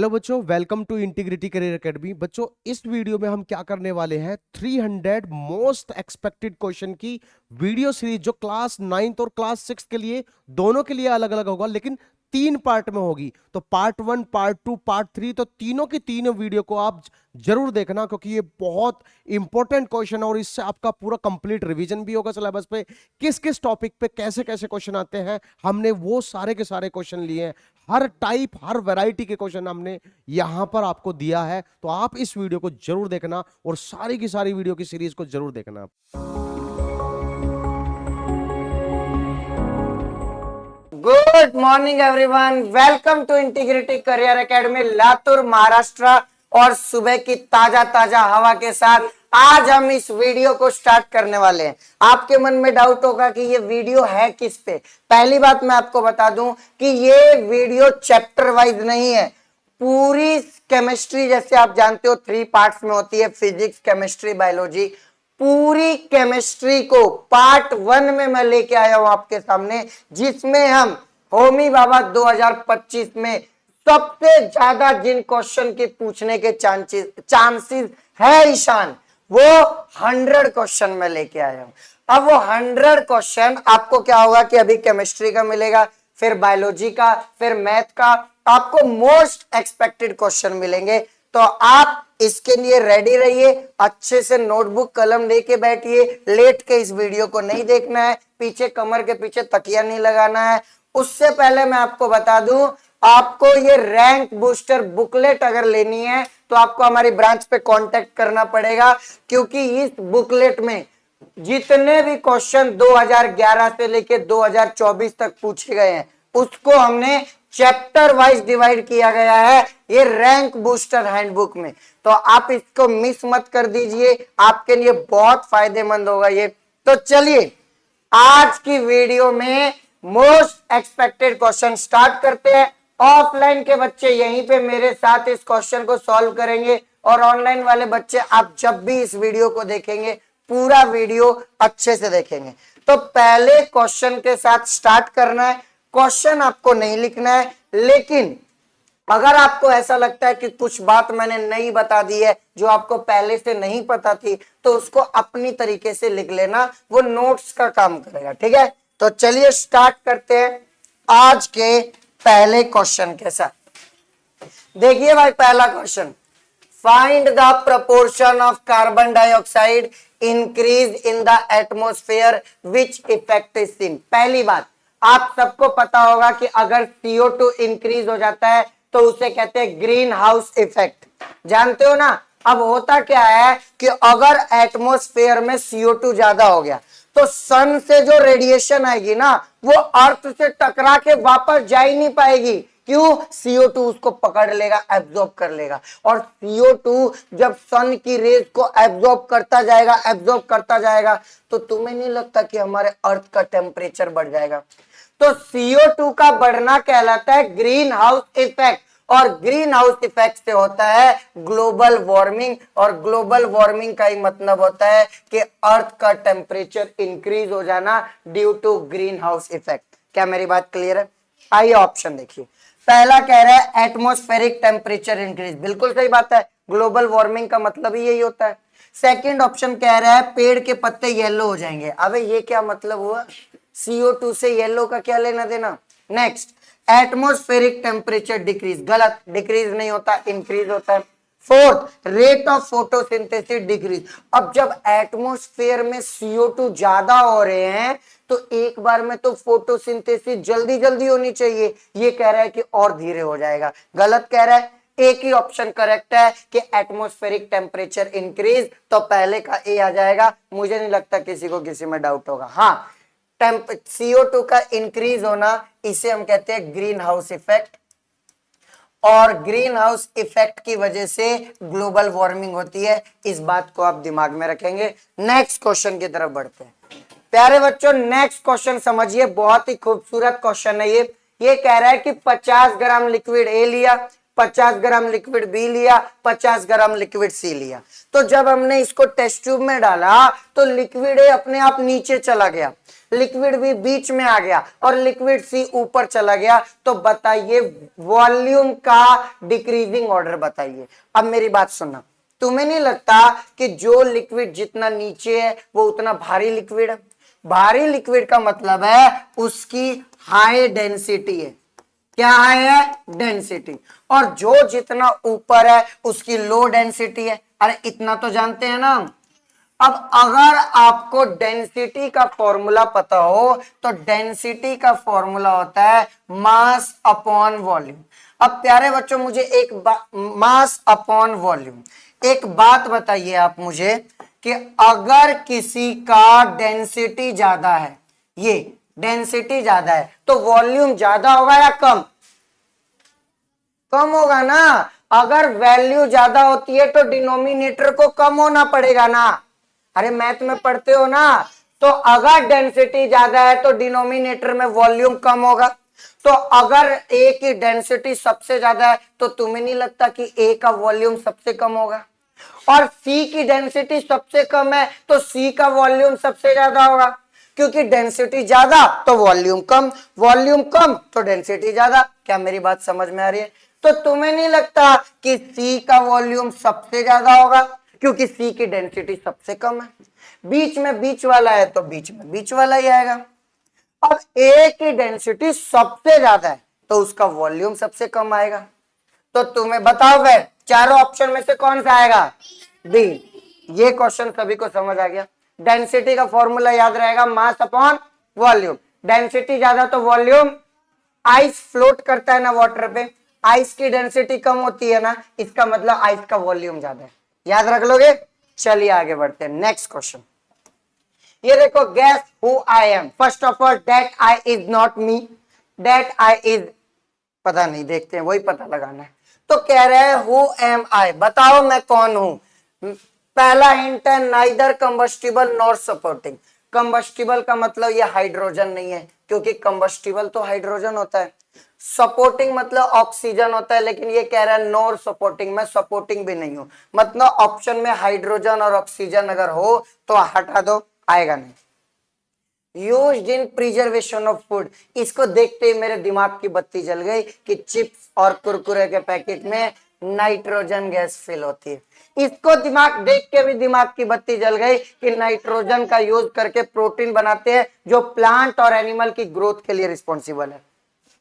Hello बच्चों, welcome to integrity career academy. बच्चों, इस वीडियो में हम क्या करने वाले हैं, 300 मोस्ट एक्सपेक्टेड क्वेश्चन की वीडियो सीरीज जो क्लास 9th और क्लास 6 के लिए दोनों के लिए अलग अलग होगा, लेकिन 3 पार्ट में होगी। तो पार्ट 1, पार्ट 2, पार्ट 3, तो तीनों की तीनों वीडियो को आप जरूर देखना, क्योंकि ये बहुत इंपॉर्टेंट क्वेश्चन है और इससे आपका पूरा कंप्लीट रिवीजन भी होगा सिलेबस पे। किस किस टॉपिक पे कैसे कैसे क्वेश्चन आते हैं, हमने वो सारे के सारे क्वेश्चन लिए हैं। हर टाइप, हर वैरायटी के क्वेश्चन हमने यहां पर आपको दिया है। तो आप इस वीडियो को जरूर देखना और सारी की सारी वीडियो की सीरीज को जरूर देखना। Good morning everyone, welcome to integrity career academy Latur Maharashtra. और सुबह की ताजा ताजा हवा के साथ आज हम इस वीडियो को स्टार्ट करने वाले हैं। आपके मन में डाउट होगा कि ये वीडियो है किस पे। पहली बात मैं आपको बता दूं कि ये वीडियो चैप्टर वाइज नहीं है। पूरी केमिस्ट्री, जैसे आप जानते हो 3 पार्ट्स में होती है, फिजिक्स, केमिस्ट्री, बायोलॉजी। पूरी केमिस्ट्री को पार्ट 1 में मैं लेके आया हूं आपके सामने, जिसमें हम होमी बाबा 2025 में सबसे ज्यादा जिन क्वेश्चन के पूछने के चांसेस है ईशान, वो 100 क्वेश्चन में लेके आया हूं। अब वो 100 क्वेश्चन आपको क्या होगा कि अभी केमिस्ट्री का मिलेगा, फिर बायोलॉजी का, फिर मैथ का, आपको मोस्ट एक्सपेक्टेड क्वेश्चन मिलेंगे। तो आप इसके लिए रेडी रहिए, अच्छे से नोटबुक कलम लेके बैठिए। लेट के इस वीडियो को नहीं देखना है, पीछे कमर के पीछे तकिया नहीं लगाना है। उससे पहले मैं आपको बता दूं, आपको ये रैंक बूस्टर बुकलेट अगर लेनी है तो आपको हमारी ब्रांच पे कांटेक्ट करना पड़ेगा, क्योंकि इस बुकलेट में जितने भी क्वेश्चन 2011 से लेके 2024 तक पूछे गए हैं, उसको हमने चैप्टर वाइज डिवाइड किया गया है ये रैंक बूस्टर हैंडबुक में। तो आप इसको मिस मत कर दीजिए, आपके लिए बहुत फायदेमंद होगा ये। तो चलिए आज की वीडियो में मोस्ट एक्सपेक्टेड क्वेश्चन स्टार्ट करते हैं। ऑफलाइन के बच्चे यहीं पे मेरे साथ इस क्वेश्चन को सॉल्व करेंगे, और ऑनलाइन वाले बच्चे आप जब भी इस वीडियो को देखेंगे पूरा वीडियो अच्छे से देखेंगे। तो पहले क्वेश्चन के साथ स्टार्ट करना है। क्वेश्चन आपको नहीं लिखना है, लेकिन अगर आपको ऐसा लगता है कि कुछ बात मैंने नहीं बता दी है जो आपको पहले से नहीं पता थी, तो उसको अपनी तरीके से लिख लेना, वो नोट्स का काम करेगा। ठीक है, तो चलिए स्टार्ट करते हैं आज के पहले क्वेश्चन के साथ। देखिए भाई, पहला question, find the proportion of carbon dioxide increase in the atmosphere which effect is seen. पहली बात, आप सबको पता होगा कि अगर CO2 इंक्रीज हो जाता है तो उसे कहते हैं ग्रीन हाउस इफेक्ट, जानते हो ना। अब होता क्या है कि अगर एटमॉस्फेयर में CO2 ज्यादा हो गया तो सन से जो रेडिएशन आएगी ना, वो अर्थ से टकरा के वापस जा ही नहीं पाएगी। क्यों? CO2 उसको पकड़ लेगा, एब्जॉर्ब कर लेगा। और CO2 जब सन की रेज को एब्जॉर्ब करता जाएगा तो तुम्हें नहीं लगता कि हमारे अर्थ का टेम्परेचर बढ़ जाएगा? तो CO2 का बढ़ना कहलाता है ग्रीन हाउस इफेक्ट, और ग्रीन हाउस इफेक्ट से होता है ग्लोबल वार्मिंग, और ग्लोबल वार्मिंग का ही मतलब होता है कि अर्थ का टेम्परेचर इंक्रीज हो जाना due to greenhouse effect. क्या मेरी बात क्लियर है? आइए ऑप्शन देखिए। पहला कह रहा है एटमॉस्फेरिक टेम्परेचर इंक्रीज, बिल्कुल सही बात है, ग्लोबल वार्मिंग का मतलब ही यही होता है। सेकेंड ऑप्शन कह रहा है पेड़ के पत्ते येलो हो जाएंगे। अबे ये क्या मतलब हुआ? CO2 से येलो का क्या लेना देना? नेक्स्ट, एटमॉस्फेरिक टेम्परेचर डिक्रीज, गलत, डिक्रीज नहीं होता, इंक्रीज होता है। Fourth, rate of photosynthesis decrease. अब जब एटमॉस्फेयर में CO2 ज्यादा हो रहे हैं तो एक बार में तो फोटोसिंथेसिस जल्दी जल्दी होनी चाहिए, ये कह रहा है कि और धीरे हो जाएगा, गलत कह रहा है। एक ही ऑप्शन करेक्ट है कि एटमॉस्फेरिक टेम्परेचर इंक्रीज, तो पहले का ए आ जाएगा। मुझे नहीं लगता किसी को किसी में डाउट होगा। हाँ, CO2 का इंक्रीज होना, इसे हम कहते हैं ग्रीन हाउस इफेक्ट, और ग्रीन हाउस इफेक्ट की वजह से ग्लोबल वार्मिंग होती है। इस बात को आप दिमाग में रखेंगे। नेक्स्ट क्वेश्चन की तरफ बढ़ते हैं। प्यारे बच्चों, नेक्स्ट क्वेश्चन समझिए, बहुत ही खूबसूरत क्वेश्चन है ये। कह रहा है कि 50 ग्राम लिक्विड ए लिया, 50 ग्राम लिक्विड बी लिया, 50 ग्राम लिक्विड सी लिया। तो जब हमने इसको टेस्ट ट्यूब में डाला तो लिक्विड ए अपने आप नीचे चला गया, लिक्विड बी बीच में आ गया और लिक्विड सी ऊपर चला गया। तो बताइए वॉल्यूम का डिक्रीजिंग ऑर्डर बताइए। अब मेरी बात सुनना, तुम्हें नहीं लगता कि जो लिक्विड जितना नीचे है वो उतना भारी लिक्विड है? भारी लिक्विड का मतलब है उसकी हाई डेंसिटी है। क्या है? डेंसिटी। और जो जितना ऊपर है उसकी लो डेंसिटी है। अरे इतना तो जानते हैं ना। अब अगर आपको डेंसिटी का फॉर्मूला पता हो तो डेंसिटी का फॉर्मूला होता है मास अपॉन वॉल्यूम। अब प्यारे बच्चों मुझे एक मास अपॉन वॉल्यूम, एक बात बताइए आप मुझे कि अगर किसी का डेंसिटी ज्यादा है, ये डेंसिटी ज्यादा है, तो वॉल्यूम ज्यादा होगा या कम? कम होगा ना। अगर वैल्यू ज्यादा होती है तो डिनोमिनेटर को कम होना पड़ेगा ना। अरे मैथ में पढ़ते हो ना। तो अगर डेंसिटी ज्यादा है तो डिनोमिनेटर में वॉल्यूम कम होगा। तो अगर ए की डेंसिटी सबसे ज्यादा है तो तुम्हें नहीं लगता कि ए का वॉल्यूम सबसे कम होगा? और सी की डेंसिटी सबसे कम है तो सी का वॉल्यूम सबसे ज्यादा होगा, क्योंकि डेंसिटी ज्यादा तो वॉल्यूम कम, वॉल्यूम कम तो डेंसिटी ज्यादा। क्या मेरी बात समझ में आ रही है? तो तुम्हें नहीं लगता कि सी का वॉल्यूम सबसे ज्यादा होगा, क्योंकि सी की डेंसिटी सबसे कम है। बीच में बीच वाला है तो बीच में बीच वाला ही आएगा। अब ए की डेंसिटी सबसे ज्यादा है तो उसका वॉल्यूम सबसे कम आएगा। तो तुम्हें बताओ फिर चारों ऑप्शन में से कौन सा आएगा? बी। ये क्वेश्चन सभी को समझ आ गया। डेंसिटी का फॉर्मूला याद रहेगा मास अपॉन वॉल्यूम। डेंसिटी ज्यादा तो वॉल्यूम, आइस फ्लोट करता है ना वाटर पे, आइस की डेंसिटी कम होती है ना, इसका मतलब आइस का वॉल्यूम ज्यादा है। याद रख लोगे? चलिए आगे बढ़ते हैं। नेक्स्ट क्वेश्चन ये देखो, guess who I am. First of all that I is not me, that I is पता नहीं, देखते हैं, वही पता लगाना है। तो कह रहे हैं हु एम आई, बताओ मैं कौन हूं। पहला हिंट है neither combustible nor supporting. Combustible का मतलब ये हाइड्रोजन नहीं है, क्योंकि कंबस्टिबल तो हाइड्रोजन होता है। सपोर्टिंग मतलब ऑक्सीजन होता है, लेकिन ये कह रहा है नॉर सपोर्टिंग, मैं सपोर्टिंग भी नहीं हूं। मतलब ऑप्शन में हाइड्रोजन और ऑक्सीजन अगर हो तो हटा दो, आएगा नहीं। Used in preservation of food, इसको देखते ही मेरे दिमाग की बत्ती जल गई कि चिप्स और कुरकुरे के पैकेट में नाइट्रोजन गैस फिल होती है। इसको दिमाग देख के भी दिमाग की बत्ती जल गई कि नाइट्रोजन का यूज करके प्रोटीन बनाते हैं जो प्लांट और एनिमल की ग्रोथ के लिए रिस्पॉन्सिबल है।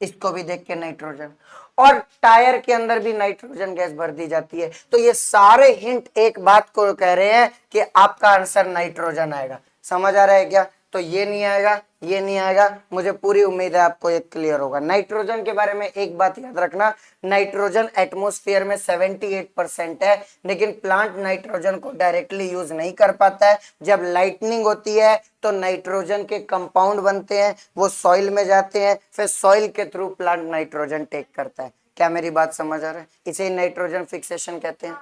इसको भी देख के नाइट्रोजन, और टायर के अंदर भी नाइट्रोजन गैस भर दी जाती है। तो ये सारे हिंट एक बात को कह रहे हैं कि आपका आंसर नाइट्रोजन आएगा। समझ आ रहा है क्या? तो ये नहीं आएगा, ये नहीं आएगा। मुझे पूरी उम्मीद है आपको ये क्लियर होगा। नाइट्रोजन के बारे में एक बात याद रखना, नाइट्रोजन एटमॉस्फेयर में 78% है, लेकिन प्लांट नाइट्रोजन को डायरेक्टली यूज नहीं कर पाता है। जब लाइटनिंग होती है तो नाइट्रोजन के कंपाउंड बनते हैं, वो सॉइल में जाते हैं, फिर सॉइल के थ्रू प्लांट नाइट्रोजन टेक करता है। क्या मेरी बात समझ आ रहा है? इसे नाइट्रोजन फिक्सेशन कहते हैं।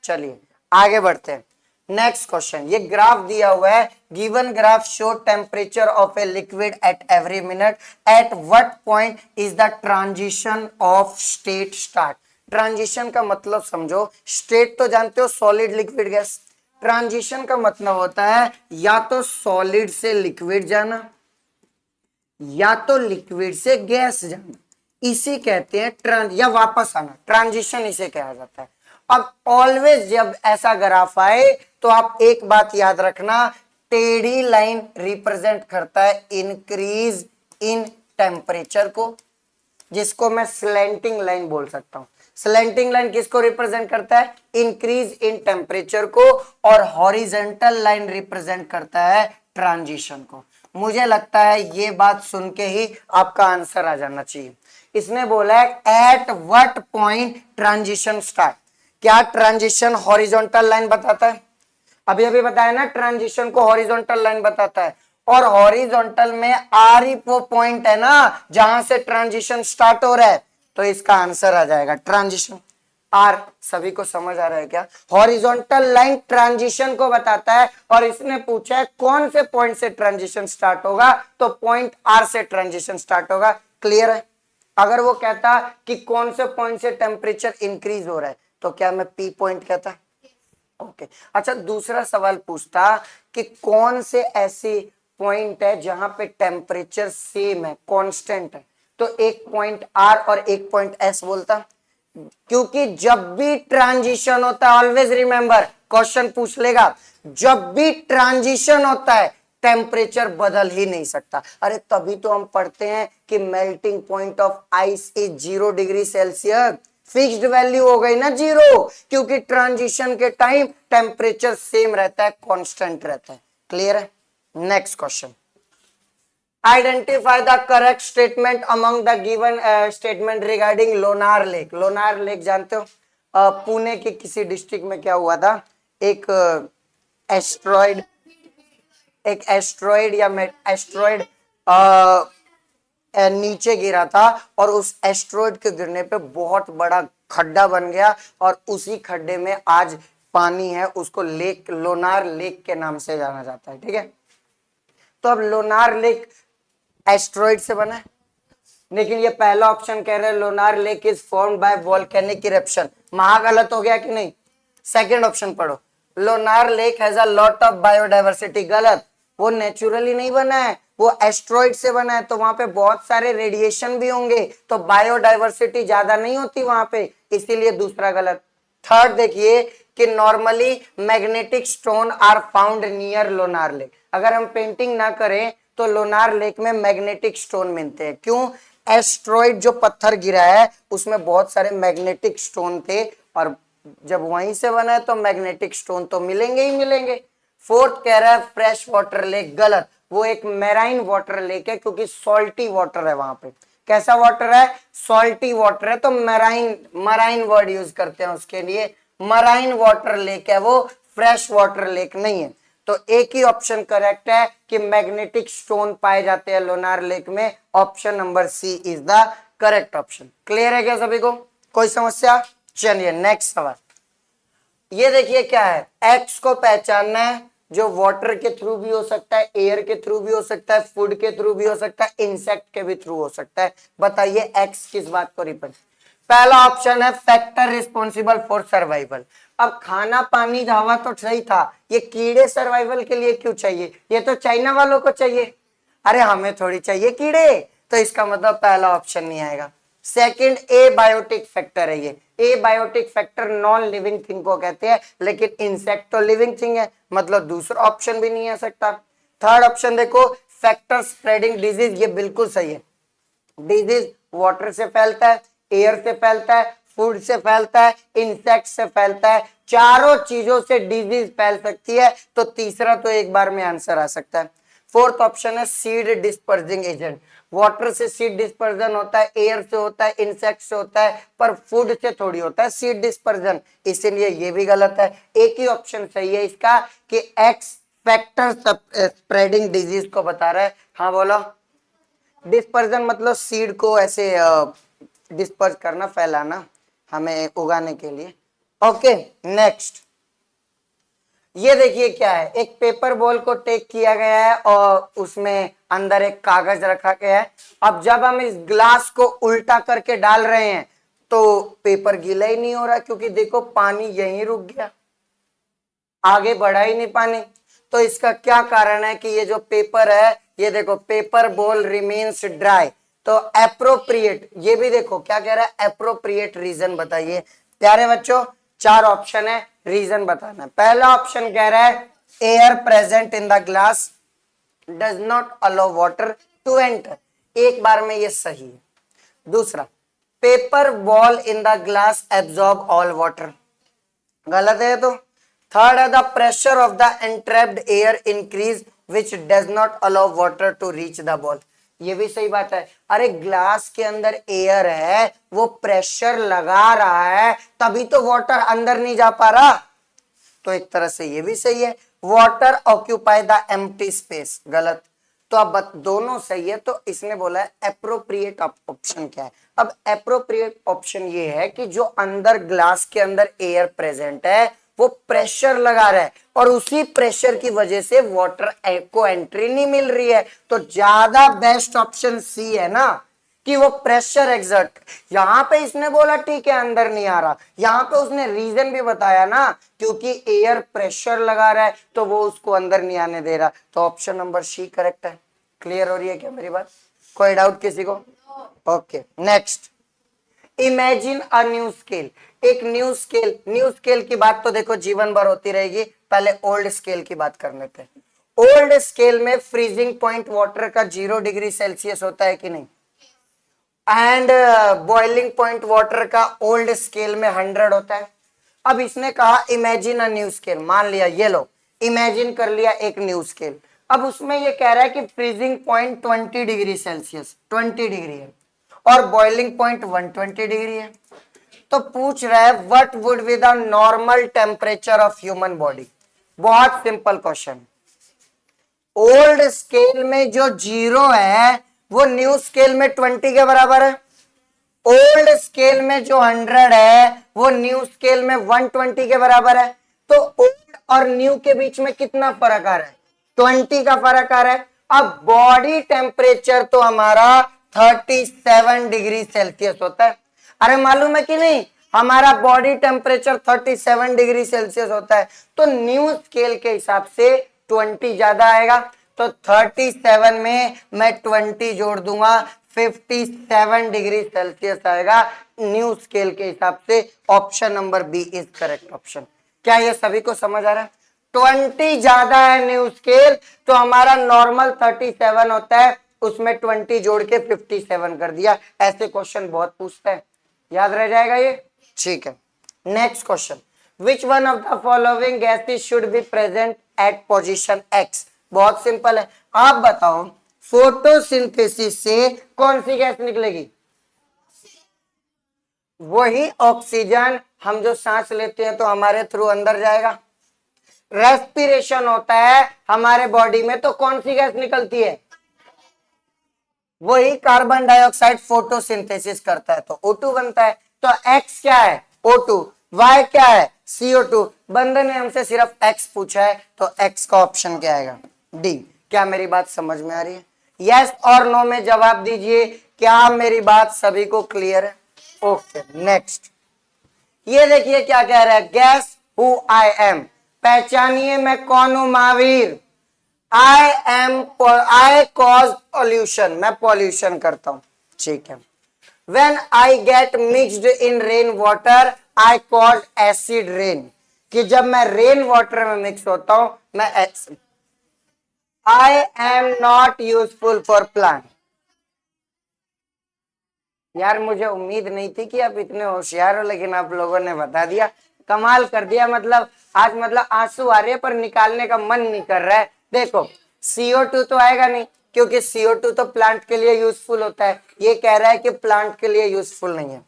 चलिए आगे बढ़ते हैं। नेक्स्ट क्वेश्चन, ये ग्राफ दिया हुआ है, given graph show temperature of a liquid at every minute, at what point is the transition of state start. Transition का मतलब समझो, स्टेट तो जानते हो सॉलिड लिक्विड गैस, ट्रांजिशन का मतलब होता है या तो सॉलिड से लिक्विड जाना या तो लिक्विड से गैस जाना, इसी कहते हैं या वापस आना, ट्रांजिशन इसे कहा जाता है। अब ऑलवेज जब ऐसा ग्राफ आए तो आप एक बात याद रखना, टेढ़ी लाइन रिप्रेजेंट करता है इंक्रीज इन टेम्परेचर को, जिसको मैं स्लैंटिंग लाइन बोल सकता हूं। स्लैंटिंग लाइन किसको रिप्रेजेंट करता है? इंक्रीज इन टेम्परेचर को। और हॉरिजॉन्टल लाइन रिप्रेजेंट करता है ट्रांजिशन को। मुझे लगता है ये बात सुन के ही आपका आंसर आ जाना चाहिए। इसने बोला है at what point transition start. क्या ट्रांजिशन हॉरिजॉन्टल लाइन बताता है? अभी अभी बताया ना, ट्रांजिशन को हॉरिजॉन्टल लाइन बताता है। और हॉरिजॉन्टल में आर ही वो पॉइंट है ना जहां से ट्रांजिशन स्टार्ट हो रहा है, तो इसका आंसर आ जाएगा ट्रांजिशन आर। सभी को समझ आ रहा है क्या? हॉरिजॉन्टल लाइन ट्रांजिशन को बताता है, और इसने पूछा है कौन से पॉइंट से ट्रांजिशन स्टार्ट होगा, तो पॉइंट आर से ट्रांजिशन स्टार्ट होगा। क्लियर है? अगर वो कहता कि कौन से पॉइंट से टेम्परेचर इंक्रीज हो रहा है तो क्या मैं पी पॉइंट कहता? ओके अच्छा, दूसरा सवाल पूछता कि कौन से ऐसे पॉइंट है जहां पे टेम्परेचर सेम है, कांस्टेंट है, तो एक पॉइंट आर और एक पॉइंट एस बोलता। क्योंकि जब भी ट्रांजिशन होता है, ऑलवेज रिमेंबर, क्वेश्चन पूछ लेगा, जब भी ट्रांजिशन होता है टेम्परेचर बदल ही नहीं सकता। अरे तभी तो हम पढ़ते हैं कि melting point of ice is 0 degree Celsius, fixed value हो गई ना 0, क्योंकि ट्रांजिशन के टाइम टेम्परेचर सेम रहता है, कांस्टेंट रहता है। क्लियर है? Next question, identify the correct statement among the given statement regarding Lonar lake. Lonar lake जानते हो, पुणे के किसी डिस्ट्रिक्ट में क्या हुआ था, एक एस्ट्रॉइड या एस्ट्रॉइड नीचे गिरा था और उस एस्ट्रॉइड के गिरने पे बहुत बड़ा खड्डा बन गया और उसी खड्डे में आज पानी है, उसको लेक, लोनार लेक के नाम से जाना जाता है। ठीक है, तो अब लोनार लेक एस्ट्रॉइड से बना है, लेकिन ये पहला ऑप्शन कह रहे हैं Lonar lake is formed by volcanic eruption. महा गलत हो गया कि नहीं? सेकंड ऑप्शन पढ़ो, Lonar lake has a lot of biodiversity. गलत, वो नेचुरली नहीं बना है, वो एस्ट्रॉइड से बना है, तो वहां पे बहुत सारे रेडिएशन भी होंगे, तो बायोडायवर्सिटी ज्यादा नहीं होती वहां पे, इसीलिए दूसरा गलत। थर्ड देखिए कि normally magnetic stone are found near Lonar lake. अगर हम पेंटिंग ना करें तो लोनार लेक में मैग्नेटिक स्टोन मिलते हैं। क्यों? एस्ट्रॉइड जो पत्थर गिरा है उसमें बहुत सारे मैग्नेटिक स्टोन थे और जब वहीं से बना है तो मैग्नेटिक स्टोन तो मिलेंगे ही मिलेंगे। फोर्थ कह रहा है फ्रेश वाटर लेक। गलत, वो एक मैराइन वाटर लेक है क्योंकि सॉल्टी वाटर है वहां पे। कैसा वाटर है? सॉल्टी वाटर है, तो मराइन वर्ड यूज करते हैं उसके लिए, मराइन वाटर लेक है वो, फ्रेश वाटर लेक नहीं है। तो एक ही ऑप्शन करेक्ट है कि मैग्नेटिक स्टोन पाए जाते हैं लोनार लेक में, option number C is the correct option. Clear है क्या सभी को? कोई समस्या? चलिए नेक्स्ट सवाल, ये देखिए क्या है, एक्स को पहचानना है जो वाटर के थ्रू भी हो सकता है, एयर के थ्रू भी हो सकता है, फूड के थ्रू भी हो सकता है, इंसेक्ट के भी थ्रू हो सकता है। बताइए एक्स किस बात को रिप्रेजेंट? पहला ऑप्शन है फैक्टर रिस्पॉन्सिबल फॉर सर्वाइवल। अब खाना पानी हवा तो सही था, ये कीड़े सर्वाइवल के लिए क्यों चाहिए? ये तो चाइना वालों को चाहिए, अरे हमें थोड़ी चाहिए कीड़े, तो इसका मतलब पहला ऑप्शन नहीं आएगा। सेकंड, ए बायोटिक फैक्टर है ये। Abiotic factor non living thing को कहते हैं, लेकिन इंसेक्ट तो लिविंग थिंग है, मतलब दूसरा ऑप्शन भी नहीं आ सकता। थर्ड ऑप्शन देखो, फैक्टर स्प्रेडिंग डिजीज, ये बिल्कुल सही है। डिजीज वाटर से फैलता है, एयर से फैलता है, फूड से फैलता है, इंसेक्ट से फैलता है, चारों चीजों से डिजीज फैल सकती है, तो तीसरा तो एक बार में आंसर आ सकता है। फोर्थ ऑप्शन है सीड डिस्पर्जिंग एजेंट। वाटर से सीड डिस्पर्जन होता है, एयर से होता है, इंसेक्ट से होता है, पर फूड से थोड़ी होता है सीड डिस्पर्जन, इसीलिए ये भी गलत है। एक ही ऑप्शन सही है इसका कि एक्स फैक्टर स्प्रेडिंग डिजीज को बता रहा है। हाँ बोलो। डिस्पर्जन मतलब सीड को ऐसे डिस्पर्स करना, फैलाना, हमें उगाने के लिए। ओके नेक्स्ट, ये देखिए क्या है, एक पेपर बॉल को टेक किया गया है और उसमें अंदर एक कागज रखा गया है। अब जब हम इस ग्लास को उल्टा करके डाल रहे हैं तो पेपर गीला ही नहीं हो रहा, क्योंकि देखो पानी यहीं रुक गया, आगे बढ़ा ही नहीं पानी। तो इसका क्या कारण है कि ये जो पेपर है, ये देखो पेपर बॉल रिमेन्स ड्राई, तो एप्रोप्रिएट, ये भी देखो क्या कह रहा है, एप्रोप्रिएट रीजन बताइए। प्यारे बच्चों, चार ऑप्शन है, रीजन बताना। पहला ऑप्शन कह रहा है air present in the glass does not allow water to enter, एक बार में ये सही है। दूसरा, paper ball in the glass absorb all water, गलत है तो। थर्ड है the pressure of the entrapped air increase which does not allow water to reach the ball, ये भी सही बात है। अरे ग्लास के अंदर एयर है, वो प्रेशर लगा रहा है, तभी तो वाटर अंदर नहीं जा पा रहा, तो एक तरह से ये भी सही है। Water occupy the empty space, गलत। तो अब दोनों सही है, तो इसने बोला है एप्रोप्रिएट ऑप्शन क्या है। अब एप्रोप्रिएट ऑप्शन ये है कि जो अंदर ग्लास के अंदर एयर प्रेजेंट है वो प्रेशर लगा रहा है और उसी प्रेशर की वजह से वाटर को एंट्री नहीं मिल रही है, तो ज्यादा बेस्ट ऑप्शन सी है ना, कि वो प्रेशर एग्जर्ट, यहां पे इसने बोला ठीक है अंदर नहीं आ रहा, यहां पे उसने रीजन भी बताया ना, क्योंकि एयर प्रेशर लगा रहा है तो वो उसको अंदर नहीं आने दे रहा। तो ऑप्शन नंबर सी करेक्ट है। क्लियर हो रही है क्या मेरी बात? कोई डाउट किसी को? Okay next, imagine a new scale. एक न्यू स्केल की बात तो देखो जीवन भर होती रहेगी, पहले ओल्ड स्केल की बात कर लेते हैं। ओल्ड स्केल में फ्रीजिंग पॉइंट वाटर का 0 डिग्री सेल्सियस होता है कि नहीं, एंड बॉइलिंग पॉइंट वाटर का ओल्ड स्केल में 100 होता है। अब इसने कहा इमेजिन अ न्यू स्केल, मान लिया ये लो इमेजिन कर लिया एक न्यू स्केल। अब उसमें ये कह रहा है कि freezing point 20 degree Celsius 20 degree है और बॉइलिंग पॉइंट 120 डिग्री है। तो पूछ रहा है what would be the normal temperature of human body. बहुत सिंपल क्वेश्चन। ओल्ड स्केल में जो 0 है वो न्यू स्केल में 20 के बराबर है। ओल्ड स्केल में जो 100 है वो न्यू स्केल में 120 के बराबर है। तो ओल्ड और न्यू के बीच में कितना फर्क आ रहा है? 20 का फर्क आ रहा है। अब बॉडी टेम्परेचर तो हमारा 37 डिग्री सेल्सियस होता है। अरे मालूम है कि नहीं, हमारा बॉडी टेम्परेचर 37 डिग्री सेल्सियस होता है। तो न्यू स्केल के हिसाब से 20 ज्यादा आएगा, तो 37 में मैं 20 जोड़ दूंगा, 57 डिग्री सेल्सियस आएगा न्यू स्केल के हिसाब से। Option number B is correct option. क्या ये सभी को समझ आ रहा है? 20 ज्यादा है न्यू स्केल, तो हमारा नॉर्मल 37 होता है, उसमें 20 जोड़ के 57 कर दिया। ऐसे क्वेश्चन बहुत पूछते हैं, याद रह जाएगा ये। ठीक है, next question, which one of the following gases should be present at position x. बहुत सिंपल है, आप बताओ फोटोसिंथेसिस से कौन सी गैस निकलेगी? वही ऑक्सीजन, हम जो सांस लेते हैं तो हमारे थ्रू अंदर जाएगा। रेस्पिरेशन होता है हमारे बॉडी में तो कौन सी गैस निकलती है? वही कार्बन डाइऑक्साइड फोटोसिंथेसिस करता है तो O2 बनता है। तो X क्या है? O2। Y क्या है? CO2। बंदे ने हमसे सिर्फ X पूछा है, तो X का ऑप्शन क्या आएगा? D। क्या मेरी बात समझ में आ रही है? यस और नो में जवाब दीजिए। क्या मेरी बात सभी को क्लियर है? ओके नेक्स्ट, ये देखिए क्या कह रहा है, गैस हु आई एम। पहचानिए मैं कौन हूं महावीर। आई कॉज पॉल्यूशन, मैं पॉल्यूशन करता हूं। ठीक है, when I get mixed in rain water I cause acid rain, कि जब मैं रेन वाटर में मिक्स होता हूं मैं acid. I am not useful for plant। यार मुझे उम्मीद नहीं थी कि आप इतने होशियार हो, लेकिन आप लोगों ने बता दिया, कमाल कर दिया। मतलब आज मतलब आंसू आ रहे हैं पर निकालने का मन नहीं कर रहा है। देखो CO2 तो आएगा नहीं, क्योंकि CO2 तो प्लांट के लिए यूजफुल होता है। ये कह रहा है कि प्लांट के लिए यूजफुल नहीं है।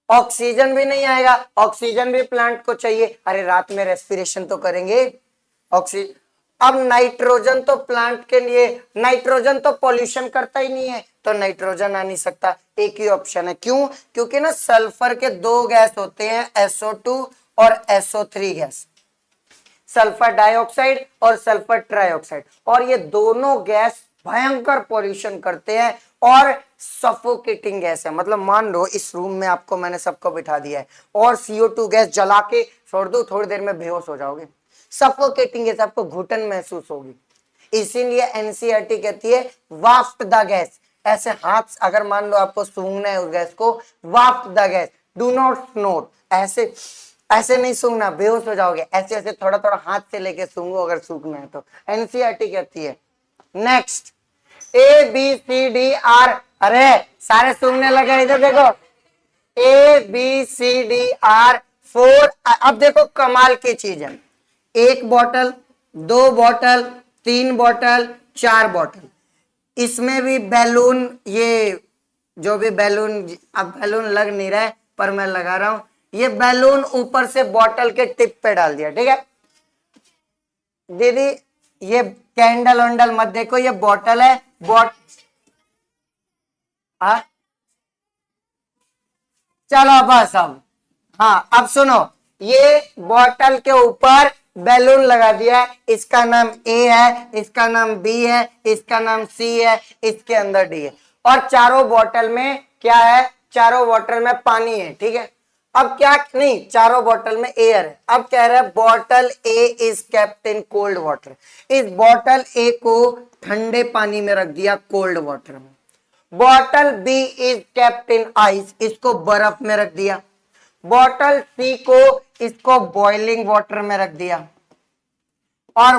ऑक्सीजन भी नहीं आएगा, ऑक्सीजन भी प्लांट को चाहिए। अरे रात में रेस्पिरेशन तो करेंगे ऑक्सीजन। अब नाइट्रोजन तो प्लांट के लिए, नाइट्रोजन तो पॉल्यूशन करता ही नहीं है, तो नाइट्रोजन आ नहीं सकता। एक ही ऑप्शन है। क्यों? क्योंकि ना सल्फर के 2 गैस होते हैं, SO2 और SO3 गैस, सल्फर डाइऑक्साइड और सल्फर ट्राइऑक्साइड, और ये दोनों गैस भयंकर पॉल्यूशन करते हैं और सफोकेटिंग गैस है। मतलब मान लो इस रूम में आपको मैंने सबको बिठा दिया है और CO2 गैस जला के छोड़ दो, थोड़ी देर में बेहोश हो जाओगे। सफोकेटिंग गैस, आपको घुटन महसूस होगी। इसीलिए NCERT कहती है वाफ्ट द गैस। ऐसे हाथ अगर मान लो आपको सूंघना है उस गैस को, waft the gas, do not snore. ऐसे ऐसे नहीं सूंघना, बेहोश हो जाओगे। ऐसे ऐसे थोड़ा थोड़ा हाथ से लेके सूंघो अगर सूंघना है तो। NCERT कहती है। Next, ABCDR। अरे सारे सूंघने लगे, इधर देखो, ABCDR 4। अब देखो कमाल की चीज है, 1 बॉटल, 2 बॉटल, 3 बॉटल, 4 बॉटल। इसमें भी बैलून, ये जो भी बैलून, अब बैलून लग नहीं रहा है पर मैं लगा रहा हूं, ये बैलून ऊपर से बॉटल के टिप पे डाल दिया। ठीक है दीदी, ये कैंडल वैंडल मत देखो, ये बॉटल है। चलो बस अब, हाँ अब सुनो, ये बॉटल के ऊपर बैलून लगा दिया है। इसका नाम A है, इसका नाम B है, इसका नाम C है, इसके अंदर D है। और चारों बॉटल में क्या है, चारों बॉटल में पानी है, ठीक है। अब क्या नहीं, चारों बॉटल में एयर है। अब कह रहा है bottle A is kept in cold water, इस बॉटल ए को ठंडे पानी में रख दिया, कोल्ड वाटर में। Bottle B is kept in ice, इसको बर्फ में रख दिया। बॉटल सी को इसको बॉइलिंग वाटर में रख दिया, और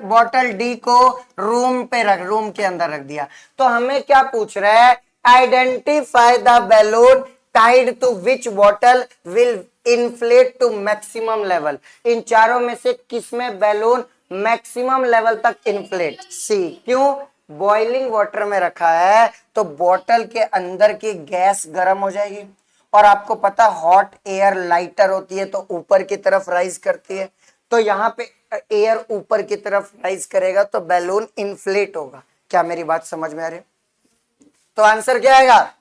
बॉटल डी को रूम के अंदर रख दिया। तो हमें क्या पूछ रहा है, identify the balloon tied to which bottle will inflate to maximum level. इन चारों में से किसमें बैलून मैक्सिमम लेवल तक इन्फ्लेट? सी। क्यों? बॉइलिंग वाटर में रखा है तो बॉटल के अंदर की गैस गर्म हो जाएगी, और आपको पता हॉट एयर लाइटर होती है तो ऊपर की तरफ राइज करती है, तो यहाँ पे एयर ऊपर की तरफ राइज करेगा तो बैलून इन्फ्लेट होगा। क्या मेरी बात समझ में आ रही है? तो आंसर क्या आएगा?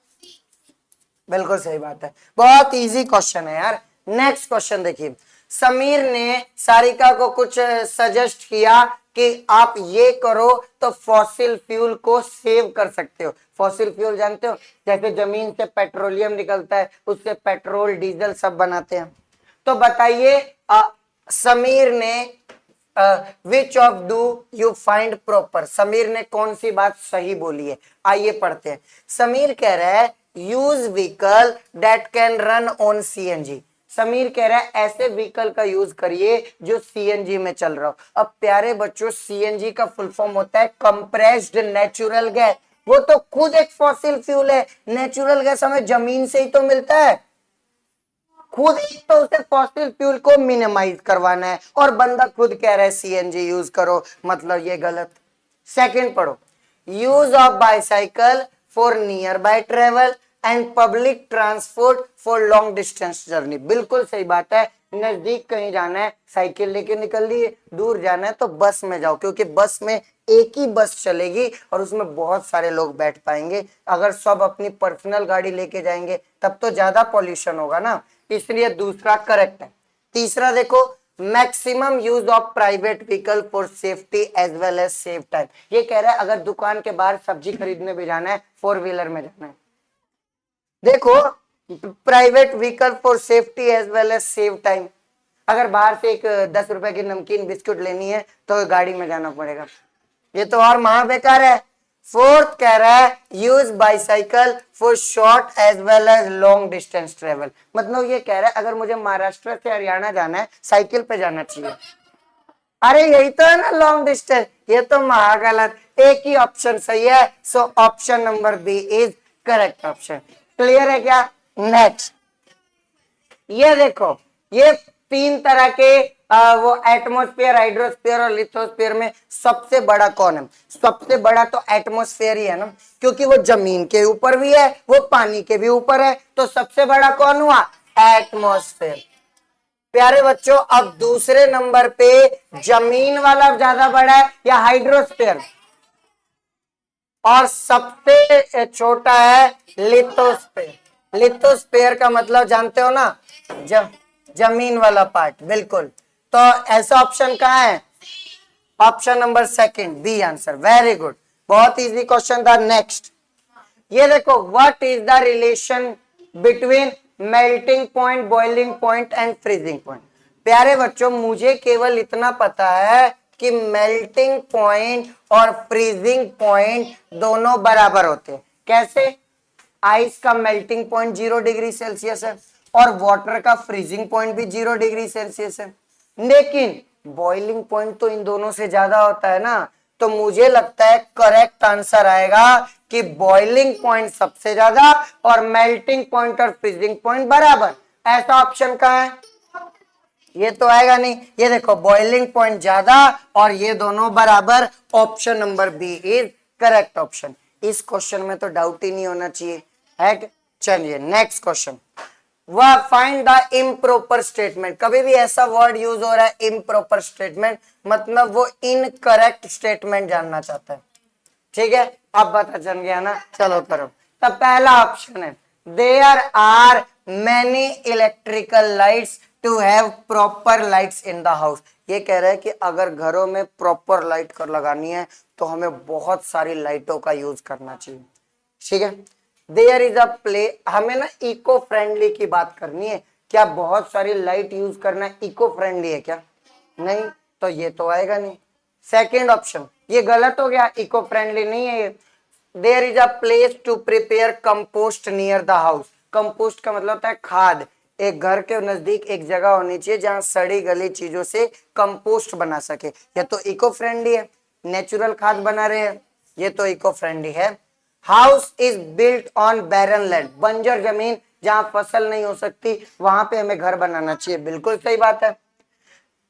बिल्कुल सही बात है, बहुत इजी क्वेश्चन है यार। नेक्स्ट क्वेश्चन देखिए, समीर ने सारिका को कुछ सजेस्ट किया कि आप ये करो तो फॉसिल फ्यूल को सेव कर सकते हो। फॉसिल फ्यूल जानते हो, जैसे जमीन से पेट्रोलियम निकलता है, उससे पेट्रोल डीजल सब बनाते हैं। तो बताइए समीर ने which of do you find proper, Sameer ने कौन सी बात सही बोली है? आइए पढ़ते हैं। समीर कह रहा है use vehicle that can run on CNG. Sameer कह रहा है ऐसे व्हीकल का यूज करिए जो सीएनजी में चल रहा हो। अब प्यारे बच्चों, सीएनजी का फुल फॉर्म होता है कंप्रेस्ड नेचुरल गैस, वो तो खुद एक फॉसिल फ्यूल है। नेचुरल गैस हमें जमीन से ही तो मिलता है, खुद एक तो उसे फॉसिल फ्यूल को मिनिमाइज करवाना है, और बंदा खुद कह रहा है सीएनजी यूज करो, मतलब ये गलत। सेकंड पढ़ो, use of bicycle for near by travel and public transport for long distance journey. बिल्कुल सही बात है, नजदीक कहीं जाना है साइकिल लेके निकल लिए, दूर जाना है तो बस में जाओ, क्योंकि बस में एक ही बस चलेगी और उसमें बहुत सारे लोग बैठ पाएंगे। अगर सब अपनी पर्सनल गाड़ी लेके जाएंगे तब तो ज्यादा पॉल्यूशन होगा ना, इसलिए दूसरा करेक्ट है। तीसरा देखो, maximum use of private vehicle for safety as well as save time. ये कह रहा है अगर दुकान के बाहर सब्जी खरीदने भी जाना है, 4 व्हीलर में जाना है। देखो, private vehicle for safety as well as save time. अगर बाहर से एक 10 रुपए की नमकीन बिस्कुट लेनी है तो गाड़ी में जाना पड़ेगा, ये तो और महा बेकार है। फोर्थ कह रहा है use bicycle for short as well as long distance travel. मतलब ये कह रहा है अगर मुझे महाराष्ट्र से हरियाणा जाना है साइकिल पे जाना चाहिए। अरे यही तो है ना लॉन्ग डिस्टेंस, ये तो महागलत। एक ही ऑप्शन सही है, so option number B is correct option. Clear है क्या? नेक्स्ट, ये देखो, ये 3 तरह के वो एटमॉस्फेयर, हाइड्रोस्फीयर और लिथोस्फीयर में सबसे बड़ा कौन है? सबसे बड़ा तो एटमॉस्फेयर ही है ना, क्योंकि वो जमीन के ऊपर भी है, वो पानी के भी ऊपर है, तो सबसे बड़ा कौन हुआ? एटमॉस्फेयर। प्यारे बच्चों, अब दूसरे नंबर पे जमीन वाला ज्यादा बड़ा है या हाइड्रोस्फीयर? और सबसे छोटा है लिथोस्फीयर। लिथोस्फीयर का मतलब जानते हो ना, जमीन वाला पार्ट। बिल्कुल, तो ऐसा ऑप्शन कहाँ है? Option number second, B answer. Very good, बहुत इजी क्वेश्चन था। नेक्स्ट, ये देखो, what is the relation between melting point, boiling point and freezing point? प्यारे बच्चों, मुझे केवल इतना पता है कि मेल्टिंग पॉइंट और फ्रीजिंग पॉइंट दोनों बराबर होते हैं। कैसे? आइस का मेल्टिंग पॉइंट 0 डिग्री सेल्सियस है और वाटर का फ्रीजिंग पॉइंट भी 0 डिग्री सेल्सियस है, लेकिन बॉइलिंग पॉइंट तो इन दोनों से ज्यादा होता है ना। तो मुझे लगता है करेक्ट आंसर आएगा कि बॉइलिंग पॉइंट सबसे ज्यादा और मेल्टिंग पॉइंट और फ्रीजिंग पॉइंट बराबर। ऐसा ऑप्शन कहाँ है? ये तो आएगा नहीं। ये देखो, बॉइलिंग पॉइंट ज्यादा और ये दोनों बराबर। Option number B is correct option. इस क्वेश्चन में तो डाउट ही नहीं होना चाहिए है। चलिए नेक्स्ट क्वेश्चन, वह फाइंड द इम्प्रॉपर स्टेटमेंट। कभी भी ऐसा वर्ड यूज हो रहा है इम्प्रॉपर स्टेटमेंट, मतलब वो इनकरेक्ट स्टेटमेंट जानना चाहता है। ठीक है, अब पता चल गया ना, चलो करो। तो पहला ऑप्शन है there are many electrical lights to have proper lights in the house. ये कह रहा है कि अगर घरों में प्रॉपर लाइट कर लगानी है तो हमें बहुत सारी लाइटों का यूज करना चाहिए। ठीक है। देयर इज अ प्ले, हमें ना इको फ्रेंडली की बात करनी है। क्या बहुत सारी लाइट यूज करना इको फ्रेंडली है क्या? नहीं, तो ये तो आएगा नहीं। सेकेंड ऑप्शन ये गलत हो गया, इको फ्रेंडली नहीं है ये। There is a place to prepare compost near the house. Compost का मतलब होता है खाद। एक घर के नजदीक एक जगह होनी चाहिए जहां सड़ी गली चीजों से कंपोस्ट बना सके। ये तो इको फ्रेंडली है, नेचुरल खाद बना रहे हैं, ये तो इको फ्रेंडली है। House is built on barren land, बंजर जमीन जहां फसल नहीं हो सकती वहां पे हमें घर बनाना चाहिए, बिल्कुल सही बात है।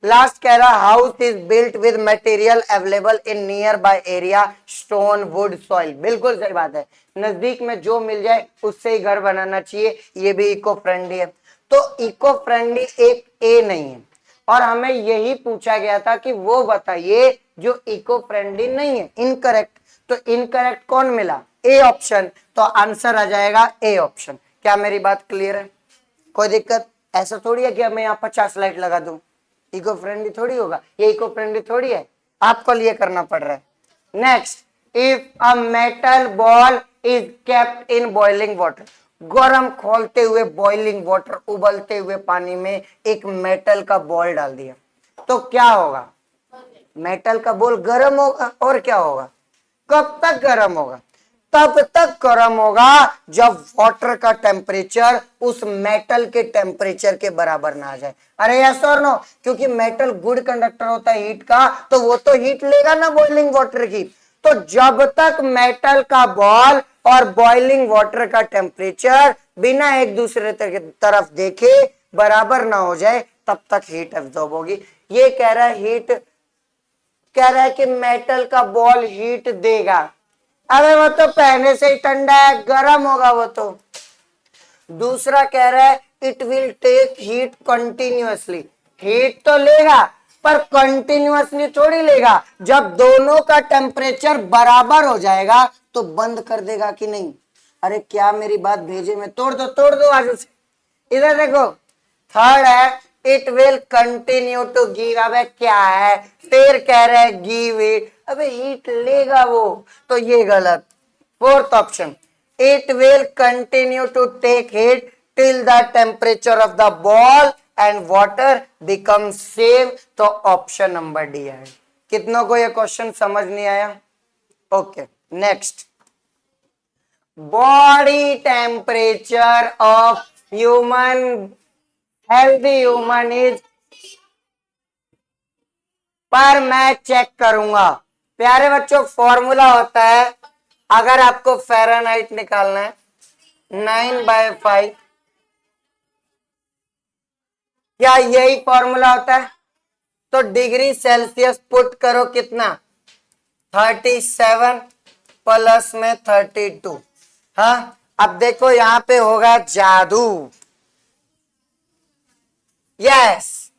लास्ट कह रहा house is built with material available in near by area, stone, would, soil, बिल्कुल सही बात है। नजदीक में जो मिल जाए उससे ही घर बनाना चाहिए, ये भी इको फ्रेंडली है। तो इको फ्रेंडली एक ए नहीं है, और हमें यही पूछा गया था कि वो बताइए जो इको फ्रेंडली नहीं है, इनकरेक्ट। तो इनकरेक्ट कौन मिला? A option. तो आंसर आ जाएगा ए ऑप्शन। क्या मेरी बात क्लियर है? कोई दिक्कत? ऐसा थोड़ी है कि मैं यहाँ 50 लाइट लगा दूं, इको फ्रेंडली थोड़ी होगा, ये इको फ्रेंडली थोड़ी है, आपको लिए करना पड़ रहा है। Next, if a metal ball is kept in boiling water, गर्म खोलते हुए बॉइलिंग वाटर, उबलते हुए पानी में एक मेटल का बॉल डाल दिया तो क्या होगा? मेटल का बॉल गर्म होगा, और क्या होगा? कब तक गर्म होगा? तब तक गर्म होगा जब वाटर का टेम्परेचर उस मेटल के टेम्परेचर के बराबर ना आ जाए। अरे यस और नो? क्योंकि मेटल गुड कंडक्टर होता है हीट का, तो वो तो हीट लेगा ना बॉइलिंग वाटर की। तो जब तक मेटल का बॉल और बॉइलिंग वाटर का टेम्परेचर बिना एक दूसरे तरफ देखे बराबर ना हो जाए, तब तक हीट एब्जॉर्ब होगी। ये कह रहा है हीट, कह रहा है कि मेटल का बॉल हीट देगा। अरे वो तो पहले से ही ठंडा है, गर्म होगा वो तो। दूसरा कह रहा है it will take heat continuously, heat तो लेगा पर कंटिन्यूअसली थोड़ी लेगा। जब दोनों का टेम्परेचर बराबर हो जाएगा तो बंद कर देगा कि नहीं? अरे क्या मेरी बात भेजे में? तोड़ दो आगे से। इधर देखो, थर्ड है it will continue to give. अबे क्या है, फिर कह रहे हैं गिव इट, अबे हीट लेगा वो, तो ये गलत। Fourth option, it will continue to take heat till the temperature of the ball and water become same, तो ऑप्शन नंबर डी है। कितनों को ये क्वेश्चन समझ नहीं आया? Okay, next, body temperature of human, healthy human is, पर मैं चेक करूंगा। प्यारे बच्चों, फॉर्मूला होता है, अगर आपको फ़ारेनहाइट निकालना है 9/5, क्या यही फॉर्मूला होता है? तो डिग्री सेल्सियस पुट करो, कितना? 37 प्लस में 32। हाँ, अब देखो यहां पे होगा जादू। यस,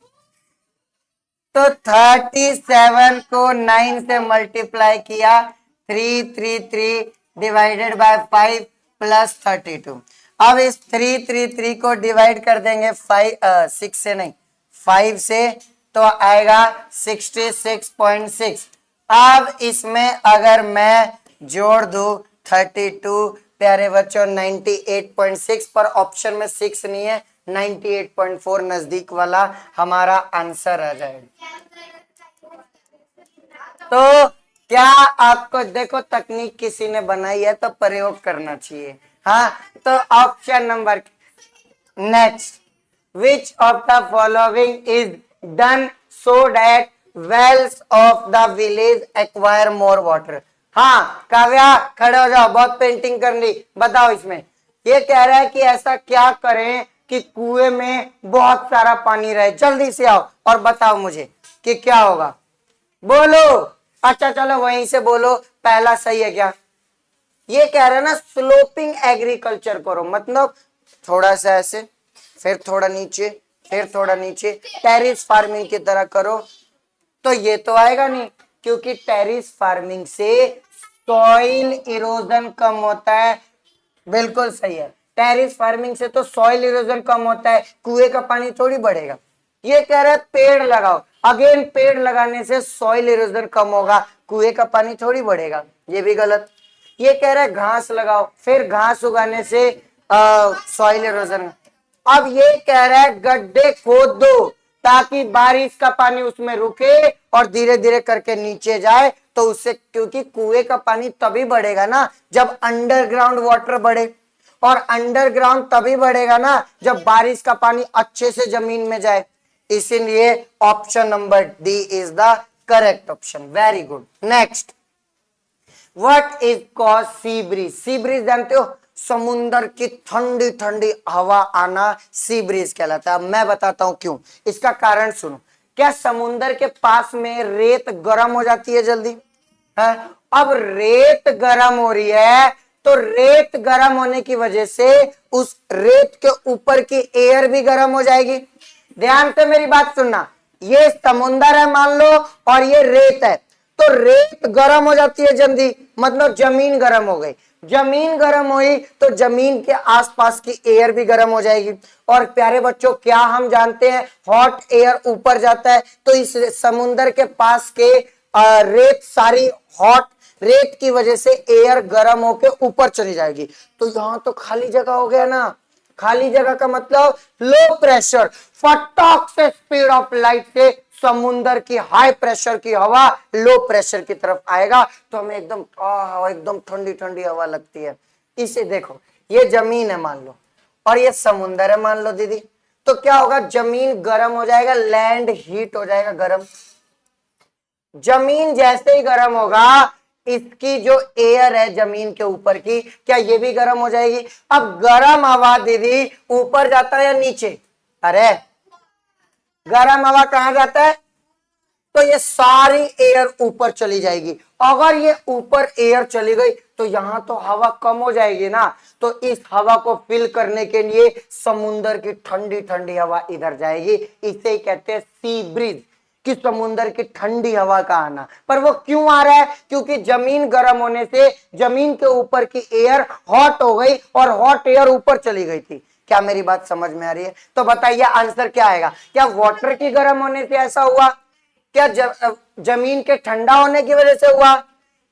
तो 37 को 9 से मल्टीप्लाई किया, 333 डिवाइडेड बाय 5 प्लस 32। अब इस 333 को डिवाइड कर देंगे 6 से, नहीं 5 से, तो आएगा 66.6। अब इसमें अगर मैं जोड़ दूं 32, प्यारे बच्चों 98.6, पर ऑप्शन में 6 नहीं है, 98.4 नजदीक वाला हमारा आंसर आ जाएगा। तो क्या आपको देखो तकनीक किसी ने बनाई है तो प्रयोग करना चाहिए। हाँ, तो option number next, which of the following is done so that wells of the village acquire more water. हाँ काव्या, खड़े हो जाओ, बहुत पेंटिंग कर ली, बताओ इसमें ये कह रहा है कि ऐसा क्या करें कि कुएं में बहुत सारा पानी रहे। जल्दी से आओ और बताओ मुझे कि क्या होगा, बोलो। अच्छा चलो वहीं से बोलो, पहला सही है क्या? ये कह रहा है ना स्लोपिंग एग्रीकल्चर करो, मतलब थोड़ा सा ऐसे, फिर थोड़ा नीचे, फिर थोड़ा नीचे, टेरिस फार्मिंग की तरह करो। तो ये तो आएगा नहीं, क्योंकि टेरिस फार्मिंग से सॉइल इरोजन कम होता है। बिल्कुल सही है, टेरिस फार्मिंग से तो सॉइल इरोजन कम होता है, कुएं का पानी थोड़ी बढ़ेगा। ये कह रहा है पेड़ लगाओ, अगेन पेड़ लगाने से सॉइल इरोजन कम होगा, कुएं का पानी थोड़ी बढ़ेगा, ये भी गलत। ये कह रहा है घास लगाओ, फिर घास उगाने से सॉइल इरोजन। अब ये कह रहा है गड्ढे खोद दो ताकि बारिश का पानी उसमें रुके और धीरे धीरे करके नीचे जाए, तो उससे, क्योंकि कुएं का पानी तभी बढ़ेगा ना जब अंडरग्राउंड वाटर बढ़े, और अंडरग्राउंड तभी बढ़ेगा ना जब बारिश का पानी अच्छे से जमीन में जाए। इसीलिए option number D is the correct option. Very good. Next, what is called sea breeze? Sea breeze जानते हो, समुंदर की ठंडी ठंडी हवा आना सी ब्रीज कहलाता है। मैं बताता हूं क्यों, इसका कारण सुनो। क्या समुंदर के पास में रेत गर्म हो जाती है जल्दी है? अब रेत गर्म हो रही है तो रेत गर्म होने की वजह से उस रेत के ऊपर की एयर भी गर्म हो जाएगी। ध्यान से मेरी बात सुनना, ये समुंदर है मान लो और ये रेत है, तो रेत गर्म हो जाती है जल्दी, मतलब जमीन गर्म हो गई। जमीन गर्म हुई तो जमीन के आसपास की एयर भी गर्म हो जाएगी। और प्यारे बच्चों, क्या हम जानते हैं हॉट एयर ऊपर जाता है, तो इस समुंदर के पास के रेत सारी हॉट रेत की वजह से एयर गर्म होके ऊपर चली जाएगी। तो यहां तो खाली जगह हो गया ना। खाली जगह का मतलब लो प्रेशर, फटाक से स्पीड ऑफ लाइट से समुंदर की हाई प्रेशर की हवा लो प्रेशर की तरफ आएगा, तो हमें एकदम ठंडी ठंडी हवा लगती है। इसे देखो, ये जमीन है मान लो और ये समुंदर है मान लो दीदी, तो क्या होगा, जमीन गर्म हो जाएगा, लैंड हीट हो जाएगा गर्म। जमीन जैसे ही गर्म होगा, इसकी जो एयर है जमीन के ऊपर की, क्या ये भी गर्म हो जाएगी? अब गर्म हवा दीदी ऊपर जाता है या नीचे? अरे गर्म हवा कहां जाता है? तो ये सारी एयर ऊपर चली जाएगी। अगर ये ऊपर एयर चली गई तो यहां तो हवा कम हो जाएगी ना, तो इस हवा को फिल करने के लिए समुंदर की ठंडी ठंडी हवा इधर जाएगी। इसे ही कहते हैं सी ब्रीज, कि समुंदर की ठंडी हवा का आना। पर वो क्यों आ रहा है? क्योंकि जमीन गर्म होने से जमीन के ऊपर की एयर हॉट हो गई और हॉट एयर ऊपर चली गई थी। क्या मेरी बात समझ में आ रही है? तो बताइए आंसर क्या आएगा? क्या वाटर की गर्म होने से ऐसा हुआ? क्या जमीन के ठंडा होने की वजह से हुआ?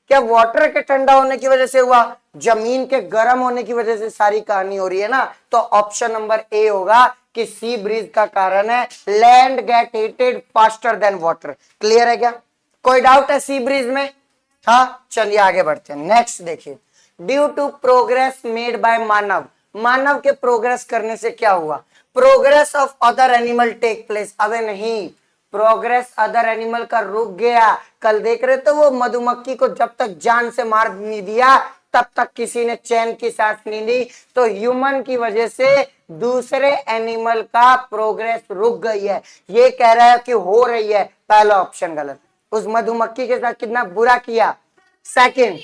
क्या वाटर के ठंडा होने की वजह से हुआ? जमीन के गर्म होने की वजह से सारी कहानी हो रही है ना। तो ऑप्शन नंबर ए होगा कि सी ब्रीज का कारण है land gate heated faster than water. Clear है क्या? कोई डाउट है सी ब्रीज में? हाँ, चलिए आगे बढ़ते हैं। नेक्स्ट देखिए, due to progress made by मानव, मानव के प्रोग्रेस करने से क्या हुआ? Progress of other animal take place. अबे नहीं, प्रोग्रेस अदर एनिमल का रुक गया। कल देख रहे तो वो मधुमक्खी को जब तक जान से मार नहीं दिया तब तक किसी ने चैन की सांस नहीं ली। तो ह्यूमन की वजह से दूसरे एनिमल का प्रोग्रेस रुक गई है। ये कह रहा है कि हो रही है, पहला ऑप्शन गलत। उस मधुमक्खी के साथ कितना बुरा किया। सेकंड,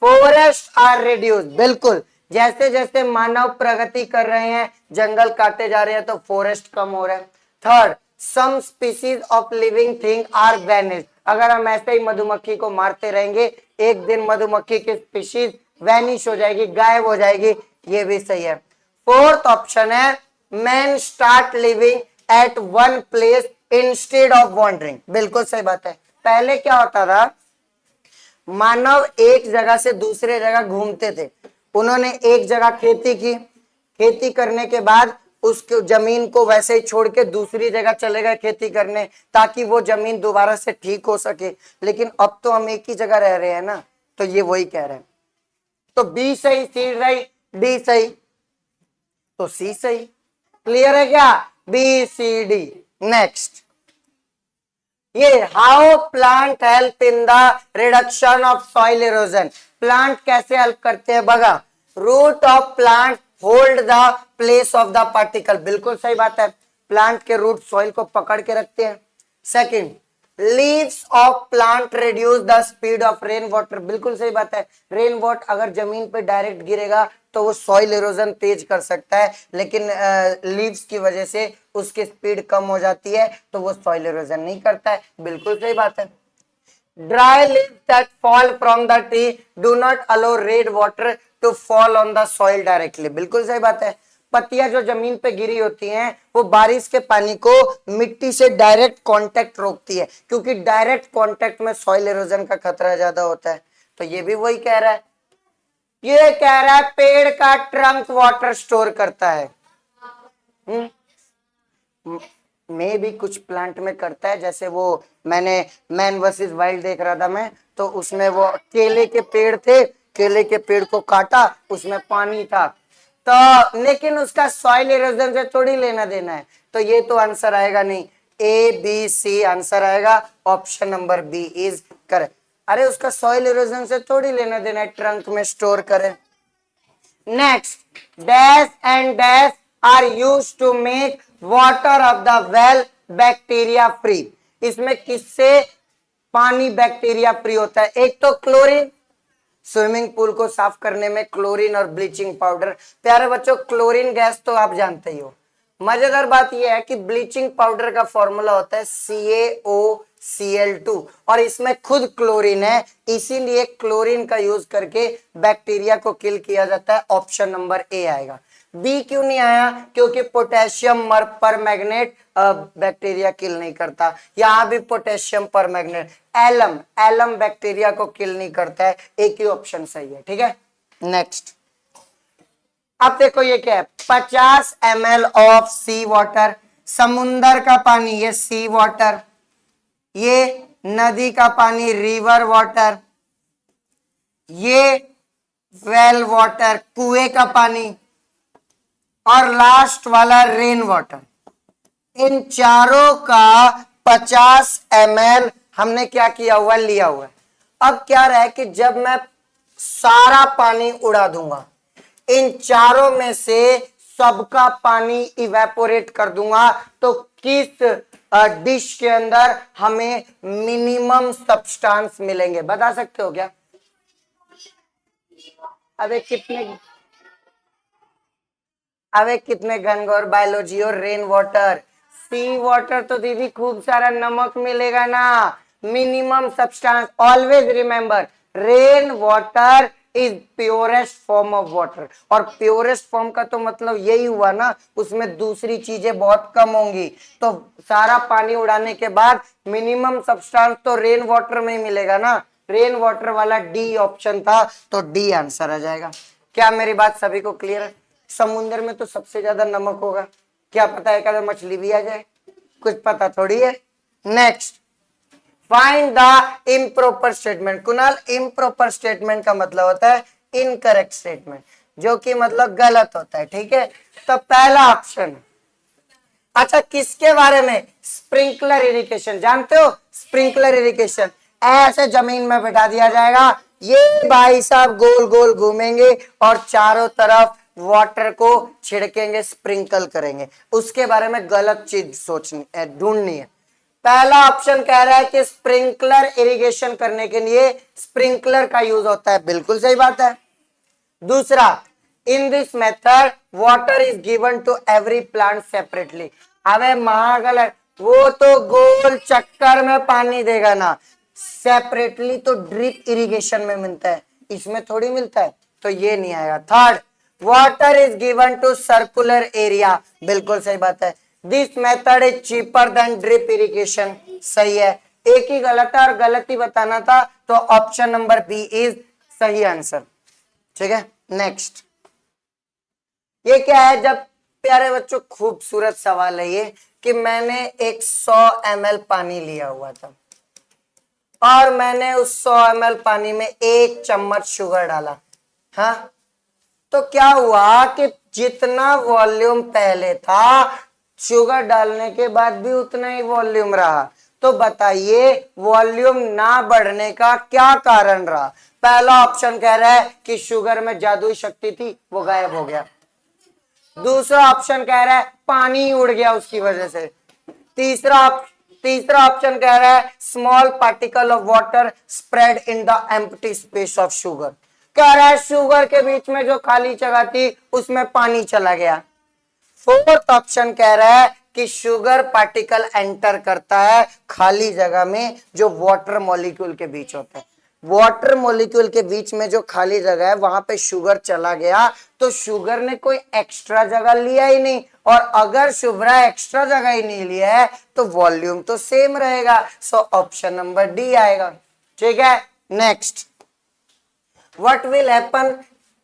फॉरेस्ट आर रिड्यूस, बिल्कुल जैसे जैसे मानव प्रगति कर रहे हैं, जंगल काटे जा रहे हैं, तो फॉरेस्ट कम हो रहा है। Third, some species of living thing are vanish, अगर हम ऐसे ही मधुमक्खी को मारते रहेंगे एक दिन मधुमक्खी की स्पीशीज वैनिश हो जाएगी, गायब हो जाएगी। ये भी सही है। फोर्थ ऑप्शन है man start living at one place instead of wandering, बिल्कुल सही बात है। पहले क्या होता था, मानव एक जगह से दूसरे जगह घूमते थे। उन्होंने एक जगह खेती की, खेती करने के बाद उसके जमीन को वैसे ही छोड़ के दूसरी जगह चले गए खेती करने, ताकि वो जमीन दोबारा से ठीक हो सके। लेकिन अब तो हम एक ही जगह रह रहे हैं ना, तो ये वही कह रहे हैं। तो बी सही, सी सही, डी सही, तो सी सही। क्लियर है क्या? B C D. नेक्स्ट, ये how plant help in the reduction of soil erosion, plant कैसे हेल्प करते हैं बगा। Root of plant hold the place of the particle, बिल्कुल सही बात है, प्लांट के रूट सॉइल को पकड़ के रखते हैं। Second, leaves of plant reduce the speed of rain water, बिल्कुल सही बात है, रेन वाटर अगर जमीन पे डायरेक्ट गिरेगा तो वो सॉइल इरोजन तेज कर सकता है, लेकिन लीव्स की वजह से उसकी स्पीड कम हो जाती है तो वो सॉइल इरोजन नहीं करता है, बिल्कुल सही बात है। Dry leaves that fall from the tree do not allow rain water to fall on the soil directly, बिल्कुल सही बात है। पत्तियां जो जमीन पे गिरी होती हैं वो बारिश के पानी को मिट्टी से डायरेक्ट कांटेक्ट रोकती है, क्योंकि डायरेक्ट कांटेक्ट में सॉइल इरोजन का खतरा ज्यादा होता है। तो ये भी वही कह रहा है। ये कह रहा है पेड़ का ट्रंक वाटर स्टोर करता है। में भी कुछ प्लांट में करता है, जैसे वो मैंने मैन वर्सेस वाइल्ड देख रहा था मैं, तो उसमें वो केले के पेड़ थे, केले के पेड़ को काटा, उसमें पानी था, तो लेकिन उसका सॉइल इरोजन से थोड़ी लेना देना है, तो ये तो आंसर आएगा नहीं। ए बी सी आंसर आएगा, option number B is correct. अरे उसका सॉइल इरोजन से थोड़ी लेना देना है, ट्रंक में स्टोर करे। Next, dash and dash are used to make water of the well bacteria free. इसमें किससे पानी बैक्टीरिया फ्री होता है? एक तो क्लोरीन, स्विमिंग पूल को साफ करने में क्लोरीन और ब्लीचिंग पाउडर। प्यारे बच्चों, क्लोरीन गैस तो आप जानते ही हो। मजेदार बात यह है कि ब्लीचिंग पाउडर का फॉर्मूला होता है CaOCl2 और इसमें खुद क्लोरीन है, इसीलिए क्लोरीन का यूज करके बैक्टीरिया को किल किया जाता है। ऑप्शन नंबर ए आएगा। बी क्यों नहीं आया? क्योंकि पोटेशियम पर मैग्नेट बैक्टीरिया किल नहीं करता। यहां भी पोटेशियम पर मैग्नेट, एलम एलम बैक्टीरिया को किल नहीं करता है। एक ही ऑप्शन सही है, ठीक है। नेक्स्ट, अब देखो ये क्या है, 50 ml ऑफ सी वाटर, समुंदर का पानी ये सी वाटर, ये नदी का पानी रिवर वाटर, ये वेल वाटर कुएं का पानी, और लास्ट वाला रेन वाटर। इन चारों का 50 ml हमने क्या किया हुआ, लिया हुआ है। अब क्या रहा है कि जब मैं सारा पानी उड़ा दूंगा, इन चारों में से सबका पानी इवेपोरेट कर दूंगा, तो किस डिश के अंदर हमें मिनिमम सब्सटेंस मिलेंगे? बता सकते हो क्या? अबे कितने घनघोर बायोलॉजी और रेन वाटर। सी वाटर तो दीदी खूब सारा नमक मिलेगा ना, minimum substance. Always remember, rain water is purest form of water, और प्योरेस्ट फॉर्म का तो मतलब यही हुआ ना, उसमें दूसरी चीजें बहुत कम होंगी। तो सारा पानी उड़ाने के बाद मिनिमम सब्सटेंस तो रेन वाटर में ही मिलेगा ना। रेन वाटर वाला डी ऑप्शन था, तो डी आंसर आ जाएगा। क्या मेरी बात सभी को क्लियर है? समुद्र में तो सबसे ज्यादा नमक होगा, क्या पता है कभी मछली भी आ जाए, कुछ पता थोड़ी है। Next, find the improper statement. Kunal, improper statement का मतलब होता है इनकरेक्ट स्टेटमेंट, जो कि मतलब गलत होता है, ठीक है। तो पहला ऑप्शन, अच्छा किसके बारे में? स्प्रिंकलर इरिगेशन, जानते हो स्प्रिंकलर इरिगेशन? ऐसे जमीन में बैठा दिया जाएगा, ये भाई साहब गोल गोल घूमेंगे और चारों तरफ वाटर को छिड़केंगे, स्प्रिंकल करेंगे। उसके बारे में गलत चीज सोचनी है, ढूंढनी है। पहला ऑप्शन कह रहा है कि स्प्रिंकलर इरिगेशन करने के लिए स्प्रिंकलर का यूज होता है, बिल्कुल सही बात है। दूसरा, in this method water is given to every plant separately. अबे महागलत, वो तो गोल चक्कर में पानी देगा ना, सेपरेटली तो ड्रिप इरिगेशन में मिलता है, इसमें थोड़ी मिलता है, तो ये नहीं आएगा। Third, water is given to circular area, बिल्कुल सही बात है। This method is cheaper than drip irrigation, सही है। एक ही गलत है और गलत ही बताना था, तो ऑप्शन नंबर बी इज सही आंसर, ठीक है। नेक्स्ट, ये क्या है? जब प्यारे बच्चों, खूबसूरत सवाल है ये, कि मैंने एक 100 ml पानी लिया हुआ था और मैंने उस 100 ml पानी में 1 चम्मच शुगर डाला, हाँ, तो क्या हुआ कि जितना वॉल्यूम पहले था, शुगर डालने के बाद भी उतना ही वॉल्यूम रहा। तो बताइए वॉल्यूम ना बढ़ने का क्या कारण रहा? पहला ऑप्शन कह रहा है कि शुगर में जादुई शक्ति थी, वो गायब हो गया। दूसरा ऑप्शन कह रहा है पानी उड़ गया उसकी वजह से। तीसरा ऑप्शन कह रहा है small particle of water spread in the empty space of sugar, कह रहा है शुगर के बीच में जो खाली जगह थी उसमें पानी चला गया। फोर्थ ऑप्शन कह रहा है कि शुगर पार्टिकल एंटर करता है खाली जगह में जो वाटर मॉलिक्यूल के बीच होता है, वाटर मॉलिक्यूल के बीच में जो खाली जगह है वहां पे शुगर चला गया, तो शुगर ने कोई एक्स्ट्रा जगह लिया ही नहीं, और अगर शुगर एक्स्ट्रा जगह ही नहीं लिया है तो वॉल्यूम तो सेम रहेगा, सो ऑप्शन नंबर डी आएगा, ठीक है। नेक्स्ट, व्हाट विल हैपन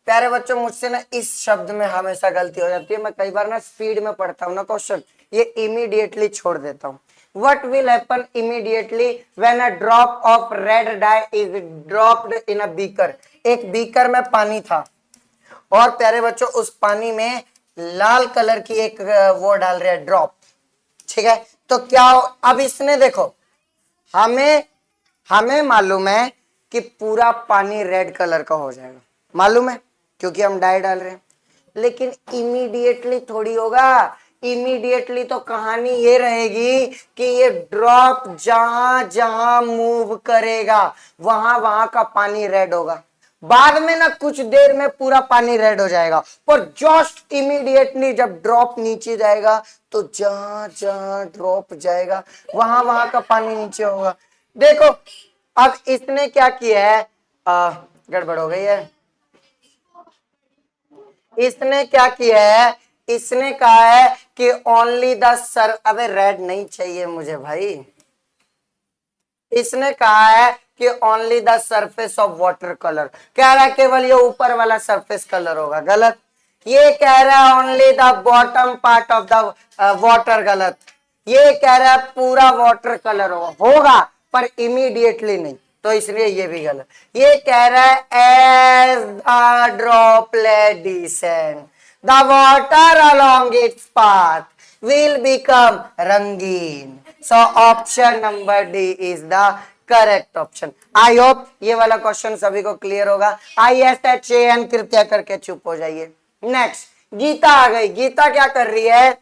प्यारे बच्चों मुझसे ना इस शब्द में हमेशा गलती हो जाती है, मैं कई बार ना स्पीड में पढ़ता हूँ ना क्वेश्चन, ये इमीडिएटली छोड़ देता हूँ। What will happen immediately when a drop of red dye is dropped in a beaker? एक बीकर में पानी था और प्यारे बच्चों उस पानी में लाल कलर की एक वो डाल रहे हैं ड्रॉप, ठीक है। तो क्या अब इसने देखो, हमें हमें मालूम है कि पूरा पानी रेड कलर का हो जाएगा, मालूम है क्योंकि हम डाई डाल रहे हैं, लेकिन इमीडिएटली थोड़ी होगा। इमीडिएटली तो कहानी ये रहेगी कि ये ड्रॉप जहां जहां मूव करेगा वहां वहां का पानी रेड होगा। बाद में ना कुछ देर में पूरा पानी रेड हो जाएगा, पर जस्ट इमीडिएटली जब ड्रॉप नीचे जाएगा तो जहां जहां ड्रॉप जाएगा वहां वहां का पानी नीचे होगा। देखो अब इसने क्या किया है, गड़बड़ हो गई है। इसने क्या किया है, इसने कहा है कि ओनली द सर, अबे रेड नहीं चाहिए मुझे भाई। इसने कहा है कि only the surface of water colour, कह रहा है केवल ये ऊपर वाला सरफेस कलर होगा, गलत। ये कह रहा है only the bottom part of the water, गलत। ये कह रहा है पूरा वाटर कलर होगा पर इमीडिएटली नहीं, तो इसलिए ये भी गलत। ये कह रहा है as the droplet descend the water along its path will become रंगीन, so option number D is the correct option. I hope ये वाला क्वेश्चन सभी को क्लियर होगा। ISHAN कृपया करके चुप हो जाइए। नेक्स्ट गीता आ गई। गीता क्या कर रही है,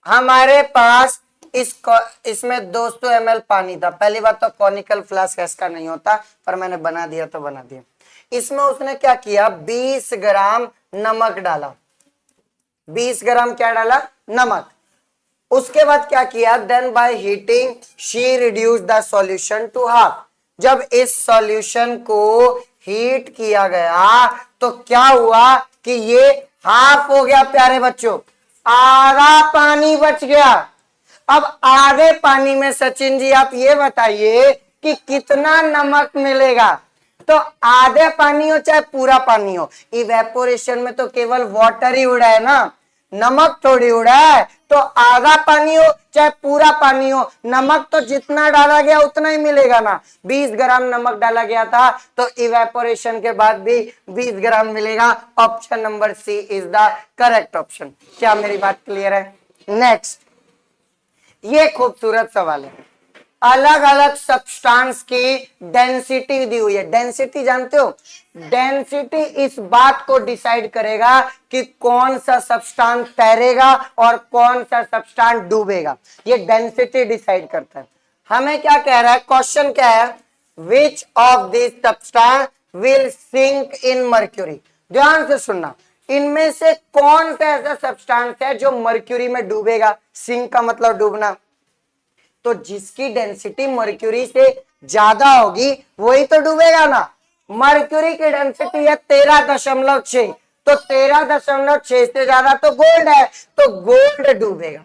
हमारे पास इसमें 200 ml पानी था। पहली बात तो कॉनिकल फ्लास्क इसका नहीं होता, पर मैंने बना दिया तो बना दिया। इसमें उसने क्या किया, 20 ग्राम नमक डाला। 20 ग्राम क्या डाला, नमक। उसके बाद क्या किया, then by heating she reduce the solution to half. जब इस सॉल्यूशन को हीट किया गया तो क्या हुआ कि ये हाफ हो गया। प्यारे बच्चों आधा पानी बच गया। अब आधे पानी में सचिन जी आप ये बताइए कि कितना नमक मिलेगा। तो आधे पानी हो चाहे पूरा पानी हो, इवेपोरेशन में तो केवल वाटर ही उड़ा है ना, नमक थोड़ी उड़ा है। तो आधा पानी हो चाहे पूरा पानी हो, नमक तो जितना डाला गया उतना ही मिलेगा ना। 20 ग्राम नमक डाला गया था तो इवेपोरेशन के बाद भी 20 ग्राम मिलेगा। Option number C is the correct option. क्या मेरी बात क्लियर है? नेक्स्ट ये खूबसूरत सवाल है। अलग अलग सब्सटेंस की डेंसिटी दी हुई है। डेंसिटी जानते हो, डेंसिटी इस बात को डिसाइड करेगा कि कौन सा सब्सटेंस तैरेगा और कौन सा सब्सटेंस डूबेगा। ये डेंसिटी डिसाइड करता है। हमें क्या कह रहा है, क्वेश्चन क्या है, which of this substance will sink in mercury. ध्यान से सुनना, इनमें से कौन सा ऐसा सब्सटेंस है जो मर्क्यूरी में डूबेगा। सिंक का मतलब डूबना, तो जिसकी डेंसिटी मर्क्यूरी से ज्यादा होगी वही तो डूबेगा ना। मर्क्यूरी की डेंसिटी है 13.6, तो 13.6 से ज्यादा तो गोल्ड है, तो गोल्ड डूबेगा।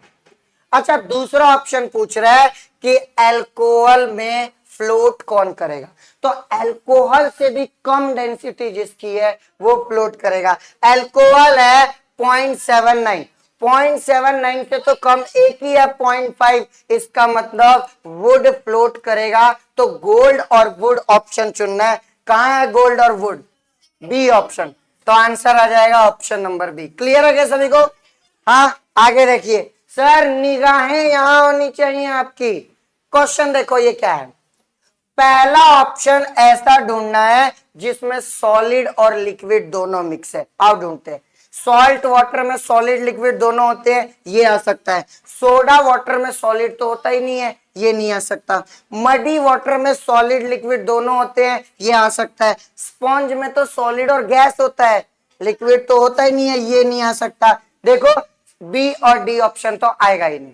अच्छा दूसरा ऑप्शन पूछ रहा है कि अल्कोहल में फ्लोट कौन करेगा। तो अल्कोहल से भी कम डेंसिटी जिसकी है वो फ्लोट करेगा। अल्कोहल है 0.79, 0.79 से तो कम एक ही है 0.5, इसका मतलब वुड फ्लोट करेगा। तो गोल्ड और वुड ऑप्शन चुनना है। कहां है गोल्ड और वुड, बी ऑप्शन। तो आंसर आ जाएगा ऑप्शन नंबर बी। क्लियर है क्या सभी को? हाँ आगे देखिए सर, निगाहें यहां होनी चाहिए आपकी। क्वेश्चन देखो ये क्या है, पहला ऑप्शन ऐसा ढूंढना है जिसमें सॉलिड और लिक्विड दोनों मिक्स है। आओ ढूंढते हैं। सॉल्ट वाटर में सॉलिड लिक्विड दोनों होते हैं, ये आ सकता है। सोडा वाटर में सॉलिड तो होता ही नहीं है, ये नहीं आ सकता। मडी वाटर में सॉलिड लिक्विड दोनों होते हैं, ये आ सकता है। स्पॉन्ज में तो सॉलिड और गैस होता है, लिक्विड तो होता ही नहीं है, ये नहीं आ सकता। देखो बी और डी ऑप्शन तो आएगा ही नहीं।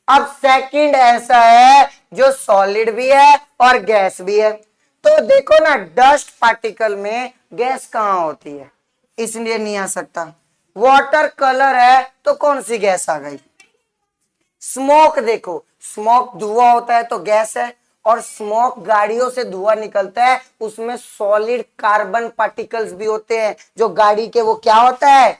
अब सेकंड ऐसा है जो सॉलिड भी है और गैस भी है। तो देखो ना डस्ट पार्टिकल में गैस कहां होती है, इसलिए नहीं आ सकता। वाटर कलर है तो कौन सी गैस आ गई? स्मोक, देखो स्मोक धुआं होता है तो गैस है, और स्मोक गाड़ियों से धुआं निकलता है, उसमें सॉलिड कार्बन पार्टिकल्स भी होते हैं, जो गाड़ी के वो क्या होता है,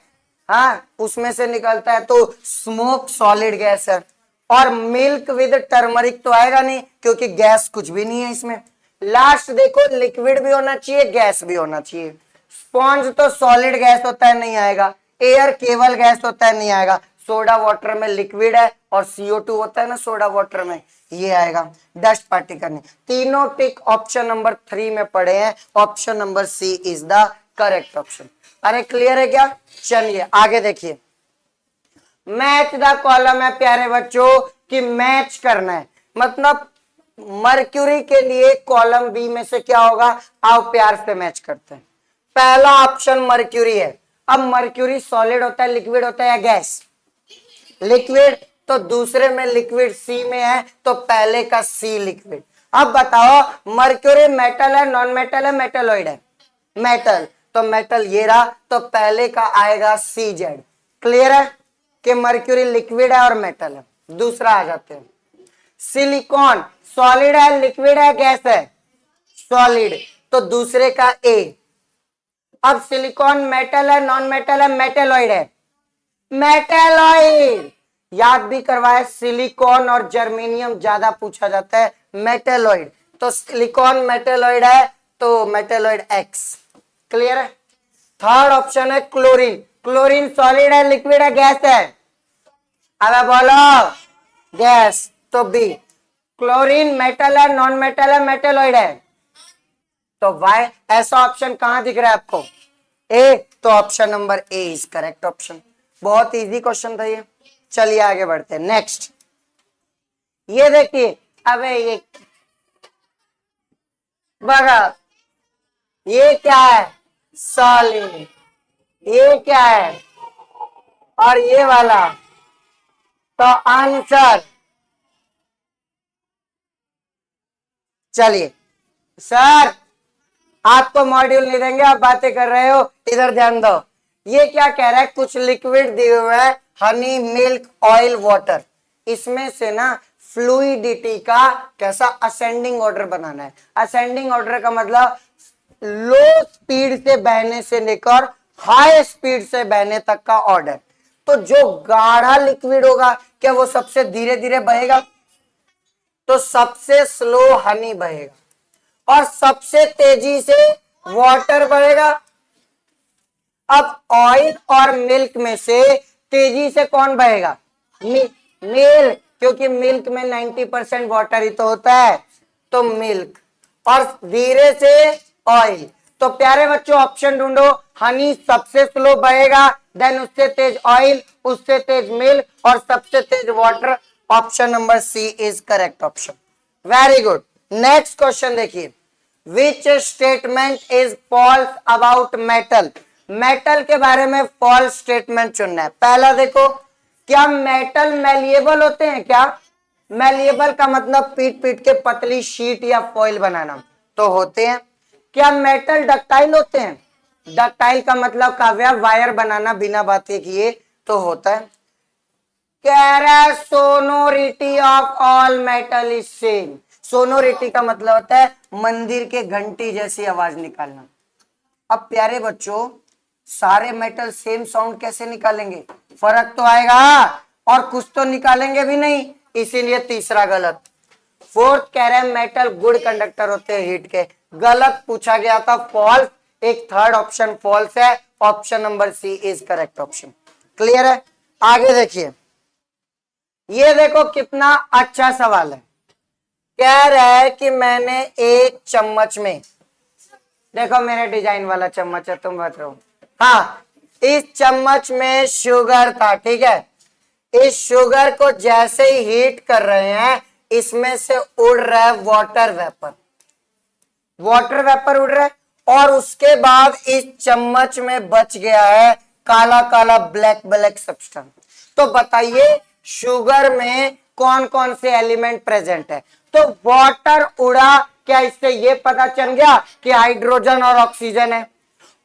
हाँ उसमें से निकलता है, तो स्मोक सॉलिड गैस है। और मिल्क विद टर्मरिक तो आएगा नहीं, क्योंकि गैस कुछ भी नहीं है इसमें। लास्ट देखो, लिक्विड भी होना चाहिए, गैस भी होना चाहिए। स्पॉन्ज तो सॉलिड गैस होता है, नहीं आएगा। एयर केवल गैस होता है, नहीं आएगा। सोडा वाटर में लिक्विड है और CO2 होता है ना सोडा वाटर में, ये आएगा। डस्ट पार्टिकल नहीं। तीनों टिक ऑप्शन नंबर 3 में पड़े हैं। Option number C is the correct option. अरे क्लियर है क्या? चलिए आगे देखिए। मैच द कॉलम है प्यारे बच्चों, कि मैच करना है, मतलब मर्क्यूरी के लिए कॉलम बी में से क्या होगा, आओ प्यार से मैच करते हैं। पहला ऑप्शन मर्क्यूरी है। अब मर्क्यूरी सॉलिड होता है, लिक्विड होता है या गैस? लिक्विड। तो दूसरे में लिक्विड सी में है, तो पहले का सी लिक्विड। अब बताओ मर्क्यूरी मेटल है, नॉन मेटल है, मेटलॉइड है? मेटल। तो मेटल ये रहा, तो पहले का आएगा CZ। क्लियर है कि मर्क्यूरी लिक्विड है और मेटल है। दूसरा आ जाते हैं। सिलिकॉन सॉलिड है, लिक्विड है, गैस है? सॉलिड। तो दूसरे का A। अब सिलिकॉन मेटल है, नॉन मेटल है, मेटलॉइड है? मेटलॉइड। याद भी करवाए, सिलिकॉन और जर्मेनियम ज्यादा पूछा जाता है, मेटलॉइड। तो सिलिकॉन मेटलॉइड है, तो मेटलॉइड X। क्लियर है? थर्ड ऑप्शन है क्लोरीन। क्लोरीन सॉलिड है, लिक्विड है, गैस है? अब बोलो गैस, तो B। क्लोरीन मेटल है, नॉन मेटल है, मेटलॉइड है? तो वाई ऐसा ऑप्शन कहां दिख रहा है आपको? A। तो option number A is correct option. बहुत इजी क्वेश्चन था ये। चलिए आगे बढ़ते हैं। नेक्स्ट ये देखिए, अबे ये बगा, ये क्या है? सॉलिड। ये क्या है? और ये वाला, तो आंसर, चलिए सर आपको मॉड्यूल नहीं देंगे, आप बातें कर रहे हो, इधर ध्यान दो। ये क्या कह रहा है, कुछ लिक्विड दिए हुए है, हनी, मिल्क, ऑयल, वाटर। इसमें से ना फ्लूइडिटी का कैसा असेंडिंग ऑर्डर बनाना है। असेंडिंग ऑर्डर का मतलब लो स्पीड से बहने से लेकर हाई स्पीड से बहने तक का ऑर्डर। तो जो गाढ़ा लिक्विड होगा, क्या वो सबसे धीरे धीरे बहेगा? तो सबसे स्लो हनी बहेगा और सबसे तेजी से वाटर बहेगा। अब ऑयल और मिल्क में से तेजी से कौन बहेगा? मिल्क, क्योंकि मिल्क में 90% वाटर ही तो होता है, तो मिल्क। और धीरे से ऑयल। तो प्यारे बच्चों ऑप्शन ढूंढो। हनी सबसे स्लो बहेगा, देन उससे तेज ऑयल, उससे तेज मिल्क और सबसे तेज water. Option number C is correct option. Very good. Next question देखिए। Which statement is false about metal? Metal के बारे में फॉल्स स्टेटमेंट चुनना है। पहला देखो, क्या मेटल मैलिएबल होते हैं? क्या मैलिएबल का मतलब पीट पीट के पतली शीट या फॉइल बनाना, तो होते हैं। क्या मेटल डक्टाइल होते हैं? डक्टाइल का मतलब काव्या वायर बनाना बिना बातें किए, तो होता है। कह रहा है sonority of all metal is same. Sonority का मतलब होता है मंदिर के घंटी जैसी आवाज निकालना। अब प्यारे बच्चों सारे मेटल सेम साउंड कैसे निकालेंगे? फर्क तो आएगा, और कुछ तो निकालेंगे भी नहीं, इसीलिए तीसरा गलत। फोर्थ कह रहे हैं मेटल गुड कंडक्टर होते हैं हीट के, गलत पूछा गया था, फॉल्स। एक थर्ड ऑप्शन फॉल्स है। Option number C is correct option. Clear है? आगे देखिए, ये देखो कितना अच्छा सवाल है। कह रहा है कि मैंने एक चम्मच में, देखो मेरे डिजाइन वाला चम्मच है, तुम बच रहो। हाँ, इस चम्मच में शुगर था, ठीक है। इस शुगर को जैसे ही हीट कर रहे हैं, इसमें से उड़ रहा है वाटर वेपर। वाटर वेपर उड़ रहा है, और उसके बाद इस चम्मच में बच गया है काला काला ब्लैक ब्लैक सब्सटेंस। तो बताइए शुगर में कौन कौन से एलिमेंट प्रेजेंट है? तो वाटर उड़ा, क्या इससे ये पता चल गया कि हाइड्रोजन और ऑक्सीजन है?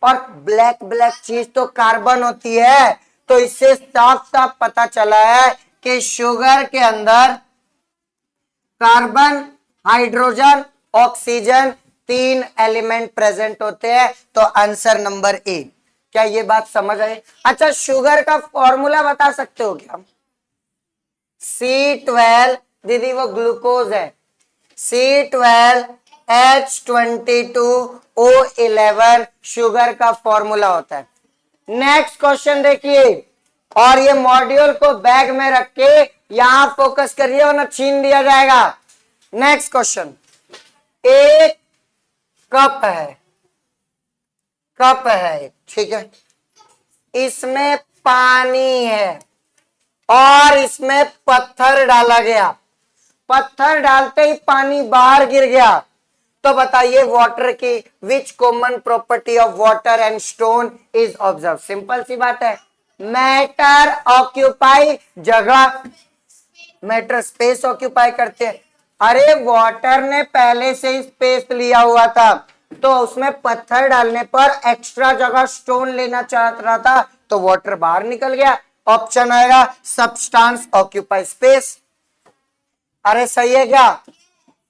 और ब्लैक ब्लैक चीज तो कार्बन होती है। तो इससे साफ साफ पता चला है कि शुगर के अंदर carbon, hydrogen, oxygen, 3 element present होते हैं। तो आंसर नंबर ए। क्या ये बात समझ आई? अच्छा, शुगर का फॉर्मूला बता सकते हो क्या? C12 दीदी वो ग्लूकोज है, C12H22O11 शुगर का फॉर्मूला होता है। नेक्स्ट क्वेश्चन देखिए, और ये मॉड्यूल को बैग में रख के यहां फोकस करिए वरना छीन दिया जाएगा। नेक्स्ट क्वेश्चन, एक कप है, कप है, ठीक है, इसमें पानी है और इसमें पत्थर डाला गया, पत्थर डालते ही पानी बाहर गिर गया। तो बताइए वाटर की which common property of water and stone is observe? Simple सी बात है, मैटर ऑक्यूपाई जगह, मैटर स्पेस ऑक्यूपाई करते हैं। अरे वाटर ने पहले से ही स्पेस लिया हुआ था, तो उसमें पत्थर डालने पर एक्स्ट्रा जगह स्टोन लेना चाह रहा था, तो वाटर बाहर निकल गया। ऑप्शन आएगा सब्सटेंस ऑक्यूपाई स्पेस। अरे सही है क्या?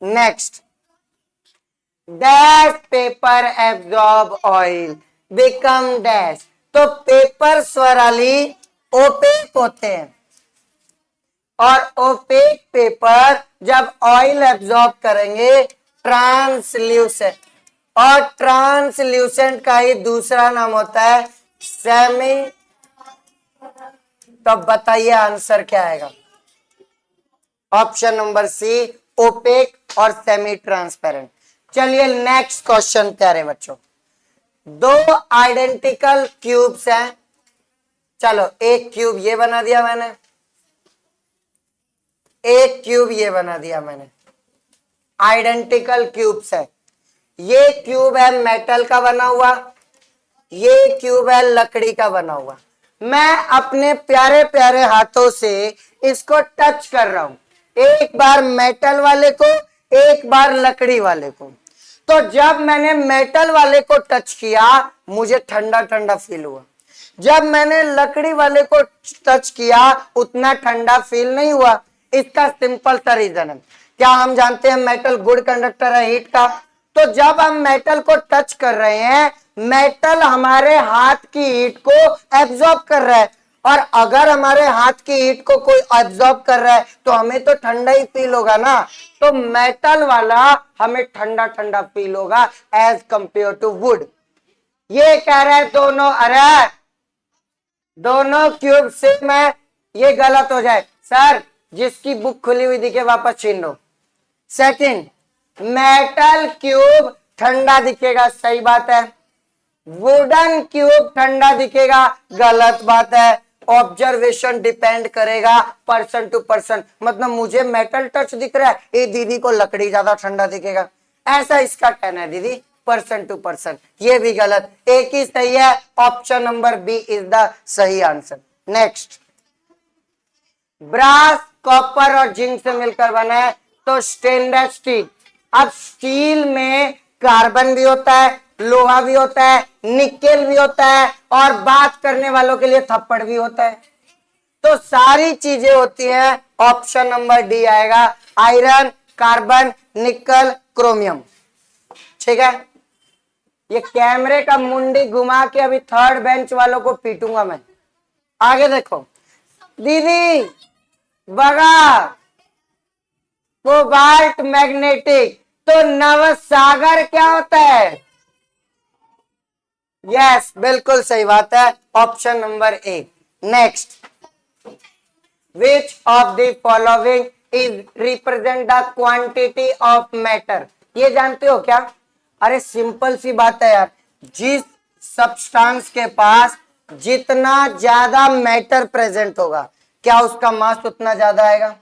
Next, dash paper absorb oil become dash. तो पेपर स्वराली ओपेक होते हैं और ओपेक पेपर जब ऑयल एब्जॉर्ब करेंगे ट्रांसल्यूसेंट, और ट्रांसल्यूसेंट का ही दूसरा नाम होता है सेमी। तो बताइए आंसर क्या आएगा? ऑप्शन नंबर सी, ओपेक और सेमी ट्रांसपेरेंट। चलिए नेक्स्ट क्वेश्चन प्यारे बच्चों, दो आइडेंटिकल क्यूब्स हैं। चलो एक क्यूब ये बना दिया मैंने, एक क्यूब ये बना दिया मैंने, आइडेंटिकल क्यूब्स है। ये क्यूब है मेटल का बना हुआ, ये क्यूब है लकड़ी का बना हुआ। मैं अपने प्यारे प्यारे हाथों से इसको टच कर रहा हूं, एक बार मेटल वाले को, एक बार लकड़ी वाले को। तो जब मैंने मेटल वाले को टच किया मुझे ठंडा ठंडा फील हुआ, जब मैंने लकड़ी वाले को टच किया उतना ठंडा फील नहीं हुआ। इसका सिंपल सा रीजन है, क्या हम जानते हैं मेटल गुड कंडक्टर है हीट का? तो जब हम मेटल को टच कर रहे हैं, मेटल हमारे हाथ की हीट को एब्जॉर्ब कर रहा है, और अगर हमारे हाथ की हीट को कोई एब्जॉर्ब कर रहा है तो हमें तो ठंडा ही फील होगा ना। तो मेटल वाला हमें ठंडा ठंडा फील होगा एज कंपेयर टू वुड। ये कह रहे हैं दोनों, अरे दोनों क्यूब से मैं, ये गलत हो जाए सर, जिसकी बुक खुली हुई दिखे वापस छीन लो। सेकंड, मेटल क्यूब ठंडा दिखेगा, सही बात है। वुडन क्यूब ठंडा दिखेगा, गलत बात है। ऑब्जर्वेशन डिपेंड करेगा पर्सन टू पर्सन, मतलब मुझे मेटल टच दिख रहा है, ये दीदी को लकड़ी ज्यादा ठंडा दिखेगा, ऐसा इसका कहना है दीदी, पर्सन टू पर्सन। ये भी गलत, एक ही सही है, option number B is the सही आंसर। नेक्स्ट, ब्रास कॉपर और जिंक से मिलकर बना है तो स्टेनलेस स्टील। अब स्टील में कार्बन भी होता है, लोहा भी होता है, निकेल भी होता है, और बात करने वालों के लिए थप्पड़ भी होता है। तो सारी चीजें होती हैं, ऑप्शन नंबर डी आएगा, आयरन, कार्बन, निकल, क्रोमियम। ठीक है, ये कैमरे का मुंडी घुमा के अभी थर्ड बेंच वालों को पीटूंगा मैं। आगे देखो दीदी, बगा कोबाल्ट मैग्नेटिक, तो नवसागर क्या होता है? यस, बिल्कुल सही बात है, option number A. Next, which of the following is represent the quantity of matter? ये जानते हो क्या? अरे सिंपल सी बात है यार, जिस सब्सटेंस के पास जितना ज्यादा मैटर प्रेजेंट होगा क्या उसका मास उतना ज्यादा आएगा,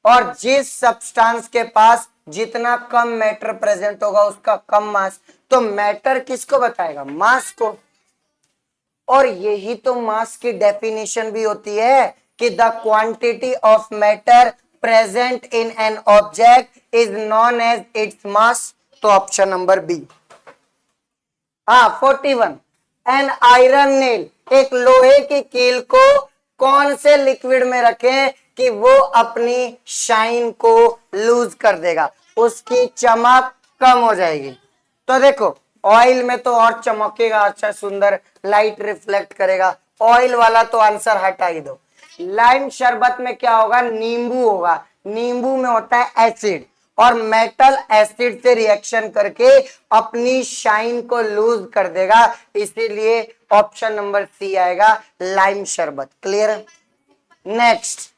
और जिस सब्सटेंस के पास जितना कम मैटर प्रेजेंट होगा उसका कम मास। तो मैटर किसको बताएगा? मास को। और यही तो मास की डेफिनेशन भी होती है कि the quantity of matter present in an object is known as its mass. तो option number B. 41, an iron nail, एक लोहे की कील को कौन से लिक्विड में रखें कि वो अपनी शाइन को लूज कर देगा, उसकी चमक कम हो जाएगी। तो देखो ऑयल में तो और चमकेगा, अच्छा सुंदर लाइट रिफ्लेक्ट करेगा, ऑयल वाला तो आंसर हटा ही दो। लाइम शरबत में क्या होगा, नींबू होगा, नींबू में होता है एसिड, और मेटल एसिड से रिएक्शन करके अपनी शाइन को लूज कर देगा, इसीलिए ऑप्शन नंबर सी आएगा लाइम शरबत। क्लियर है? Next,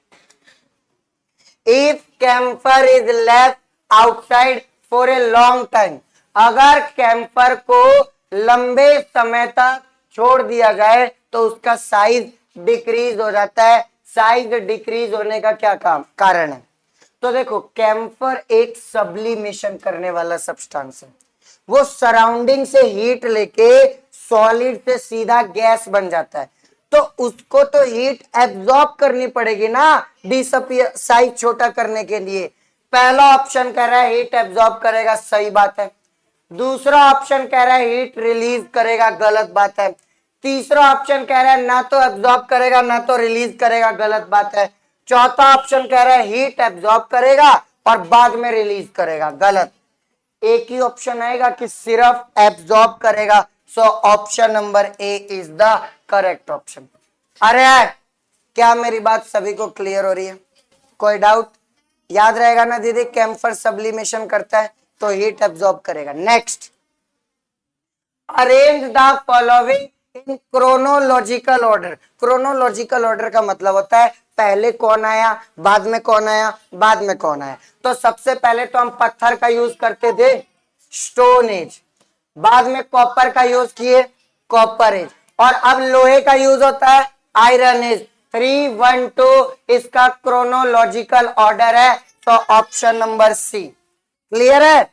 if camphor is left outside for a long time, अगर कैम्फर को लंबे समय तक छोड़ दिया जाए तो उसका साइज डिक्रीज हो जाता है। साइज डिक्रीज होने का क्या कारण है? तो देखो कैम्फर एक सब्लिमेशन करने वाला सब्सटेंस है, वो सराउंडिंग से हीट लेके सॉलिड से सीधा गैस बन जाता है, तो उसको तो हीट एब्जॉर्ब करनी पड़ेगी ना डिसअपियर, साइज छोटा करने के लिए। पहला ऑप्शन कह रहा है हीट एब्जॉर्ब करेगा, सही बात है। दूसरा ऑप्शन कह रहा है हीट रिलीज करेगा, गलत बात है। तीसरा ऑप्शन कह रहा है ना तो एब्जॉर्ब करेगा ना तो रिलीज करेगा, गलत बात है। चौथा ऑप्शन कह रहा है हीट एब्जॉर्ब करेगा और बाद में रिलीज करेगा, गलत। एक ही ऑप्शन आएगा कि सिर्फ एब्जॉर्ब करेगा, सो option number A is the correct option. अरे क्या मेरी बात सभी को क्लियर हो रही है? कोई डाउट? याद रहेगा ना दीदी, कैम्फर सब्लिमेशन करता है तो हीट एब्जॉर्ब करेगा। Next, arrange the following in chronological order. Chronological order का मतलब होता है पहले कौन आया, बाद में कौन आया, बाद में कौन आया। तो सबसे पहले तो हम पत्थर का यूज करते थे, स्टोन एज, बाद में कॉपर का यूज किए, कॉपर एज, और अब लोहे का यूज होता है, आयरन एज। 3, 1, 2 इसका क्रोनोलॉजिकल ऑर्डर है, तो ऑप्शन नंबर सी। क्लियर है?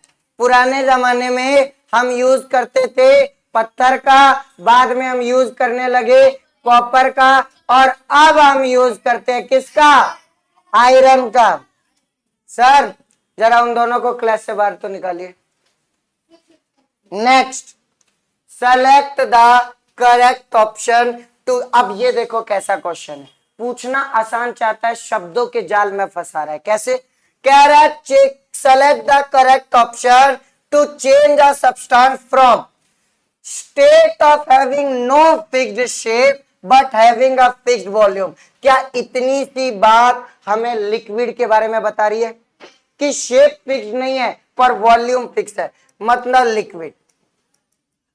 पुराने जमाने में हम यूज करते थे पत्थर का, बाद में हम यूज करने लगे कॉपर का, और अब हम यूज करते हैं किसका, आयरन का। सर जरा उन दोनों को क्लास से बाहर तो निकालिए। Next, select the correct option to. अब ये देखो कैसा क्वेश्चन है, पूछना आसान चाहता है, शब्दों के जाल में फंसा रहा है। कैसे? कह रहा है select the correct option to change a substance from state of having no fixed shape but having a fixed volume. क्या इतनी सी बात हमें लिक्विड के बारे में बता रही है कि शेप फिक्स्ड नहीं है पर वॉल्यूम फिक्स है, मतलब लिक्विड।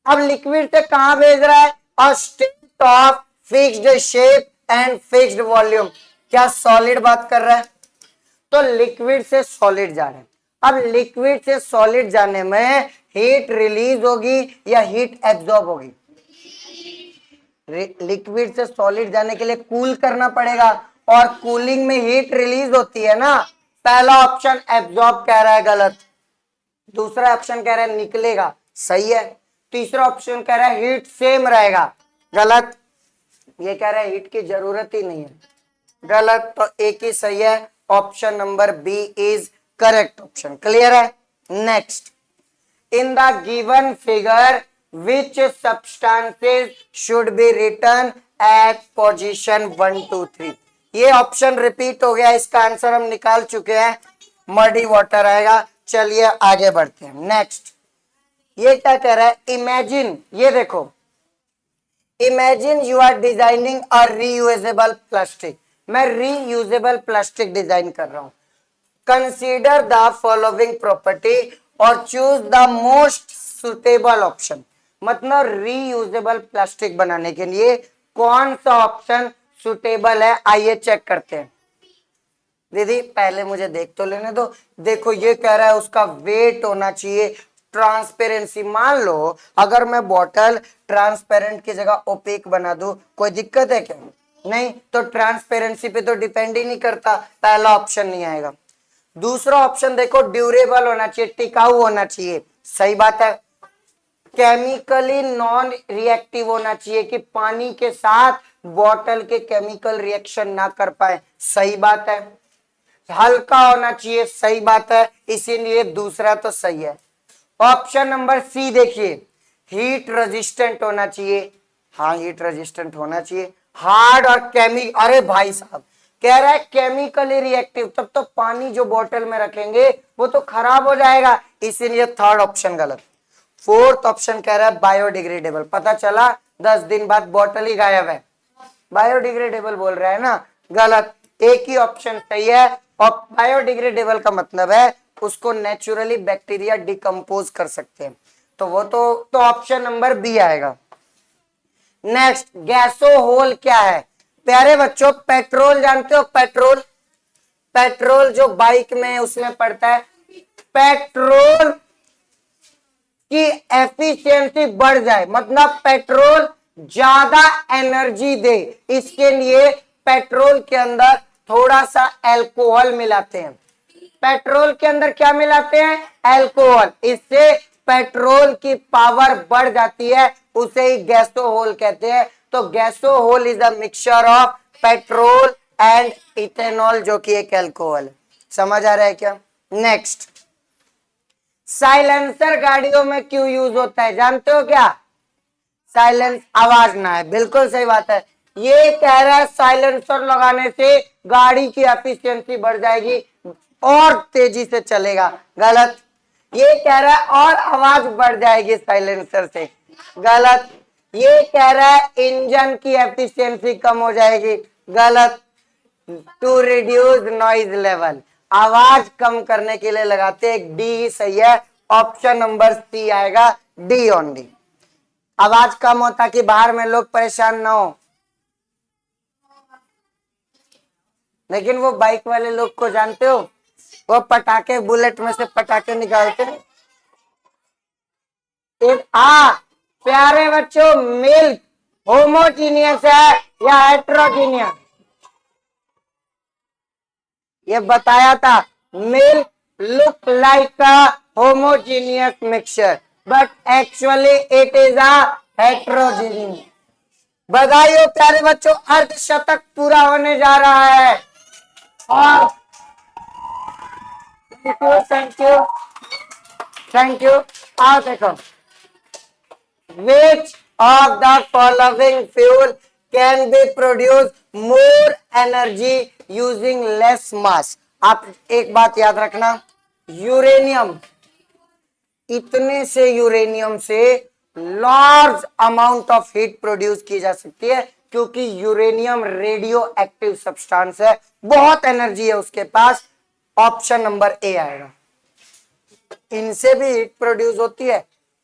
अब लिक्विड से कहां भेज रहा है, a state of fixed shape and fixed volume. क्या सॉलिड बात कर रहा है? तो लिक्विड से सॉलिड जा रहे हैं। अब लिक्विड से सॉलिड जाने में हीट रिलीज होगी या हीट एब्जॉर्ब होगी? लिक्विड से सॉलिड जाने के लिए कूल करना पड़ेगा, और कूलिंग में हीट रिलीज होती है ना। पहला ऑप्शन एब्जॉर्ब कह रहा है, गलत। दूसरा ऑप्शन कह रहा है निकलेगा, सही है। तीसरा ऑप्शन कह रहा है हीट सेम रहेगा, गलत। ये कह रहा है हीट की जरूरत ही नहीं है, गलत। तो एक ही सही है, option number B is correct option. Clear है? Next, in the given figure which substances should be written at position 1, 2, 3। ये ऑप्शन रिपीट हो गया, इसका आंसर हम निकाल चुके हैं, मडी वाटर आएगा। चलिए आगे बढ़ते हैं। नेक्स्ट, ये क्या कह रहा है, इमेजिन, ये देखो, imagine you are designing a reusable plastic. मैं रीयूजेबल प्लास्टिक डिजाइन कर रहा हूं। कंसीडर द फॉलोइंग प्रॉपर्टी और choose the most suitable option. मतलब रीयूजेबल प्लास्टिक बनाने के लिए कौन सा ऑप्शन सुटेबल है, आइए चेक करते हैं। दीदी पहले मुझे देख तो लेने दो। देखो ये कह रहा है उसका वेट होना चाहिए, ट्रांसपेरेंसी। मान लो अगर मैं बॉटल ट्रांसपेरेंट की जगह ओपेक बना दूं, कोई दिक्कत है क्या? नहीं, तो ट्रांसपेरेंसी पे तो डिपेंड ही नहीं करता, पहला ऑप्शन नहीं आएगा। दूसरा ऑप्शन देखो, ड्यूरेबल होना चाहिए, टिकाऊ होना चाहिए, सही बात है। केमिकली नॉन रिएक्टिव होना चाहिए, कि पानी के साथ बॉटल के केमिकल रिएक्शन ना कर पाए, सही बात है। हल्का होना चाहिए, सही बात है, इसीलिए दूसरा तो सही है। ऑप्शन नंबर सी देखिए, हीट रेजिस्टेंट होना चाहिए, हाँ हीट रेजिस्टेंट होना चाहिए। हार्ड और केमिकल, अरे भाई साहब कह रहा है केमिकली रिएक्टिव, तब तो पानी जो बोतल में रखेंगे वो तो खराब हो जाएगा, इसीलिए थर्ड ऑप्शन गलत। फोर्थ ऑप्शन कह रहा है बायोडिग्रेडेबल, पता चला 10 दिन बाद बोतल ही गायब है, बायोडिग्रेडेबल बोल रहा है ना, गलत। एक ही ऑप्शन सही है, और बायोडिग्रेडेबल का मतलब है उसको नेचुरली बैक्टीरिया डिकम्पोज कर सकते हैं, तो वो तो ऑप्शन नंबर बी आएगा। नेक्स्ट, गैसोहोल क्या है? प्यारे बच्चों, पेट्रोल जानते हो, पेट्रोल, पेट्रोल जो बाइक में उसमें पड़ता है, पेट्रोल की एफिशिएंसी बढ़ जाए, मतलब पेट्रोल ज्यादा एनर्जी दे, इसके लिए पेट्रोल के अंदर थोड़ा सा अल्कोहल मिलाते हैं। पेट्रोल के अंदर क्या मिलाते हैं? अल्कोहल, इससे पेट्रोल की पावर बढ़ जाती है, उसे ही गैसोहोल कहते हैं। तो gasohol is a mixture of petrol and ethanol, जो कि एक अल्कोहल है। समझ आ रहा है क्या? नेक्स्ट, साइलेंसर गाड़ियों में क्यों यूज होता है, जानते हो क्या? साइलेंस, आवाज ना है, बिल्कुल सही बात है। ये कह रहा है साइलेंसर लगाने से गाड़ी की एफिशिएंसी बढ़ जाएगी और तेजी से चलेगा, गलत। ये कह रहा है और आवाज बढ़ जाएगी साइलेंसर से, गलत। ये कह रहा है इंजन की एफिशिएंसी कम हो जाएगी, गलत। टू रिड्यूस नॉइज लेवल, आवाज कम करने के लिए लगाते हैं, डी सही है, ऑप्शन नंबर सी आएगा, डी ओनली। आवाज कम हो ताकि बाहर में लोग परेशान ना हो। लेकिन वो बाइक वाले लोग को जानते हो, वो पटाखे, बुलेट में से पटाखे निकालते हैं। प्यारे बच्चों, मिल्क होमोजीनियस है या हेट्रोजीनियस? ये बताया था, milk look like a homogeneous mixture but actually it is a heterogeneous. बधाई प्यारे बच्चों, अर्धशतक पूरा होने जा रहा है। और थैंक यू थैंक यू। आओ देखो, विच of the following fuel can be produce more energy using less मास? आप एक बात याद रखना, यूरेनियम, इतने से यूरेनियम से large amount of heat produce की जा सकती है, क्योंकि यूरेनियम रेडियो एक्टिव सब्सटेंस है, बहुत एनर्जी है उसके पास, ऑप्शन नंबर ए आएगा। इनसे भी हीट प्रोड्यूस होती है,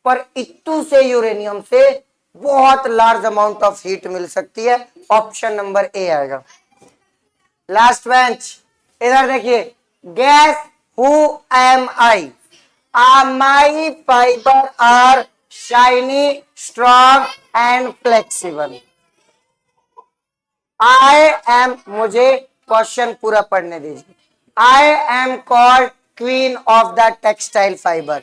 पर इतू से यूरेनियम से बहुत लार्ज अमाउंट ऑफ हीट मिल सकती है, ऑप्शन नंबर ए आएगा। लास्ट बेंच, इधर देखिए, gas who am I, my fiber are shiny, strong and flexible. I am, मुझे क्वेश्चन पूरा पढ़ने दीजिए। I am called queen of the textile fiber.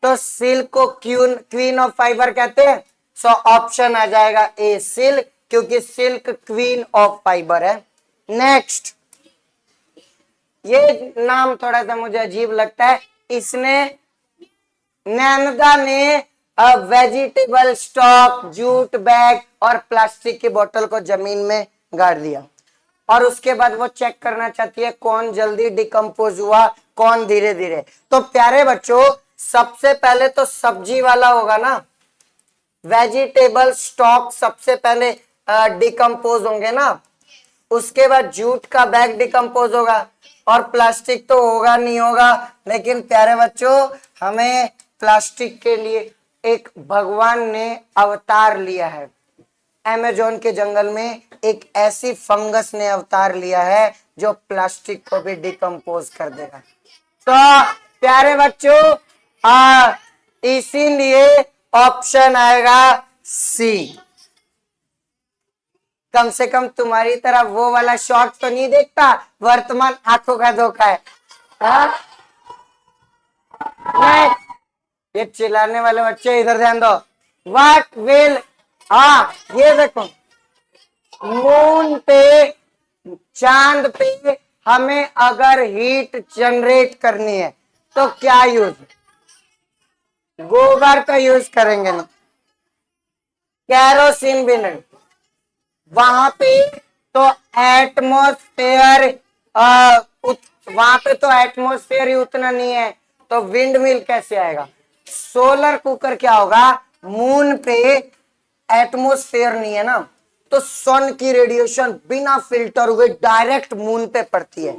तो सिल्क को क्वीन ऑफ फाइबर कहते हैं, सो ऑप्शन आ जाएगा ए सिल्क, क्योंकि सिल्क क्वीन ऑफ फाइबर है। नेक्स्ट, ये नाम थोड़ा सा मुझे अजीब लगता है, इसने, नैनदा ने वेजिटेबल स्टॉक, जूट बैग और प्लास्टिक की बोतल को जमीन में गाड़ दिया, और उसके बाद वो चेक करना चाहती है कौन जल्दी डिकम्पोज हुआ, कौन धीरे धीरे। तो प्यारे बच्चों, सबसे पहले तो सब्जी वाला होगा ना, वेजिटेबल स्टॉक सबसे पहले डिकम्पोज होंगे ना, उसके बाद जूट का बैग डिकम्पोज होगा, और प्लास्टिक तो होगा नहीं होगा। लेकिन प्यारे बच्चों, हमें प्लास्टिक के लिए एक भगवान ने अवतार लिया है, अमेज़न के जंगल में एक ऐसी फंगस ने अवतार लिया है जो प्लास्टिक को भी डिकम्पोज कर देगा। तो प्यारे बच्चों, इसीलिए ऑप्शन आएगा सी। कम से कम तुम्हारी तरह वो वाला शॉट तो नहीं देखता, वर्तमान आंखों का धोखा है। ये चिल्लाने वाले बच्चे इधर ध्यान दो। व्हाट विल, ये देखो, मून पे, चांद पे हमें अगर हीट जनरेट करनी है तो क्या यूज? गोबर का यूज करेंगे ना, कैरोसिन भी नहीं। वहां पे तो एटमॉस्फेयर वहां पे तो एटमॉस्फेयर ही उतना नहीं है, तो विंड मिल कैसे आएगा? सोलर कुकर क्या होगा? मून पे एटमॉस्फेयर नहीं है ना, तो सन की रेडिएशन बिना फिल्टर हुए डायरेक्ट मून पे पड़ती है,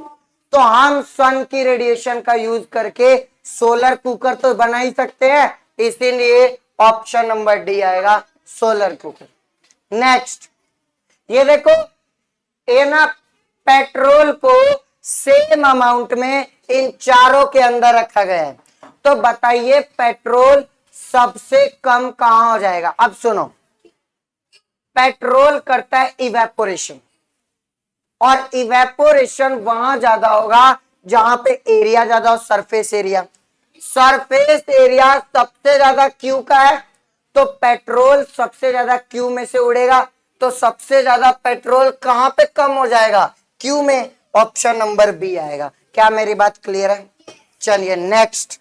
तो हम सन की रेडिएशन का यूज करके सोलर कुकर तो बना ही सकते हैं, इसीलिए ऑप्शन नंबर डी आएगा, सोलर कुकर। नेक्स्ट, ये देखो, ये ना पेट्रोल को सेम अमाउंट में इन चारों के अंदर रखा गया है, तो बताइए पेट्रोल सबसे कम कहां हो जाएगा? अब सुनो, पेट्रोल करता है इवेपोरेशन, और इवेपोरेशन वहां ज्यादा होगा जहां पे एरिया ज्यादा हो, सरफेस एरिया। सरफेस एरिया सबसे ज्यादा क्यू का है, तो पेट्रोल सबसे ज्यादा क्यू में से उड़ेगा, तो सबसे ज्यादा पेट्रोल कहां पे कम हो जाएगा? क्यू में। ऑप्शन नंबर बी आएगा। क्या मेरी बात क्लियर है? चलिए नेक्स्ट,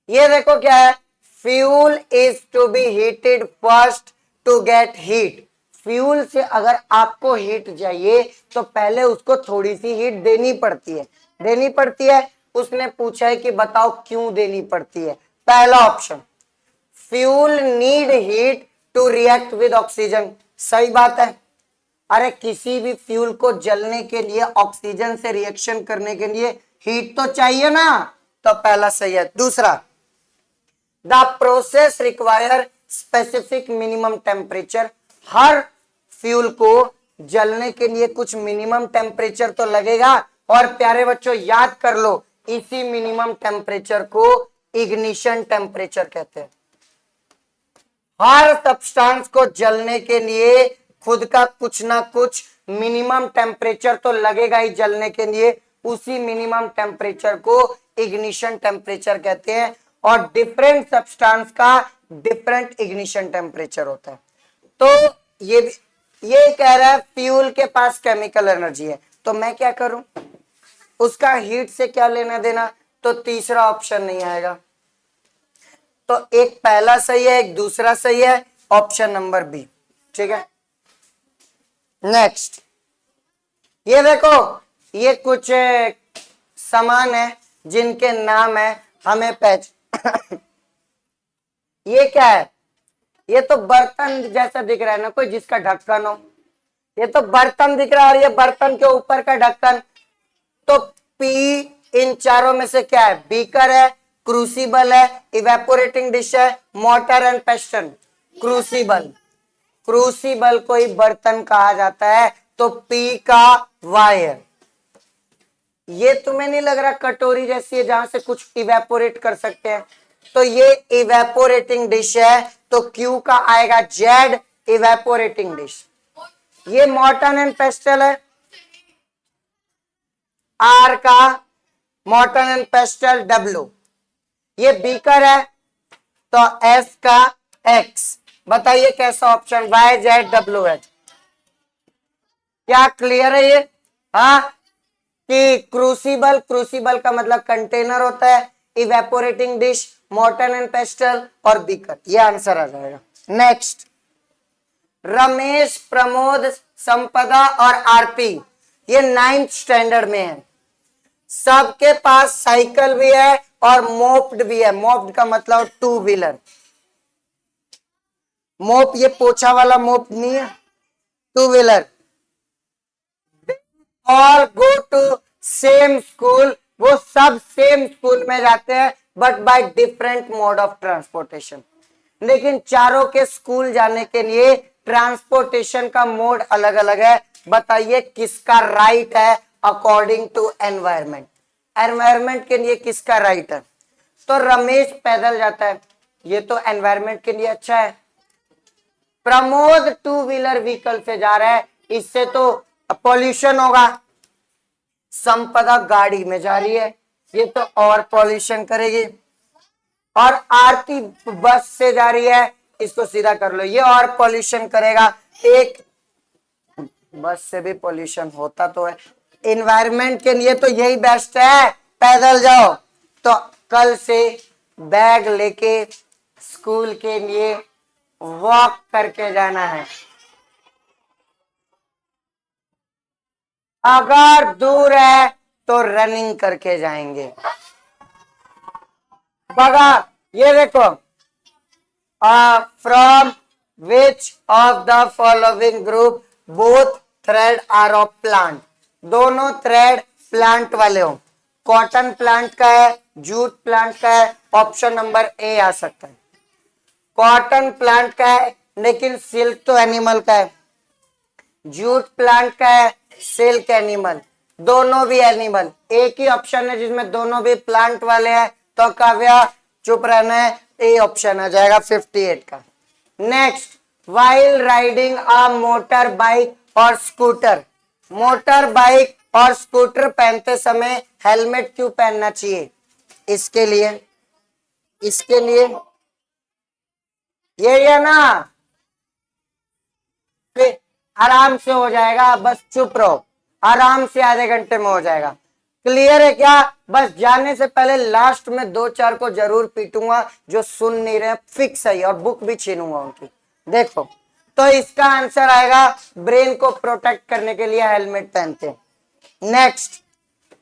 ये देखो क्या है, fuel is to be heated first to get heat. Fuel से अगर आपको हीट चाहिए तो पहले उसको थोड़ी सी हीट देनी पड़ती है, देनी पड़ती है। उसने पूछा है कि बताओ क्यों देनी पड़ती है। पहला option, fuel need heat to react with oxygen. सही बात है, अरे किसी भी फ्यूल को जलने के लिए, ऑक्सीजन से रिएक्शन करने के लिए हीट तो चाहिए ना, तो पहला सही है। दूसरा, the process require specific minimum temperature. Her fuel को जलने के लिए कुछ मिनिमम टेम्परेचर तो लगेगा, और प्यारे बच्चों याद कर लो, इसी मिनिमम टेम्परेचर को इग्निशन टेम्परेचर कहते हैं। हर सब्सटेंस को जलने के लिए खुद का कुछ ना कुछ मिनिमम टेम्परेचर तो लगेगा ही जलने के लिए, उसी मिनिमम टेम्परेचर को इग्निशन टेम्परेचर कहते हैं, और डिफरेंट सब्सटेंस का डिफरेंट इग्निशन टेम्परेचर होता है। तो ये कह रहा है फ्यूल के पास केमिकल एनर्जी है, तो मैं क्या करूं? उसका हीट से क्या लेना देना? तो तीसरा ऑप्शन नहीं आएगा, तो एक पहला सही है, एक दूसरा सही है, ऑप्शन नंबर बी। ठीक है, नेक्स्ट, ये देखो, ये कुछ सामान है जिनके नाम है हमें ये क्या है? ये तो बर्तन जैसा दिख रहा है ना, कोई जिसका ढक्कन हो। ये तो बर्तन दिख रहा है, और ये बर्तन के ऊपर का ढक्कन। तो पी इन चारों में से क्या है? बीकर है, क्रूसिबल है, इवेपोरेटिंग डिश है, मोटर एंड पेस्टन। क्रूसिबल, क्रूसिबल को ही बर्तन कहा जाता है, तो पी का वाई है। ये तुम्हें नहीं लग रहा कटोरी जैसी है जहां से कुछ इवेपोरेट कर सकते हैं? तो ये इवेपोरेटिंग डिश है, तो क्यू का आएगा जेड, इवेपोरेटिंग डिश। ये मॉर्टन एंड पेस्टल है, आर का मॉर्टन एंड पेस्टल डब्ल्यू। ये बीकर है, तो एस का एक्स। बताइए कैसा option? Y Z W H. क्या क्लियर है ये? हाँ, कि क्रूसिबल, क्रूसिबल का मतलब कंटेनर होता है, evaporating dish, mortar and pestle, और बीकर। ये आंसर आ जाएगा। नेक्स्ट, रमेश, प्रमोद, संपदा और आरपी, ये 9th स्टैंडर्ड में है। सबके पास साइकिल भी है और मोप्ड भी है। मोप्ड का मतलब टू व्हीलर। मोप ये पोछा वाला मोप नहीं है, two wheeler. All go to same school, वो सब सेम स्कूल में जाते हैं, but by different mode of transportation. लेकिन चारों के स्कूल जाने के लिए ट्रांसपोर्टेशन का मोड अलग अलग है। बताइए किसका राइट है अकॉर्डिंग टू एनवायरमेंट? एनवायरमेंट के लिए किसका राइट है? तो रमेश पैदल जाता है, ये तो एनवायरमेंट के लिए अच्छा है। प्रमोद टू व्हीलर व्हीकल से जा रहा है, इससे तो पॉल्यूशन होगा। संपदा गाड़ी में जा रही है, ये तो और पॉल्यूशन करेगी। और आरती बस से जा रही है, इसको सीधा कर लो, ये और पॉल्यूशन करेगा। एक बस से भी पॉल्यूशन होता तो है। एनवायरमेंट के लिए तो यही बेस्ट है, पैदल जाओ। तो कल से बैग लेके स्कूल के लिए वॉक करके जाना है। अगर दूर है तो रनिंग करके जाएंगे। बगा ये देखो, from which of the following group both thread are of plant. दोनों थ्रेड प्लांट वाले हो। कॉटन प्लांट का है, जूट प्लांट का है, ऑप्शन नंबर ए आ सकता है। कॉटन प्लांट का है लेकिन सिल्क तो एनिमल का है। जूट प्लांट का है, सिल्क एनिमल, दोनों भी एनिमल। एक ही ऑप्शन है जिसमें दोनों भी प्लांट वाले हैं, तो काव्या चुप रहना है, ए ऑप्शन आ जाएगा 58 का। Next, while riding a motor bike और स्कूटर। मोटर बाइक और स्कूटर पहनते समय हेलमेट क्यों पहनना चाहिए? इसके लिए ये है ना, फिर आराम से हो जाएगा, बस चुप रहो, आराम से आधे घंटे में हो जाएगा। क्लियर है क्या? बस जाने से पहले लास्ट में 2-4 को जरूर पीटूंगा जो सुन नहीं रहे, फिक्स है, और बुक भी छीनूंगा उनकी। देखो, तो इसका आंसर आएगा, ब्रेन को प्रोटेक्ट करने के लिए हेलमेट पहनते हैं। Next,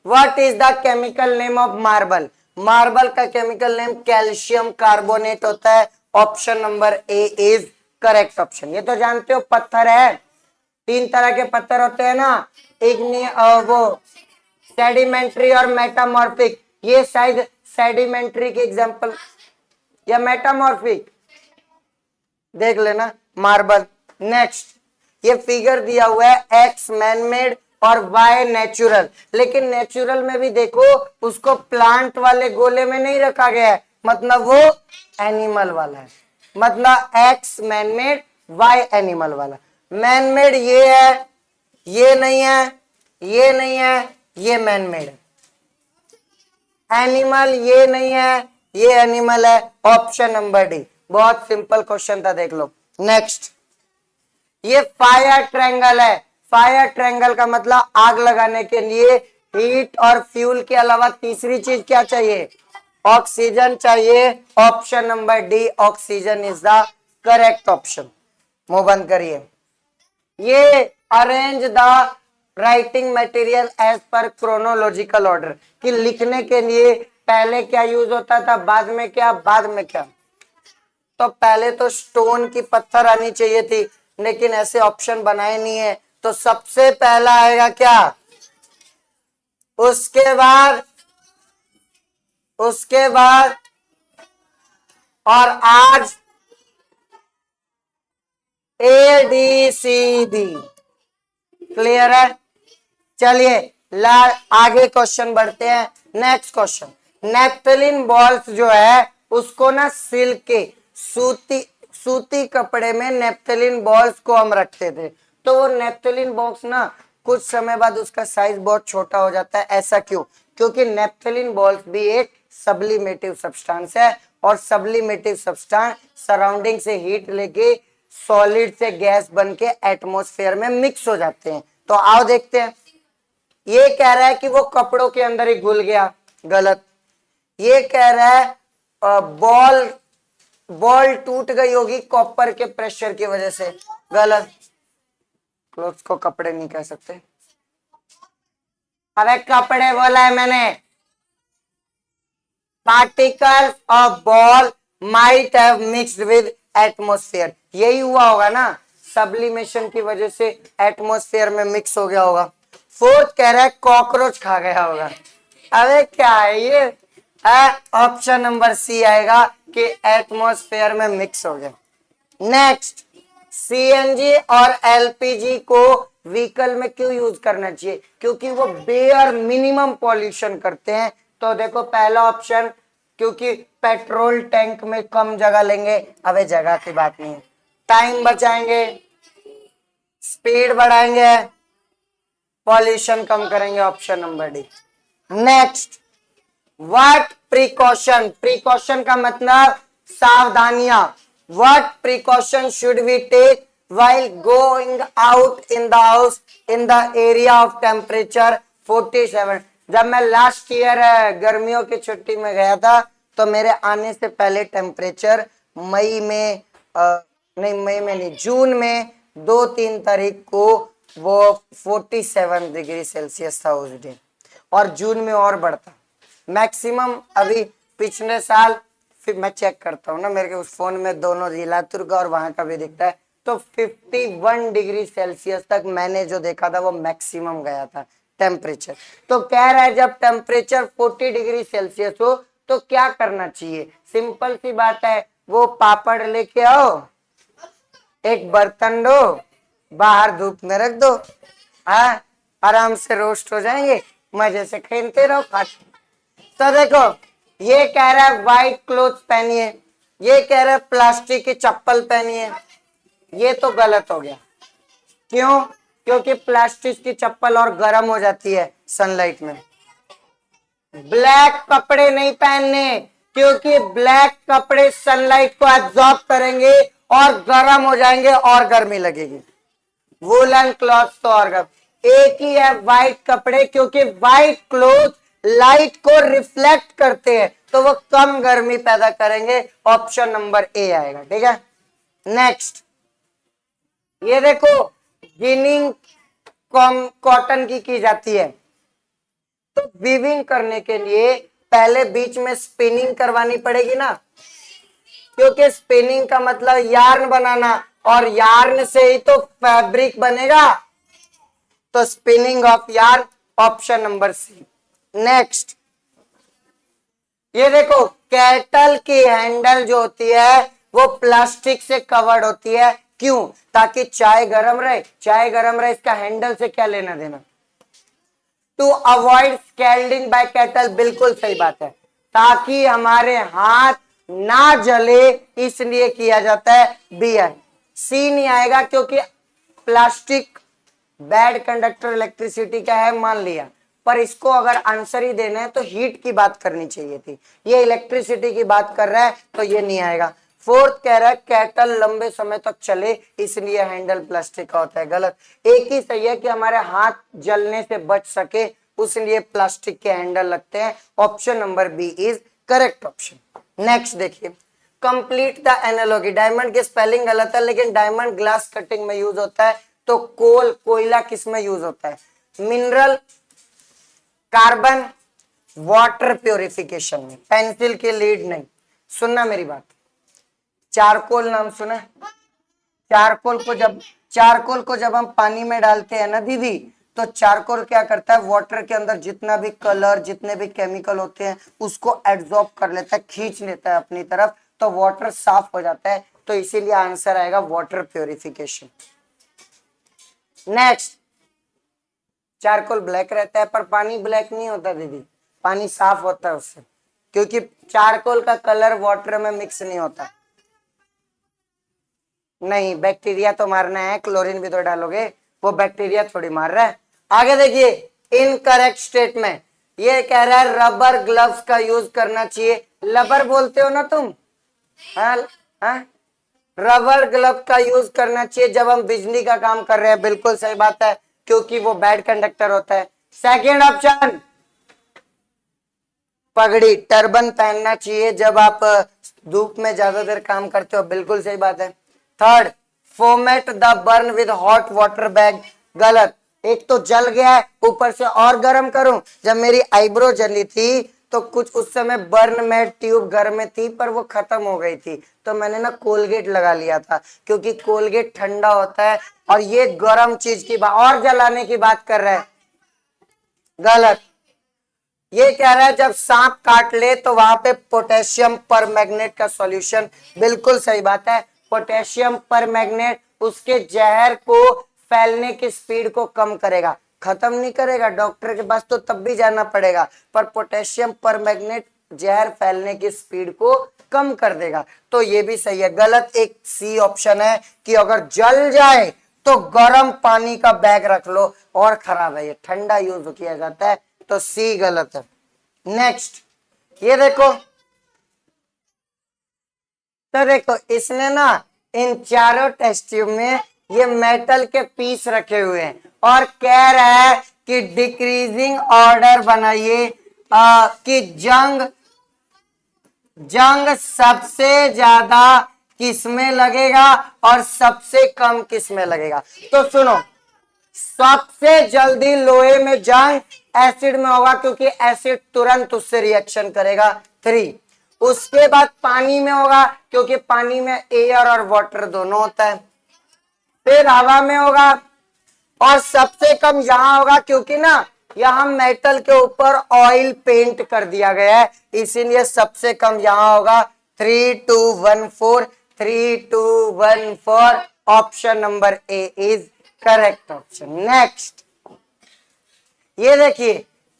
what is the chemical name of marble? Marble का केमिकल नेम कैल्शियम कार्बोनेट होता है। Option number A is correct option. ये तो जानते हो पत्थर है, 3 तरह के पत्थर होते हैं ना, वो सेडिमेंट्री और मेटामॉर्फिक। ये शायद सेडिमेंट्री के एग्जांपल या मेटामॉर्फिक, देख लेना मार्बल। नेक्स्ट, ये फिगर दिया हुआ है एक्स मैन मेड और वाई नेचुरल, लेकिन नेचुरल में भी देखो उसको प्लांट वाले गोले में नहीं रखा गया है, मतलब वो एनिमल वाला है। मतलब X man made, Y animal वाला। मैन मेड ये है, ये नहीं है, ये नहीं है, ये मैन मेड है। एनिमल ये नहीं है, ये एनिमल है। Option number D. बहुत सिंपल क्वेश्चन था, देख लो। नेक्स्ट, ये फायर ट्रायंगल है। फायर ट्रायंगल का मतलब आग लगाने के लिए हीट और फ्यूल के अलावा तीसरी चीज क्या चाहिए? ऑक्सीजन चाहिए। Option number D, oxygen is the correct option. मुंह बंद करिए। ये arrange the writing material as per chronological order, कि लिखने के लिए पहले क्या यूज होता था, बाद में क्या, बाद में क्या। तो पहले तो स्टोन की पत्थर आनी चाहिए थी, लेकिन ऐसे ऑप्शन बनाए नहीं है, तो सबसे पहला आएगा क्या? उसके बाद और आज ADCB। क्लियर है? चलिए आगे क्वेश्चन बढ़ते हैं। नेक्स्ट क्वेश्चन, नेप्थलीन बॉल्स जो है उसको ना सिल्क के सूती कपड़े में नेप्थलीन बॉल्स को हम रखते थे, तो वो नेप्थलीन बॉक्स ना कुछ समय बाद उसका साइज बहुत छोटा हो जाता है। ऐसा क्यों? क्योंकि नेप्थलीन बॉल्स भी एक सब्लिमेटिव सब्सटेंस है, और सब्लिमेटिव सब्सटेंस सराउंडिंग से हीट लेके सॉलिड से गैस बन के एटमॉस्फेयर में मिक्स हो जाते हैं। तो आओ देखते हैं। ये कह रहा है कि वो कपड़ों के अंदर ही घुल गया, गलत। ये कह रहा है बॉल टूट गई होगी कॉपर के प्रेशर की वजह से, गलत। क्लोथ्स को कपड़े नहीं कह सकते। अबे कपड़े बोला है मैंने। Particles of ball might have mixed with atmosphere, यही हुआ होगा ना, सब्लिमेशन की वजह से एटमॉस्फेयर में मिक्स हो गया होगा। फोर्थ कह रहा है कॉकरोच खा गया होगा। अरे क्या है ये? ऑप्शन नंबर सी आएगा कि एटमॉस्फेयर में मिक्स हो गया। नेक्स्ट, सीएनजी और एलपीजी को व्हीकल में क्यों यूज करना चाहिए? क्योंकि वो बेयर मिनिमम पॉल्यूशन करते हैं। तो देखो पहला ऑप्शन, क्योंकि पेट्रोल टैंक में कम जगह लेंगे। अबे जगह की बात नहीं है, टाइम बचाएंगे, स्पीड बढ़ाएंगे, पॉल्यूशन कम करेंगे। Option number D. Next, what precaution, precaution का मतलब सावधानियां। What precaution should we take while going out in the house in the area of temperature 47? जब मैं लास्ट ईयर गर्मियों की छुट्टी में गया था, तो मेरे आने से पहले टेम्परेचर जून में 2-3 तारीख को वो 47 डिग्री सेल्सियस था उस दिन, और जून में और बढ़ता मैक्सिमम। अभी पिछले साल, फिर मैं चेक करता हूँ ना, मेरे के उस फोन में दोनों लातूर का और वहां का भी दिखता है, तो 51 डिग्री सेल्सियस तक मैंने जो देखा था वो मैक्सिमम गया था टेम्परेचर। तो कह रहा है जब टेम्परेचर 40 डिग्री सेल्सियस हो तो क्या करना चाहिए? सिंपल सी बात है, वो पापड़ लेके आओ, एक बर्तन दो, बाहर धूप में रख दो, हाँ, आराम से रोस्ट हो जाएंगे, मजे से खेलते रहो खाते। तो देखो, ये कह रहा है व्हाइट क्लोथ पहनिए, ये कह रहा है प्लास्टिक की चप्पल पहनिए। ये तो गलत हो गया। क्यों? क्योंकि प्लास्टिक की चप्पल और गर्म हो जाती है सनलाइट में। ब्लैक कपड़े नहीं पहनने, क्योंकि ब्लैक कपड़े सनलाइट को एब्जॉर्ब करेंगे और गर्म हो जाएंगे और गर्मी लगेगी। वूलन क्लॉथ तो और गर्म। एक ही है व्हाइट कपड़े, क्योंकि व्हाइट क्लोथ लाइट को रिफ्लेक्ट करते हैं तो वो कम गर्मी पैदा करेंगे। ऑप्शन नंबर ए आएगा। ठीक है, नेक्स्ट ये देखो, गिनिंग कॉटन की जाती है, तो वीविंग करने के लिए पहले बीच में स्पिनिंग करवानी पड़ेगी ना, क्योंकि स्पिनिंग का मतलब यार्न बनाना, और यार्न से ही तो फैब्रिक बनेगा। तो spinning of yarn, option number C. Next ये देखो, कैटल की हैंडल जो होती है वो प्लास्टिक से कवर्ड होती है। क्यों? ताकि चाय गर्म रहे। चाय गर्म रहे, इसका हैंडल से क्या लेना देना? टू अवॉइड स्कैल्डिंग बाय कैटल, बिल्कुल सही बात है, ताकि हमारे हाथ ना जले, इसलिए किया जाता है। बी है। सी नहीं आएगा, क्योंकि प्लास्टिक बैड कंडक्टर इलेक्ट्रिसिटी का है मान लिया, पर इसको अगर आंसर ही देना है तो हीट की बात करनी चाहिए थी, ये इलेक्ट्रिसिटी की बात कर रहा है, तो ये नहीं आएगा। फोर्थ कह रहा है कैटल लंबे समय तक चले, इसलिए हैंडल प्लास्टिक का होता है। गलत। एक ही सही है कि हमारे हाथ जलने से बच सके, उसलिए प्लास्टिक के हैंडल लगते हैं। Option number B is correct option. Next देखिए, कंप्लीट द एनालॉजी। डायमंड की स्पेलिंग गलत है, लेकिन डायमंड ग्लास कटिंग में यूज होता है। तो कोयला किस में यूज होता है? मिनरल, कार्बन, वाटर प्योरिफिकेशन में। पेंसिल की लीड नहीं। सुनना मेरी बात, चारकोल नाम सुना? चारकोल को जब हम पानी में डालते हैं ना दीदी, तो चारकोल क्या करता है, वाटर के अंदर जितना भी कलर, जितने भी केमिकल होते हैं उसको एब्जॉर्ब कर लेता है, खींच लेता है अपनी तरफ, तो वाटर साफ हो जाता है। तो इसीलिए आंसर आएगा water purification. Next, charcoal black रहता है, पर पानी ब्लैक नहीं होता दीदी, पानी साफ होता है उससे, क्योंकि चारकोल का कलर वाटर में मिक्स नहीं होता। नहीं, बैक्टीरिया तो मारना है, क्लोरीन भी तो डालोगे, वो बैक्टीरिया थोड़ी मार रहा है। आगे देखिए, इनकरेक्ट स्टेटमेंट, ये कह रहा है रबर ग्लव्स का यूज करना चाहिए। रबर बोलते हो ना तुम? हाँ, रबर ग्लव का यूज करना चाहिए जब हम बिजली का काम कर रहे हैं। बिल्कुल सही बात है, क्योंकि वो बैड कंडक्टर होता है। सेकेंड ऑप्शन, पगड़ी, टर्बन पहनना चाहिए जब आप धूप में ज्यादा देर काम करते हो। बिल्कुल सही बात है। थर्ड, foment the burn with hot water bag. गलत। एक तो जल गया है, ऊपर से और गर्म करूं। जब मेरी आईब्रो जली थी तो कुछ उस समय बर्न में ट्यूब घर में थी, पर वो खत्म हो गई थी, तो मैंने ना कोलगेट लगा लिया था, क्योंकि कोलगेट ठंडा होता है और ये गर्म चीज की बात और जलाने की बात कर रहा है। गलत। ये कह रहा है जब सांप काट ले तो वहां पे पोटेशियम परमैंगनेट का सॉल्यूशन। बिल्कुल सही बात है, पोटेशियम परमैंगनेट उसके जहर को फैलने की स्पीड को कम करेगा, खत्म नहीं करेगा। डॉक्टर के पास तो तब भी जाना पड़ेगा, पर पोटेशियम परमैंगनेट जहर फैलने की स्पीड को कम कर देगा। तो ये भी सही है। गलत। एक सी ऑप्शन है कि अगर जल जाए तो गर्म पानी का बैग रख लो, और खराब है, ये ठंडा यूज किया जाता है, तो सी गलत है। नेक्स्ट, ये देखो, तो देखो इसने ना इन चारों टेस्ट ट्यूब में ये मेटल के पीस रखे हुए हैं और कह रहा है कि डिक्रीजिंग ऑर्डर बनाइए कि जंग सबसे ज्यादा किसमें लगेगा और सबसे कम किसमें लगेगा। तो सुनो, सबसे जल्दी लोहे में जंग एसिड में होगा, क्योंकि एसिड तुरंत उससे रिएक्शन करेगा। 3। उसके बाद पानी में होगा, क्योंकि पानी में एयर और वाटर दोनों होता है। फिर हवा में होगा, और सबसे कम यहां होगा, क्योंकि ना यहां मेटल के ऊपर ऑयल पेंट कर दिया गया है, इसीलिए सबसे कम यहां होगा। 3 2 1 4, 3 2 1 4। Option number A is correct option. Next, ये देखिए,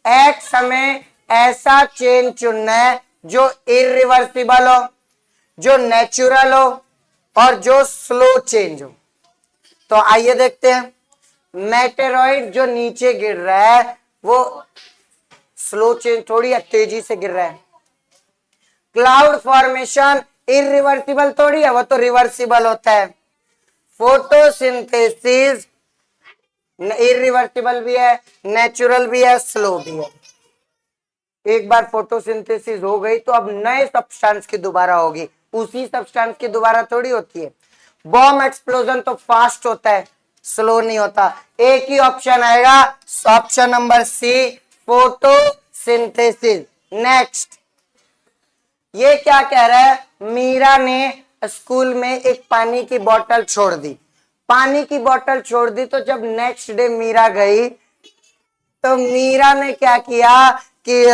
एक्स हमें ऐसा चेन चुनना है जो इरिवर्सिबल हो, जो नेचुरल हो, और जो स्लो चेंज हो। तो आइए देखते हैं। मेटेरॉइड जो नीचे गिर रहा है वो स्लो चेंज थोड़ी है, तेजी से गिर रहा है। क्लाउड फॉर्मेशन इरिवर्सिबल थोड़ी है, वो तो रिवर्सिबल होता है। फोटोसिंथेसिस इरिवर्सिबल भी है, नेचुरल भी है, स्लो भी है। एक बार फोटोसिंथेसिस हो गई तो अब नए सब्सटेंस की दोबारा होगी, उसी सब्सटेंस की दोबारा थोड़ी होती है। बॉम्ब एक्सप्लोजन तो फास्ट होता है, स्लो नहीं होता। एक ही ऑप्शन आएगा, option number C, photosynthesis. Next, ये क्या कह रहा है, मीरा ने स्कूल में एक पानी की बोतल छोड़ दी। पानी की बोतल छोड़ दी, तो जब नेक्स्ट डे मीरा गई तो मीरा ने क्या किया कि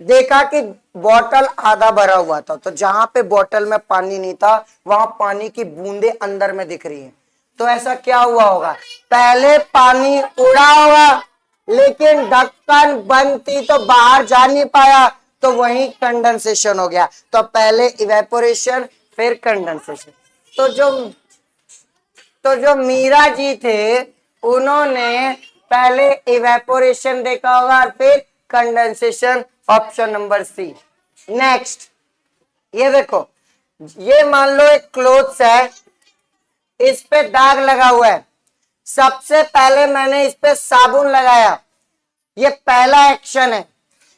देखा कि बोतल आधा भरा हुआ था, तो जहां पे बोतल में पानी नहीं था वहां पानी की बूंदे अंदर में दिख रही है। तो ऐसा क्या हुआ होगा, पहले पानी उड़ा होगा, लेकिन ढक्कन बंद थी तो बाहर जा नहीं पाया, तो वहीं कंडेंसेशन हो गया। तो पहले इवेपोरेशन, फिर कंडेंसेशन। तो जो मीरा जी थे उन्होंने पहले इवेपोरेशन देखा होगा और फिर condensation, option number C. Next, ये देखो, ये मान लो एक क्लोथ्स है, इस पे दाग लगा हुआ है। सबसे पहले मैंने इस पे साबुन लगाया, ये पहला एक्शन है।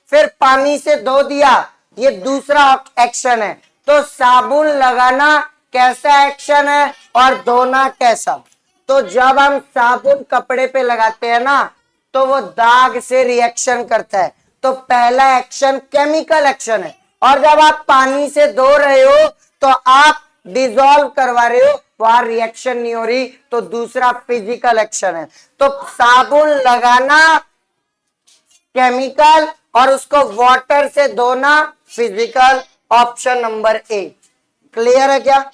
फिर पानी से धो दिया, ये दूसरा एक्शन है। तो साबुन लगाना कैसा एक्शन है और धोना कैसा। तो जब हम साबुन कपड़े पे लगाते हैं ना, तो वो दाग से रिएक्शन करता है, तो पहला एक्शन केमिकल एक्शन है। और जब आप पानी से धो रहे हो तो आप डिसॉल्व करवा रहे हो, वहां रिएक्शन नहीं हो रही, तो दूसरा फिजिकल एक्शन है। तो साबुन लगाना केमिकल और उसको वाटर से धोना physical, option number A. Clear है क्या?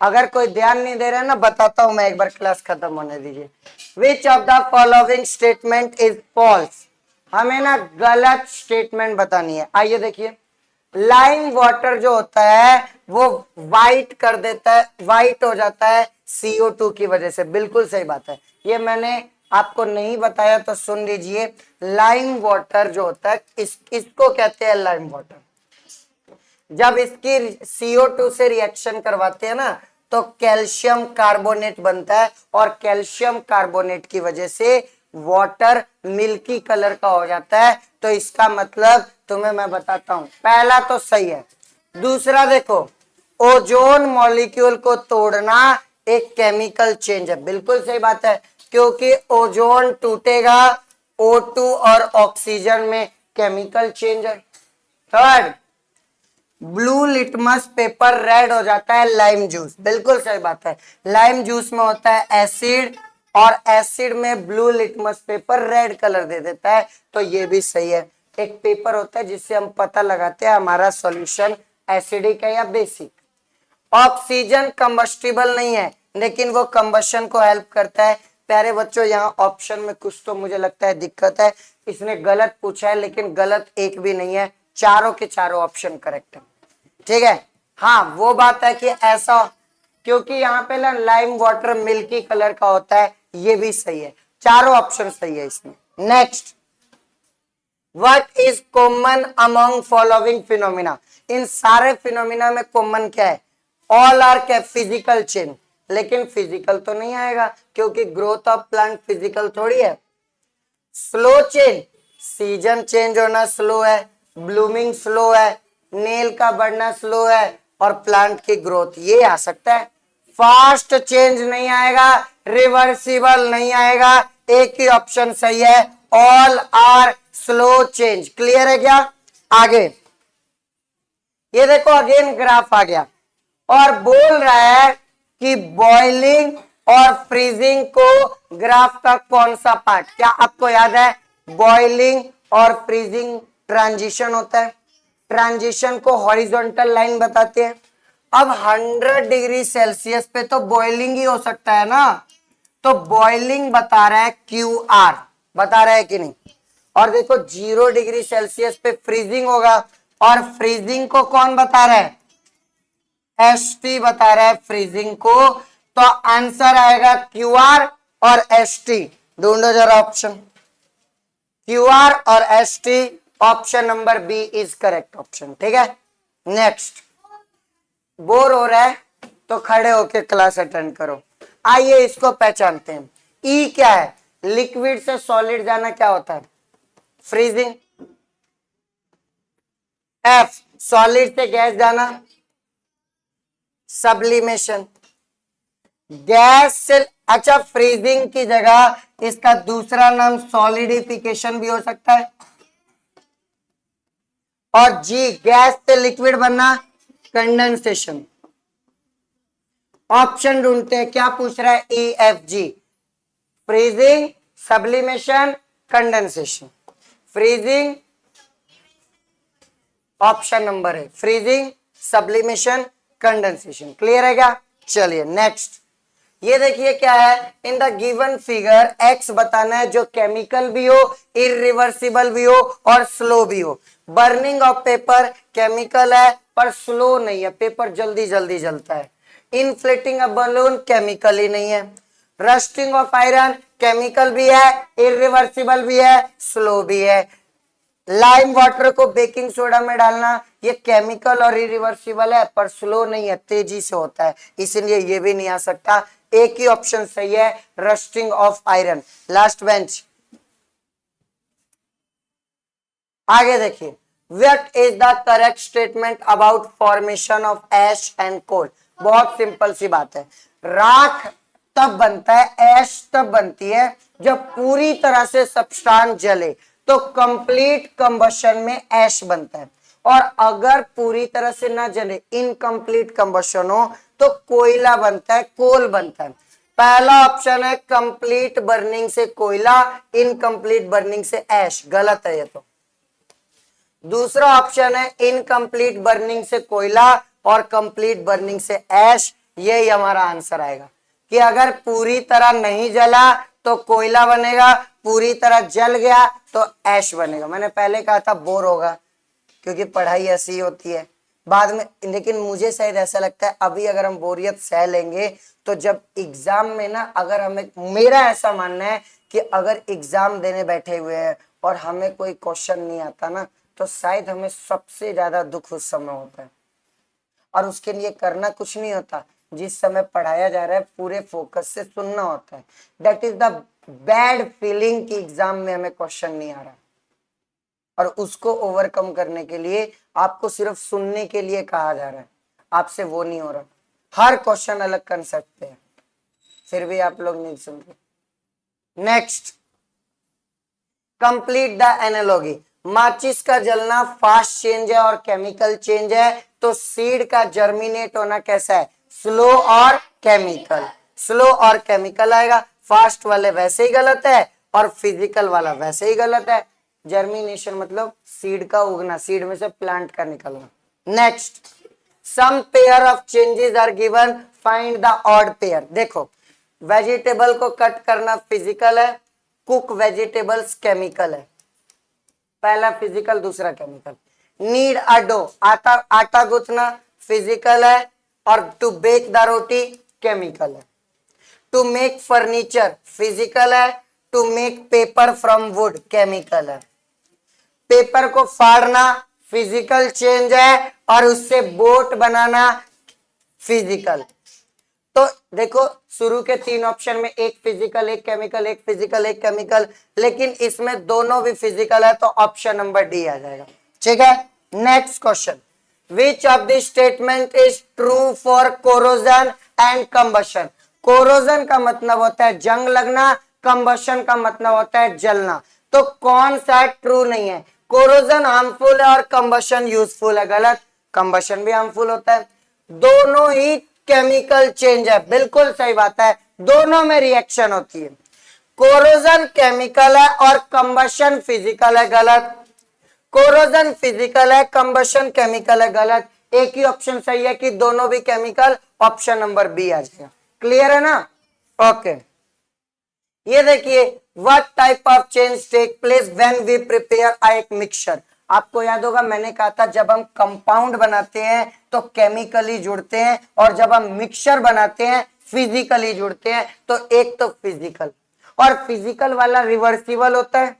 अगर कोई ध्यान नहीं दे रहा है ना, बताता हूं मैं, एक बार क्लास खत्म होने दीजिए। Which of the following statement is false, हमें ना गलत स्टेटमेंट बतानी है। आइए देखिए, लाइम वाटर जो होता है वो वाइट कर देता है, वाइट हो जाता है CO2 की वजह से। बिल्कुल सही बात है, ये मैंने आपको नहीं बताया तो सुन लीजिए। लाइम वाटर जो होता है, इसको कहते हैं लाइम वाटर। जब इसकी CO2 से रिएक्शन करवाते हैं ना, तो कैल्शियम कार्बोनेट बनता है, और कैल्शियम कार्बोनेट की वजह से वाटर मिल्की कलर का हो जाता है। तो इसका मतलब तुम्हें मैं बताता हूं, पहला तो सही है। दूसरा देखो, ओजोन मॉलिक्यूल को तोड़ना एक केमिकल चेंज है। बिल्कुल सही बात है, क्योंकि ओजोन टूटेगा, O2 और ऑक्सीजन में केमिकल चेंज है। Third, blue litmus paper red हो जाता है लाइम जूस। बिल्कुल सही बात है, लाइम जूस में होता है एसिड, और एसिड में blue litmus paper red colour दे देता है। तो ये भी सही है। एक पेपर होता है जिससे हम पता लगाते हैं हमारा सॉल्यूशन एसिडिक है या बेसिक। ऑक्सीजन कंबस्टिबल नहीं है, लेकिन वो कंबशन को हेल्प करता है। प्यारे बच्चों, यहाँ ऑप्शन में कुछ तो मुझे लगता है दिक्कत है, इसने गलत पूछा है, लेकिन गलत एक भी नहीं है, चारों के चारों ऑप्शन करेक्ट है। ठीक है, हाँ वो बात है कि ऐसा, क्योंकि यहाँ पे ना लाइम वाटर मिल्की कलर का होता है, ये भी सही है, चारों ऑप्शन सही है इसमें। Next, what is common among following phenomena, इन सारे फिनोमिना में कॉमन क्या है? ऑल आर क्या? Physical change. लेकिन फिजिकल तो नहीं आएगा, क्योंकि ग्रोथ ऑफ प्लांट फिजिकल थोड़ी है। स्लो चेंज, सीजन चेंज होना स्लो है, ब्लूमिंग स्लो है, नेल का बढ़ना स्लो है, और प्लांट की ग्रोथ, ये आ सकता है। फास्ट चेंज नहीं आएगा, रिवर्सिबल नहीं आएगा, एक ही ऑप्शन सही है, all are slow change. Clear है क्या? आगे ये देखो, अगेन ग्राफ आ गया और बोल रहा है कि बॉइलिंग और फ्रीजिंग को ग्राफ का कौन सा पार्ट, क्या आपको याद है? बॉइलिंग और फ्रीजिंग ट्रांजिशन होता है, ट्रांजिशन को हॉरिजॉन्टल लाइन बताते हैं। अब 100 डिग्री सेल्सियस पे तो बॉइलिंग ही हो सकता है ना, तो बॉइलिंग बता रहा है QR, बता रहा है कि नहीं? और देखो 0 डिग्री सेल्सियस पे फ्रीजिंग होगा, और फ्रीजिंग को कौन बता रहा है? ST बता रहा है फ्रीजिंग को, तो आंसर आएगा QR और ST। ढूंढो जरा ऑप्शन, QR और ST, option number B is correct option. ठीक है, नेक्स्ट। बोर हो रहा है तो खड़े होके क्लास अटेंड करो। आइए इसको पहचानते हैं। ई क्या है? लिक्विड से सॉलिड जाना क्या होता है? फ्रीजिंग। एफ सॉलिड से गैस जाना, सब्लिमेशन। गैस से, अच्छा फ्रीजिंग की जगह इसका दूसरा नाम सॉलिडिफिकेशन भी हो सकता है। और जी गैस से लिक्विड बनना, कंडेंसेशन। ऑप्शन ढूंढते हैं, क्या पूछ रहा है? EFG, freezing, sublimation, condensation. Freezing option number है, फ्रीजिंग, सब्लिमेशन, कंडेंसेशन। क्लियर है क्या? चलिए नेक्स्ट। ये देखिए क्या है, इन द गिवन फिगर एक्स बताना है जो केमिकल भी हो, इरिवर्सिबल भी हो और स्लो भी हो। बर्निंग ऑफ पेपर केमिकल है पर स्लो नहीं है, पेपर जल्दी जल्दी जलता है। इनफ्लेटिंग अ बलून केमिकल ही नहीं है। रस्टिंग ऑफ आयरन केमिकल भी है, इरिवर्सिबल भी है, स्लो भी है। लाइम वाटर को बेकिंग सोडा में डालना, ये केमिकल और इरिवर्सिबल है पर स्लो नहीं है, तेजी से होता है, इसलिए ये भी नहीं आ सकता। एक ही ऑप्शन सही है, rusting of iron. Last bench. आगे देखिए, what is the correct statement about formation of ash and coal? बहुत सिंपल सी बात है, राख तब बनता है, ऐश तब बनती है जब पूरी तरह से सब्सटेंस जले, तो कंप्लीट कंबशन में ऐश बनता है। और अगर पूरी तरह से ना जले, इनकम्प्लीट कंबशन हो, तो कोयला बनता है, कोल बनता है। पहला ऑप्शन है कंप्लीट बर्निंग से कोयला, इनकम्प्लीट बर्निंग से ऐश, गलत है ये तो। दूसरा ऑप्शन है इनकम्प्लीट बर्निंग से कोयला और कंप्लीट बर्निंग से ऐश, यही हमारा आंसर आएगा कि अगर पूरी तरह नहीं जला तो कोयला बनेगा, पूरी तरह जल गया तो ऐश बनेगा। मैंने पहले कहा था बोर होगा क्योंकि पढ़ाई ऐसी होती है बाद में, लेकिन मुझे शायद ऐसा लगता है अभी अगर हम बोरियत सह लेंगे तो जब एग्जाम में ना, अगर हमें, मेरा ऐसा मानना है कि अगर एग्जाम देने बैठे हुए हैं और हमें कोई क्वेश्चन नहीं आता ना, तो शायद हमें सबसे ज्यादा दुख उस समय होता है। और उसके लिए करना कुछ नहीं होता, जिस समय पढ़ाया जा रहा है पूरे फोकस से सुनना होता है। That is the bad feeling कि एग्जाम में हमें क्वेश्चन नहीं आ रहा, और उसको ओवरकम करने के लिए आपको सिर्फ सुनने के लिए कहा जा रहा है, आपसे वो नहीं हो रहा। हर क्वेश्चन अलग कंसेप्ट पे है, फिर भी आप लोग नहीं सुन रहे। Next, complete the analogy. माचिस का जलना फास्ट चेंज है और केमिकल चेंज है, तो सीड का जर्मिनेट होना कैसा है? स्लो और केमिकल। स्लो और केमिकल आएगा, फास्ट वाले वैसे ही गलत है और फिजिकल वाला वैसे ही गलत है। जर्मिनेशन मतलब सीड का उगना, सीड में से प्लांट का निकलना। Next, some pair of changes are given, find the odd pair. देखो, वेजिटेबल को कट करना फिजिकल है, कुक वेजिटेबल्स केमिकल है, पहला फिजिकल दूसरा केमिकल। नीड अ डो, आटा गूंथना फिजिकल है और to bake the roti chemical है। टू मेक फर्नीचर फिजिकल है, to make paper from wood chemical है। पेपर को फाड़ना फिजिकल चेंज है और उससे बोट बनाना फिजिकल। तो देखो शुरू के 3 ऑप्शन में एक फिजिकल, एक केमिकल, एक फिजिकल, एक केमिकल, लेकिन इसमें दोनों भी फिजिकल है, तो ऑप्शन नंबर डी आ जाएगा। ठीक है, next question, which of the statement is true for corrosion and combustion. Corrosion का मतलब होता है जंग लगना, कंबशन का मतलब होता है जलना। तो कौन सा ट्रू नहीं है? कोरोजन हार्मफुल है और कंबशन यूजफुल है। गलत, कंबशन भी हार्मफुल होता है। दोनों ही केमिकल चेंज है, बिल्कुल सही बात है, दोनों में रिएक्शन होती है। कोरोजन केमिकल है और कंबशन फिजिकल है। गलत, कोरोजन फिजिकल है, कंबशन केमिकल है। गलत, एक ही ऑप्शन सही है कि दोनों भी केमिकल, ऑप्शन नंबर बी आ जाएगा। क्लियर है ना? ओके, ये देखिए, what type of change take place when we prepare एक मिक्सचर। आपको याद होगा मैंने कहा था जब हम कंपाउंड बनाते हैं तो केमिकली जुड़ते हैं, और जब हम मिक्सचर बनाते हैं फिजिकली जुड़ते हैं। तो एक तो फिजिकल, और फिजिकल वाला रिवर्सिबल होता है,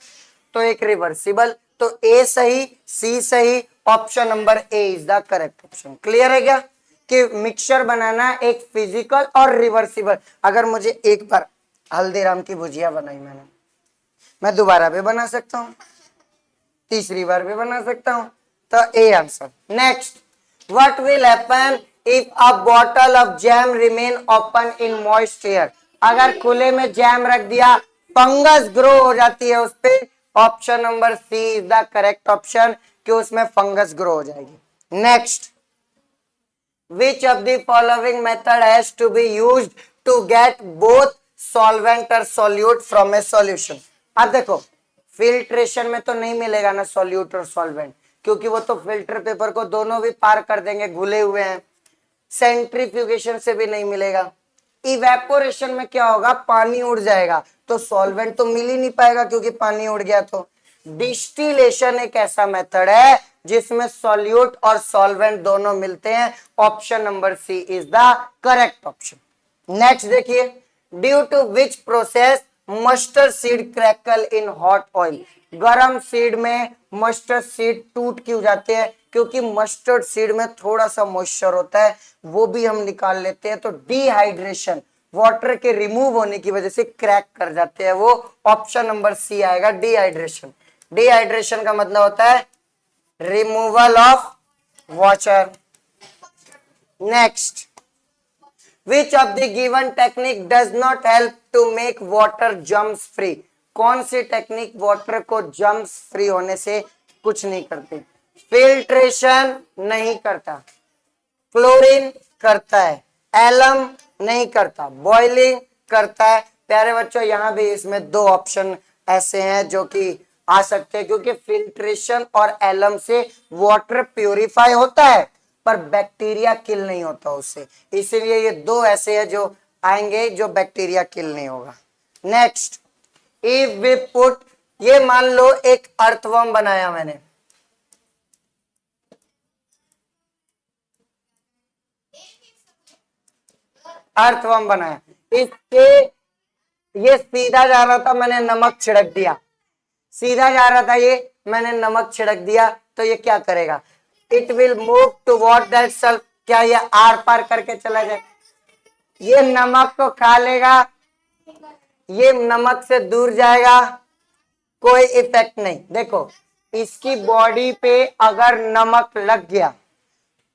तो एक रिवर्सिबल। तो ए सही, सी सही, option number A is the correct option. Clear है क्या कि मिक्सचर बनाना एक फिजिकल और रिवर्सिबल। अगर मुझे एक बार हल्दीराम की भुजिया बनाई मैंने, मैं दोबारा भी बना सकता हूं, तीसरी बार भी बना सकता हूं। तो A answer. Next, what will happen if a bottle of jam remain open in moist air. अगर खुले में जैम रख दिया, फंगस ग्रो हो जाती है उस पे। Option number C is the correct option, कि उसमें फंगस ग्रो हो जाएगी। Next, which of the following method has to be used to get both solvent or solute from a solution। अब देखो, फिल्ट्रेशन में तो नहीं मिलेगा ना सॉल्यूट और सॉल्वेंट, क्योंकि वो तो फिल्टर पेपर को दोनों भी पार कर देंगे, घुले हुए हैं। सेंट्रीफ्यूगेशन से भी नहीं मिलेगा। इवेपोरेशन में क्या होगा, पानी उड़ जाएगा, तो सॉल्वेंट तो मिल ही नहीं पाएगा क्योंकि पानी उड़ गया। तो डिस्टिलेशन एक ऐसा मेथड है जिसमें सॉल्यूट और सॉल्वेंट दोनों मिलते हैं। Option number C is the correct option. Next देखिए, due to which process mustard seed crackle in hot oil. गरम सीड में मस्टर्ड सीड टूट क्यों जाते हैं? क्योंकि मस्टर्ड सीड में थोड़ा सा मॉइस्चर होता है, वो भी हम निकाल लेते हैं। तो डिहाइड्रेशन, वाटर के रिमूव होने की वजह से क्रैक कर जाते हैं वो। ऑप्शन नंबर सी आएगा, डिहाइड्रेशन। डिहाइड्रेशन का मतलब होता है removal of water. Next, which of the given technique does not help to make water germs free. कौन सी टेक्निक वाटर को जम्स फ्री होने से कुछ नहीं करती? फिल्ट्रेशन नहीं करता, क्लोरीन करता है, एलम नहीं करता, बॉइलिंग करता है। प्यारे बच्चों, यहां भी इसमें दो ऑप्शन ऐसे हैं जो कि आ सकते हैं, क्योंकि फिल्ट्रेशन और एलम से वाटर प्यूरिफाई होता है पर बैक्टीरिया किल नहीं होता उससे, इसीलिए ये दो ऐसे हैं जो आएंगे जो बैक्टीरिया किल नहीं होगा। नेक्स्ट, इफ वी पुट, ये मान लो एक अर्थवर्म बनाया मैंने, अर्थवर्म बनाया, इसके ये सीधा जा रहा था, मैंने नमक छिड़क दिया, सीधा जा रहा था ये, मैंने नमक छिड़क दिया, तो ये क्या करेगा? It will move toward that self. क्या ये आर पार करके चला जाए? ये नमक को खा लेगा, ये नमक से दूर जाएगा, कोई इफेक्ट नहीं। देखो, इसकी बॉडी पे अगर नमक लग गया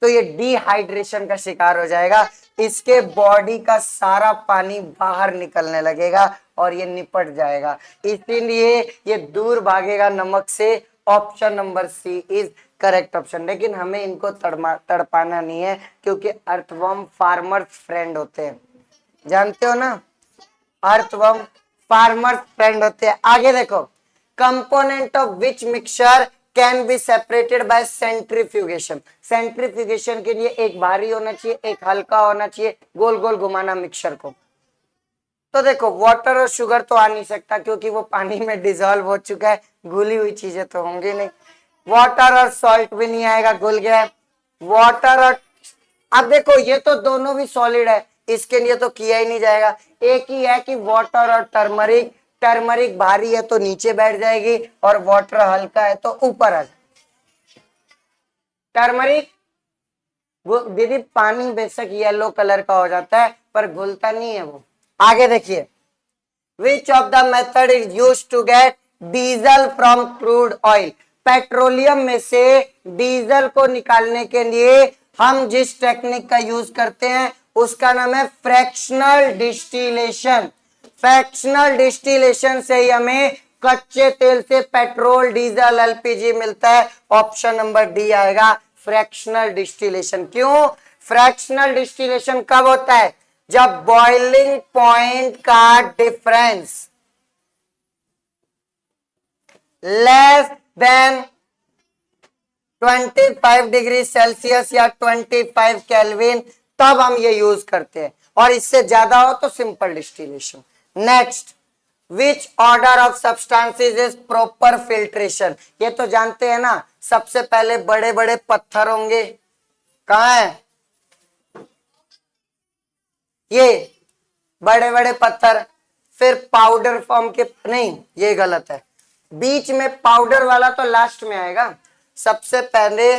तो ये डिहाइड्रेशन का शिकार हो जाएगा, इसके बॉडी का सारा पानी बाहर निकलने लगेगा और ये निपट जाएगा, इसीलिए ये दूर भागेगा नमक से। Option number C is correct option. लेकिन हमें इनको तड़पाना नहीं है, क्योंकि अर्थवर्म फार्मर्स फ्रेंड होते हैं, जानते हो ना, अर्थवर्म फार्मर्स फ्रेंड होते हैं। आगे देखो, component of which mixture can be separated by centrifugation. Centrifugation के लिए एक भारी होना चाहिए, एक हल्का होना चाहिए, गोल गोल घुमाना मिक्सचर को। तो देखो, वाटर और शुगर तो आ नहीं सकता क्योंकि वो पानी में डिसॉल्व हो चुका है, घुली हुई चीजें तो होंगी नहीं। वाटर और सॉल्ट भी नहीं आएगा, घुल गया है। वाटर और, अब देखो ये तो दोनों भी सॉलिड है, इसके लिए तो किया ही नहीं जाएगा। एक ही है कि वाटर और टर्मरिक, टर्मरिक भारी है तो नीचे बैठ जाएगी और वाटर हल्का है तो ऊपर आ जाएगी। टर्मरिक वो दीदी पानी बेशक येलो कलर का हो जाता है पर घुलता नहीं है वो। आगे देखिए, which of the method is used to get diesel from crude oil. Petroleum में से डीजल को निकालने के लिए हम जिस टेक्निक का यूज करते हैं उसका नाम है फ्रैक्शनल डिस्टिलेशन। फ्रैक्शनल डिस्टिलेशन से ही हमें कच्चे तेल से पेट्रोल, डीजल, एलपीजी मिलता है। ऑप्शन नंबर डी आएगा, फ्रैक्शनल डिस्टिलेशन। क्यों? फ्रैक्शनल डिस्टिलेशन कब होता है? जब बॉइलिंग पॉइंट का difference less than 25 degree Celsius या 25 केल्विन, तब हम ये यूज करते हैं, और इससे ज्यादा हो तो simple distillation. Next, which order of substances is proper filtration? ये तो जानते हैं ना, सबसे पहले बड़े बड़े पत्थर होंगे, कहां है ये बड़े बड़े पत्थर, फिर पाउडर फॉर्म के, नहीं ये गलत है, बीच में पाउडर वाला तो लास्ट में आएगा। सबसे पहले,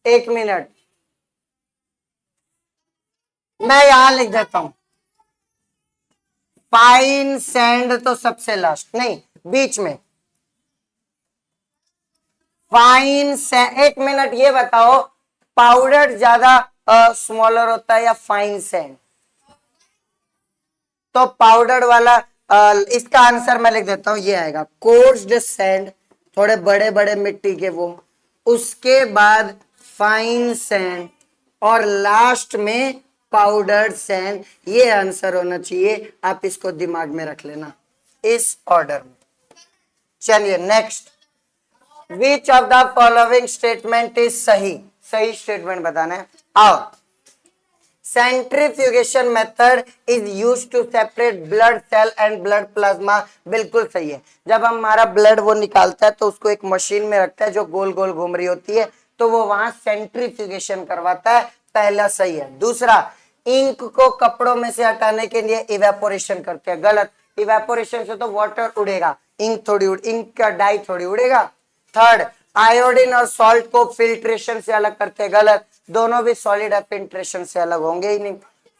एक मिनट मैं यहां लिख देता हूं, फाइन सैंड तो सबसे लास्ट, नहीं बीच में फाइन सैंड। एक मिनट ये बताओ, पाउडर ज्यादा स्मॉलर होता है या फाइन सैंड? तो पाउडर वाला, इसका आंसर मैं लिख देता हूं, ये आएगा कोर्स्ड सैंड, थोड़े बड़े बड़े मिट्टी के वो, उसके बाद फाइन सैंड, और लास्ट में पाउडर्ड सैंड। ये आंसर होना चाहिए, आप इसको दिमाग में रख लेना इस ऑर्डर में। चलिए next, which of the following statement is सही? सही स्टेटमेंट बताना है। आओ, centrifugation method is used to separate blood cell and blood plasma. बिल्कुल सही है। जब हम हमारा ब्लड वो निकालता है तो उसको एक मशीन में रखता है जो गोल गोल घूम रही होती है, तो वो वहां सेंट्रीफ्यूगेशन करवाता है। पहला सही है। दूसरा, इंक को कपड़ों में से हटाने के लिए इवेपोरेशन करते हैं। गलत, इवेपोरेशन से तो वाटर उड़ेगा, इंक का डाई थोड़ी उड़ेगा। थर्ड, आयोडीन और सॉल्ट को फिल्ट्रेशन से अलग करते हैं। गलत, दोनों भी सॉलिड है, फिल्ट्रेशन से अलग होंगे ही नहीं।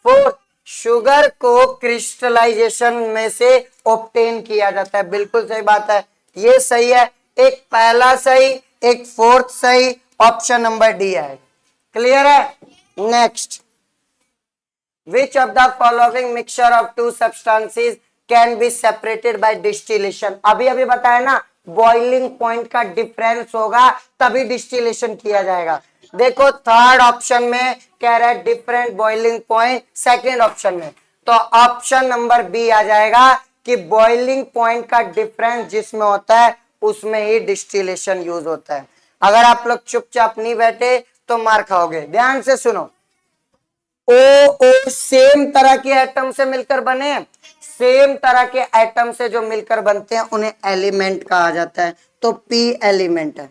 फोर्थ, शुगर को क्रिस्टलाइजेशन में से ऑब्टेन किया जाता है। बिल्कुल सही बात है, ये सही है। एक पहला सही, एक फोर्थ सही, ऑप्शन नंबर डी है। क्लियर है? Next, which of the following mixture of two substances can be separated by distillation? अभी अभी बताया ना, बॉइलिंग पॉइंट का डिफरेंस होगा तभी डिस्टिलेशन किया जाएगा। देखो थर्ड ऑप्शन में कह रहा है different boiling point, second option में, तो ऑप्शन नंबर बी आ जाएगा कि बॉइलिंग पॉइंट का डिफरेंस जिसमें होता है उसमें ही डिस्टिलेशन यूज होता है। अगर आप लोग चुपचाप नहीं बैठे तो मार खाओगे। ध्यान से सुनो, ओ सेम तरह के एटम से मिलकर बने हैं, सेम तरह के एटम से जो मिलकर बनते हैं उन्हें एलिमेंट कहा जाता है, तो पी एलिमेंट है।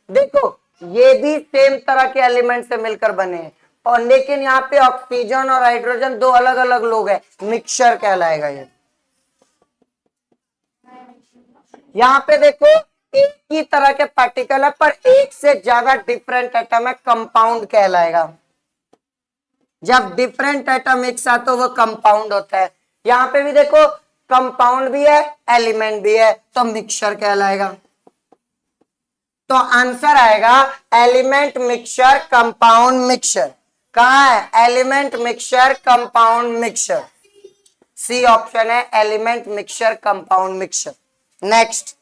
देखो ये भी सेम तरह के एलिमेंट से मिलकर बने हैं, और लेकिन यहाँ पे ऑक्सीजन और हाइड्रोजन दो अलग अलग लोग हैं, मिक्सचर कहलाएगा ये। यहाँ पे देखो एक ही तरह के पार्टिकल है पर एक से ज्यादा डिफरेंट एटम है, कंपाउंड कहलाएगा। जब डिफरेंट एटम एक साथ हो वो कंपाउंड होता है। यहाँ पे भी देखो कंपाउंड भी है, एलिमेंट भी है, तो मिक्सचर कहलाएगा। तो आंसर आएगा एलिमेंट मिक्सचर, कंपाउंड मिक्सचर। कहां है? Element mixture, compound mixture, C option है, element mixture, compound mixture. Next,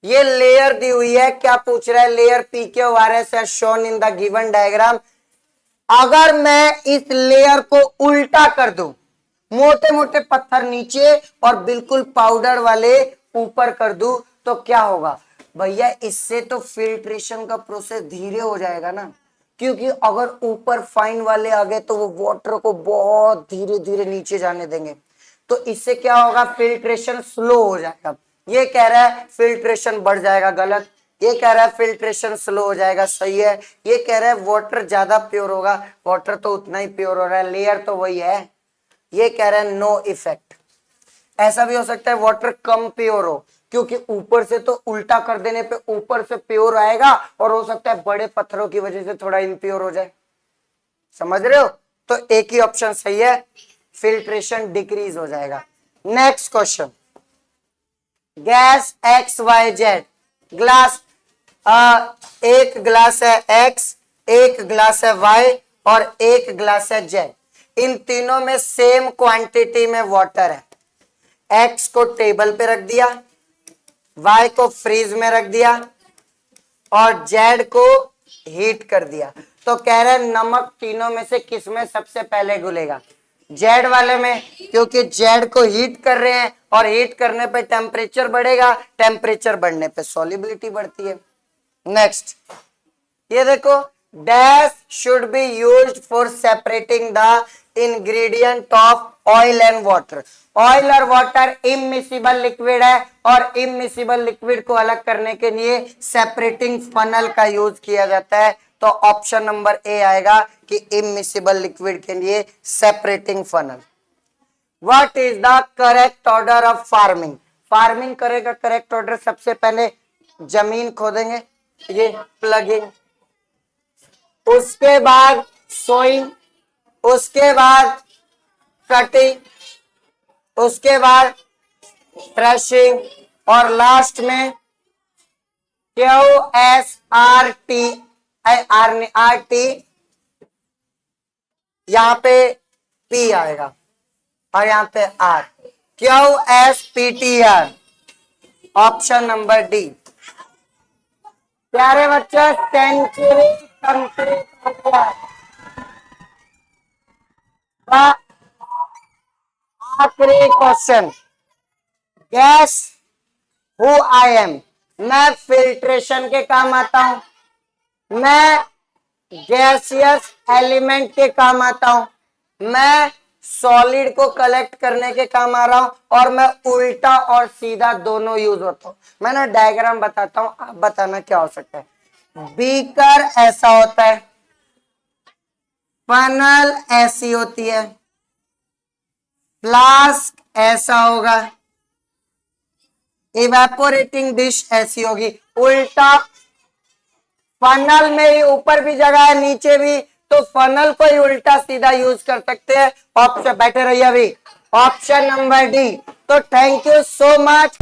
ये लेयर दी हुई है, क्या पूछ रहा है? लेयर PQRS है shown in the given diagram. अगर मैं इस लेयर को उल्टा कर दूं, मोटे मोटे पत्थर नीचे और बिल्कुल पाउडर वाले ऊपर कर दूं, तो क्या होगा भैया? इससे तो फिल्ट्रेशन का प्रोसेस धीरे हो जाएगा ना, क्योंकि अगर ऊपर फाइन वाले आ गए तो वो वाटर को बहुत धीरे धीरे नीचे जाने देंगे, तो इससे क्या होगा? फिल्ट्रेशन स्लो हो जाएगा। ये कह रहा है फिल्ट्रेशन बढ़ जाएगा। गलत, ये कह रहा है फिल्ट्रेशन स्लो हो जाएगा। सही है। ये कह रहा है वाटर ज्यादा प्योर होगा, वाटर तो उतना ही प्योर हो रहा है, लेयर तो वही है। ये कह रहा है नो इफेक्ट। ऐसा भी हो सकता है वाटर कम प्योर हो, क्योंकि ऊपर से तो उल्टा कर देने पे ऊपर से प्योर आएगा, और हो सकता है बड़े पत्थरों की वजह से थोड़ा इम्प्योर हो जाए। समझ रहे हो? तो एक ही ऑप्शन सही है, फिल्ट्रेशन डिक्रीज हो जाएगा। Next question, gas XYZ, glass, एक ग्लास है X, एक ग्लास है Y, और एक ग्लास है जेड। इन तीनों में सेम क्वांटिटी में वाटर है। एक्स को टेबल पे रख दिया, वाई को फ्रीज में रख दिया और जेड को हीट कर दिया। तो कह रहे हैं नमक तीनों में से किस में सबसे पहले घुलेगा? जेड वाले में, क्योंकि जेड को हीट कर रहे हैं और हीट करने पे टेम्परेचर बढ़ेगा, टेम्परेचर बढ़ने पे सॉल्युबिलिटी बढ़ती है। नेक्स्ट ये देखो, dash should be used for separating the ingredient of oil and water. Oil और वाटर इमिसिबल लिक्विड है और इमिसिबल लिक्विड को अलग करने के लिए सेपरेटिंग फनल का यूज किया जाता है। तो ऑप्शन नंबर ए आएगा कि इमिसिबल लिक्विड के लिए separating funnel. What is the correct order of farming? Farming करेगा करेक्ट ऑर्डर, सबसे पहले जमीन खोदेंगे, ये प्लगिंग, उसके बाद सोइंग, उसके बाद कटिंग, उसके बाद थ्रेशिंग और लास्ट में QSRT यहाँ पे P आएगा और यहाँ पे R, QSPTR, option number D. प्यारे बच्चे सेंचुरी कंप्लीट हो गया। आखिरी question, gas who I M. मैं फिल्ट्रेशन के काम आता हूं, मैं गैसियस एलिमेंट के काम आता हूं, मैं सॉलिड को कलेक्ट करने के काम आ रहा हूं और मैं उल्टा और सीधा दोनों यूज होता हूं। मैं ना डायग्राम बताता हूं, आप बताना क्या हो सकता है। बीकर ऐसा होता है, फनल ऐसी होती है, फ्लास्क ऐसा होगा, इवेपोरेटिंग डिश ऐसी होगी। उल्टा फनल में ही ऊपर भी जगह है नीचे भी, तो फनल को ही उल्टा सीधा यूज कर सकते हैं। ऑप्शन, बैठे रहिए अभी, ऑप्शन नंबर डी। तो थैंक यू सो मच।